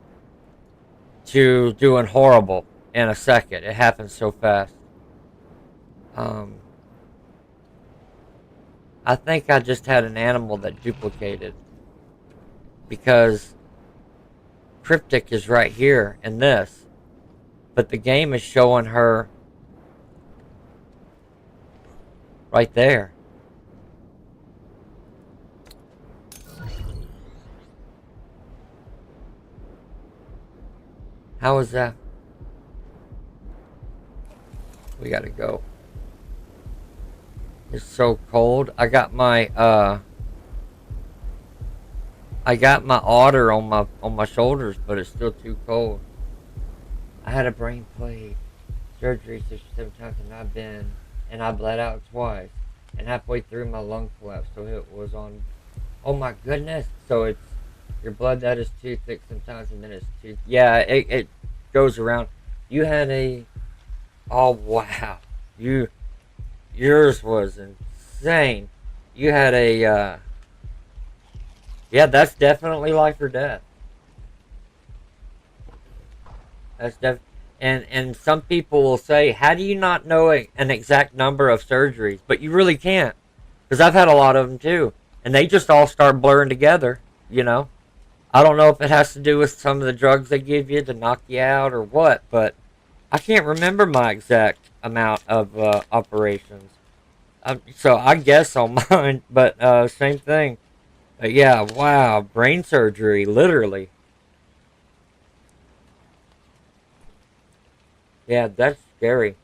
to doing horrible in a second. It happens so fast. I think I just had an animal that duplicated, because Cryptic is right here in this, but the game is showing her right there. How is that? We gotta go. It's so cold. I got my otter on my shoulders, but it's still too cold. I had a brain plate surgery 67 times, and I bled out twice. And halfway through my lung collapsed, so it was on. Oh my goodness! So it's your blood that is too thick sometimes, and then it's too. Yeah, it goes around. You had a. Oh wow! Yours was insane. You had a. Yeah, that's definitely life or death. And some people will say, how do you not know an exact number of surgeries? But you really can't, because I've had a lot of them too, and they just all start blurring together. I don't know if it has to do with some of the drugs they give you to knock you out or what, but I can't remember my exact amount of operations. So I guess on mine, but same thing. Yeah, wow, brain surgery, literally. Yeah, that's scary.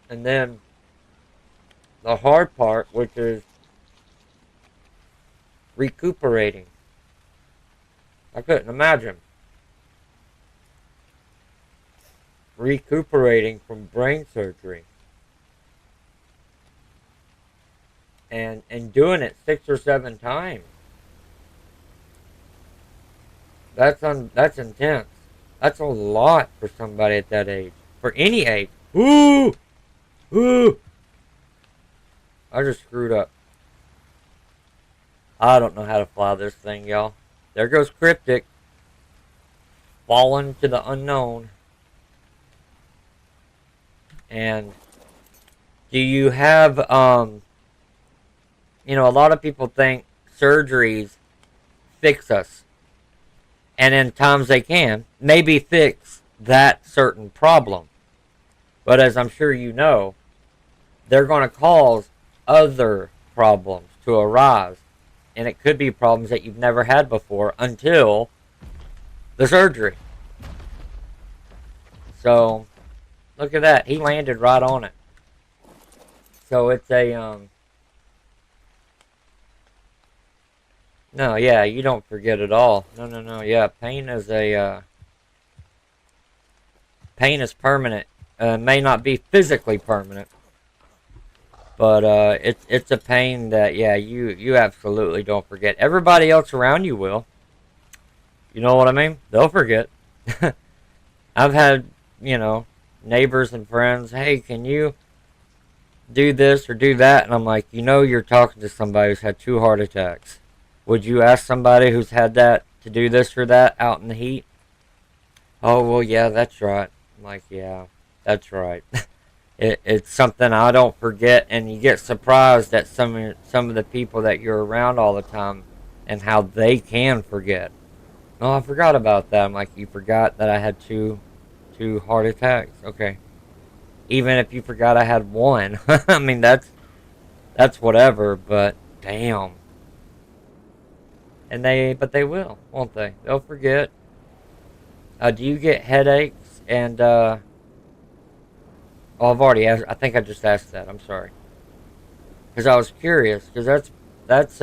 And then the hard part, which is recuperating. I couldn't imagine. recuperating from brain surgery. And doing it 6 or 7 times. That's intense. That's a lot for somebody at that age. For any age. Ooh! Ooh! I just screwed up. I don't know how to fly this thing, y'all. There goes Cryptic. Fallen to the unknown. And do you have, you know, a lot of people think surgeries fix us. And in times they can, maybe fix that certain problem. But as I'm sure you know, they're going to cause other problems to arise. And it could be problems that you've never had before until the surgery. So, look at that. He landed right on it. So it's a, no, yeah, you don't forget at all. No, yeah, pain is pain is permanent. May not be physically permanent, but it's a pain that, yeah, you absolutely don't forget. Everybody else around you will. You know what I mean? They'll forget. I've had, you know, neighbors and friends, hey, can you do this or do that? And I'm like, you know, you're talking to somebody who's had 2 heart attacks. Would you ask somebody who's had that to do this or that out in the heat? Oh, well, yeah, that's right. I'm like, yeah, that's right. It's something I don't forget, and you get surprised at some of the people that you're around all the time and how they can forget. Oh, I forgot about that. I'm like, you forgot that I had two heart attacks? Okay. Even if you forgot I had 1. I mean, that's whatever, but damn. But they will, won't they? They'll forget. Do you get headaches? And, oh, I've already asked, I think I just asked that, I'm sorry. Because I was curious, because that's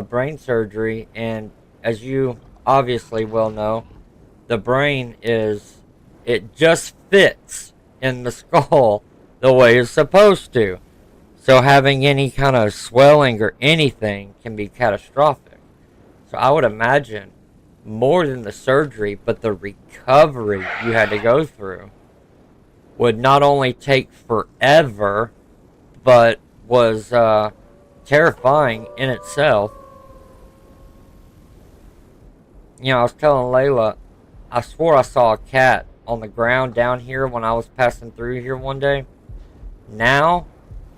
brain surgery, and as you obviously well know, the brain it just fits in the skull the way it's supposed to. So having any kind of swelling or anything can be catastrophic. So I would imagine more than the surgery, but the recovery you had to go through would not only take forever, but was terrifying in itself. You know, I was telling Layla, I swore I saw a cat on the ground down here when I was passing through here one day. Now,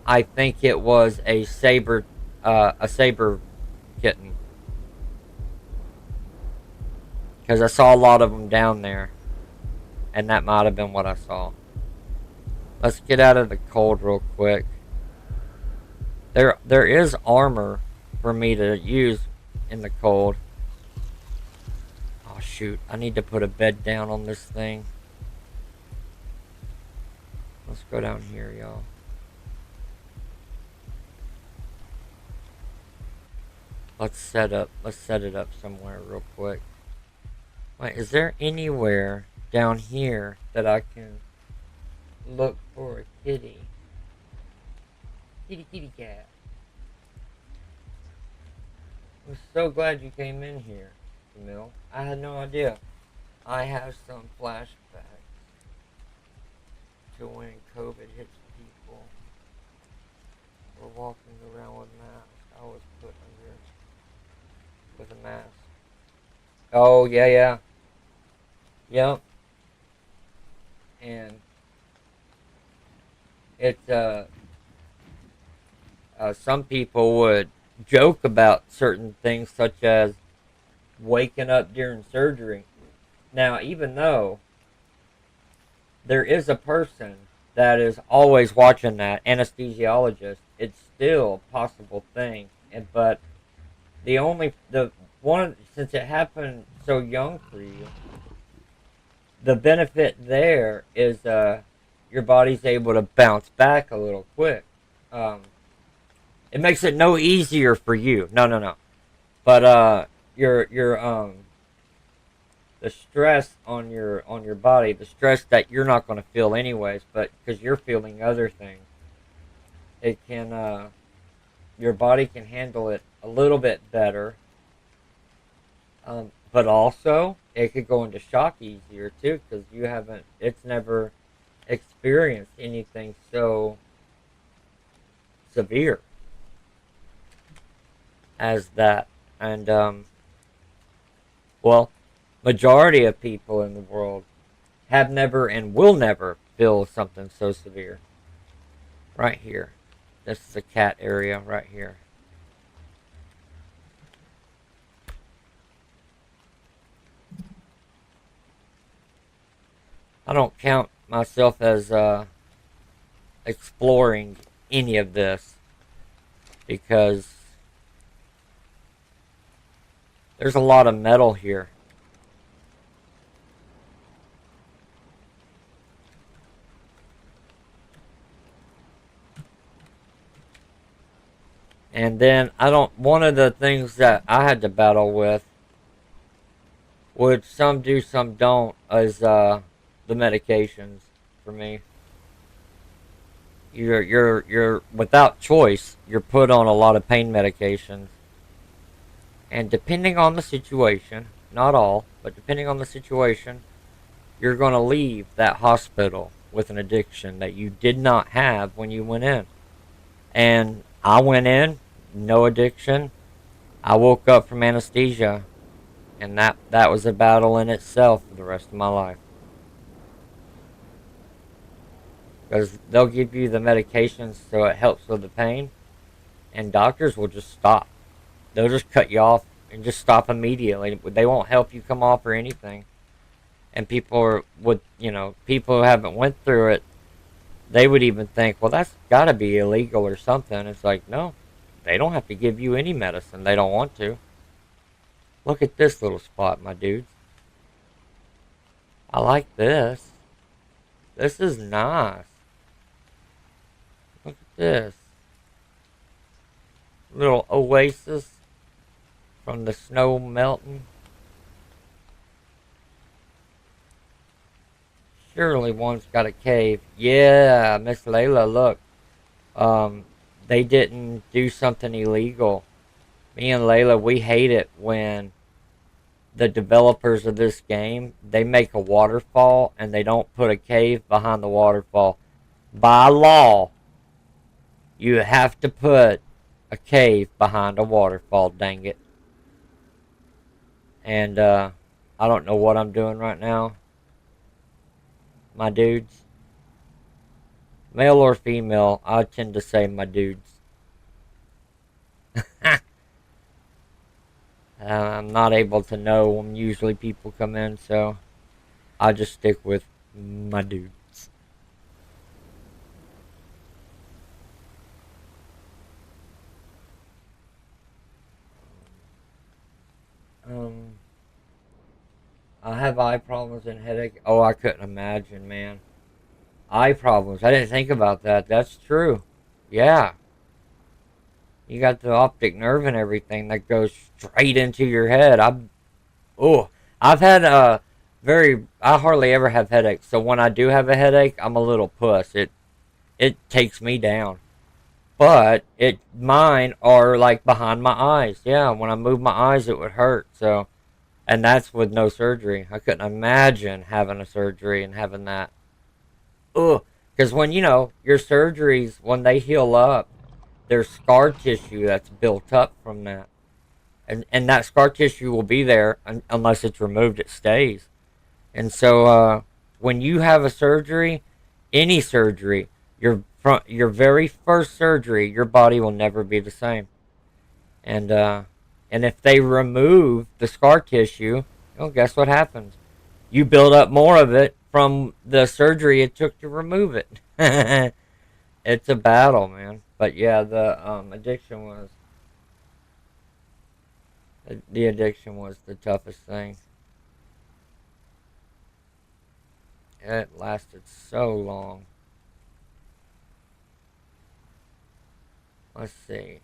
I think it was a saber kitten. Because I saw a lot of them down there. And that might have been what I saw. Let's get out of the cold real quick. There is armor for me to use in the cold. Oh shoot, I need to put a bed down on this thing. Let's go down here, y'all. Let's set it up somewhere real quick. Wait, is there anywhere down here that I can look for a kitty? Kitty cat. I'm so glad you came in here, Camille. I had no idea. I have some flashbacks to when COVID hits people. We're walking around with masks. I was put under with a mask. Oh, yeah. Yep. And it's, some people would joke about certain things such as waking up during surgery. Now, even though there is a person that is always watching that, anesthesiologist, it's still a possible thing. But since it happened so young for you, the benefit there is your body's able to bounce back a little quick. It makes it no easier for you. No. But your the stress on your body, the stress that you're not going to feel anyways, but because you're feeling other things, it can your body can handle it a little bit better. But also, it could go into shock easier too, because it's never experienced anything so severe as that. And, well, majority of people in the world have never and will never feel something so severe. Right here. This is a cat area right here. I don't count myself as exploring any of this because there's a lot of metal here. And then one of the things that I had to battle with, which some do, some don't, is the medications for me. You're without choice, you're put on a lot of pain medications. And depending on the situation, not all, but depending on the situation, you're going to leave that hospital with an addiction that you did not have when you went in. And I went in, no addiction. I woke up from anesthesia, and that was a battle in itself for the rest of my life. Because they'll give you the medications so it helps with the pain, and doctors will just stop. They'll just cut you off and just stop immediately. They won't help you come off or anything. And people who haven't went through it, they would even think, well, that's got to be illegal or something. It's like, no, they don't have to give you any medicine. They don't want to. Look at this little spot, my dudes. I like this. This is nice. Look at this. Little oasis from the snow melting. Surely one's got a cave. Yeah, Miss Layla, look. They didn't do something illegal. Me and Layla, we hate it when the developers of this game, they make a waterfall and they don't put a cave behind the waterfall. By law, you have to put a cave behind a waterfall, dang it. And I don't know what I'm doing right now, my dudes. Male or female, I tend to say my dudes. I'm not able to know when usually people come in, so I just stick with my dudes. I have eye problems and headache. Oh, I couldn't imagine, man. Eye problems. I didn't think about that. That's true. Yeah. You got the optic nerve and everything that goes straight into your head. I've had I hardly ever have headaches. So when I do have a headache, I'm a little puss. It takes me down. But mine are like behind my eyes. Yeah, when I move my eyes, it would hurt. So, and that's with no surgery. I couldn't imagine having a surgery and having that. Because when your surgeries, when they heal up, there's scar tissue that's built up from that. And that scar tissue will be there unless it's removed, it stays. And so when you have a surgery, any surgery, your very first surgery, your body will never be the same. And if they remove the scar tissue, well, guess what happens? You build up more of it from the surgery it took to remove it. It's a battle, man. But yeah, the addiction was the toughest thing. It lasted so long. Let's see.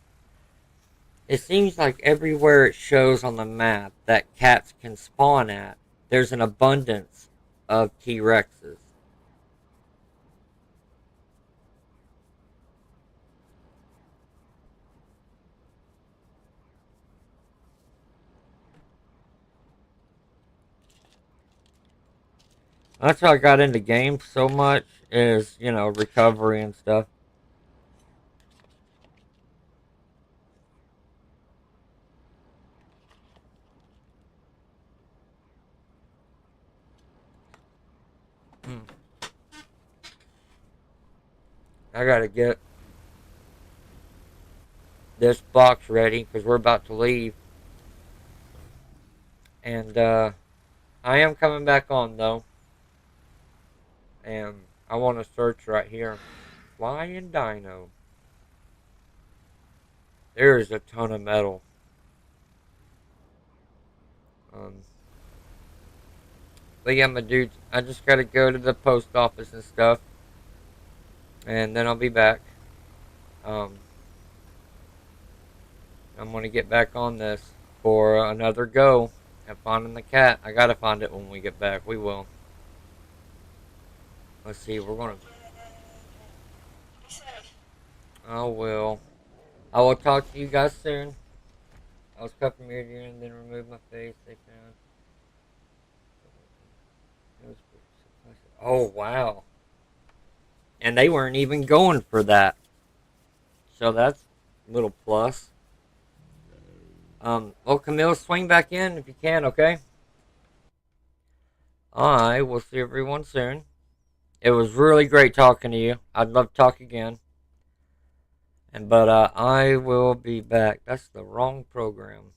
It seems like everywhere it shows on the map that cats can spawn at, there's an abundance of T-Rexes. That's how I got into games so much, is, you know, recovery and stuff. I gotta get this box ready because we're about to leave. And I am coming back on though. And I want to search right here. Flying Dino. There is a ton of metal. But yeah, my dudes, I just gotta go to the post office and stuff. And then I'll be back. I'm gonna get back on this for another go at finding the cat. I gotta find it when we get back. We will. Let's see, we're gonna... I will. I will talk to you guys soon. I was cut from ear to ear and then removed my face. They found... Oh, wow. And they weren't even going for that. So that's a little plus. Well, Camille, swing back in if you can, okay? I will see everyone soon. It was really great talking to you. I'd love to talk again. But I will be back. That's the wrong program.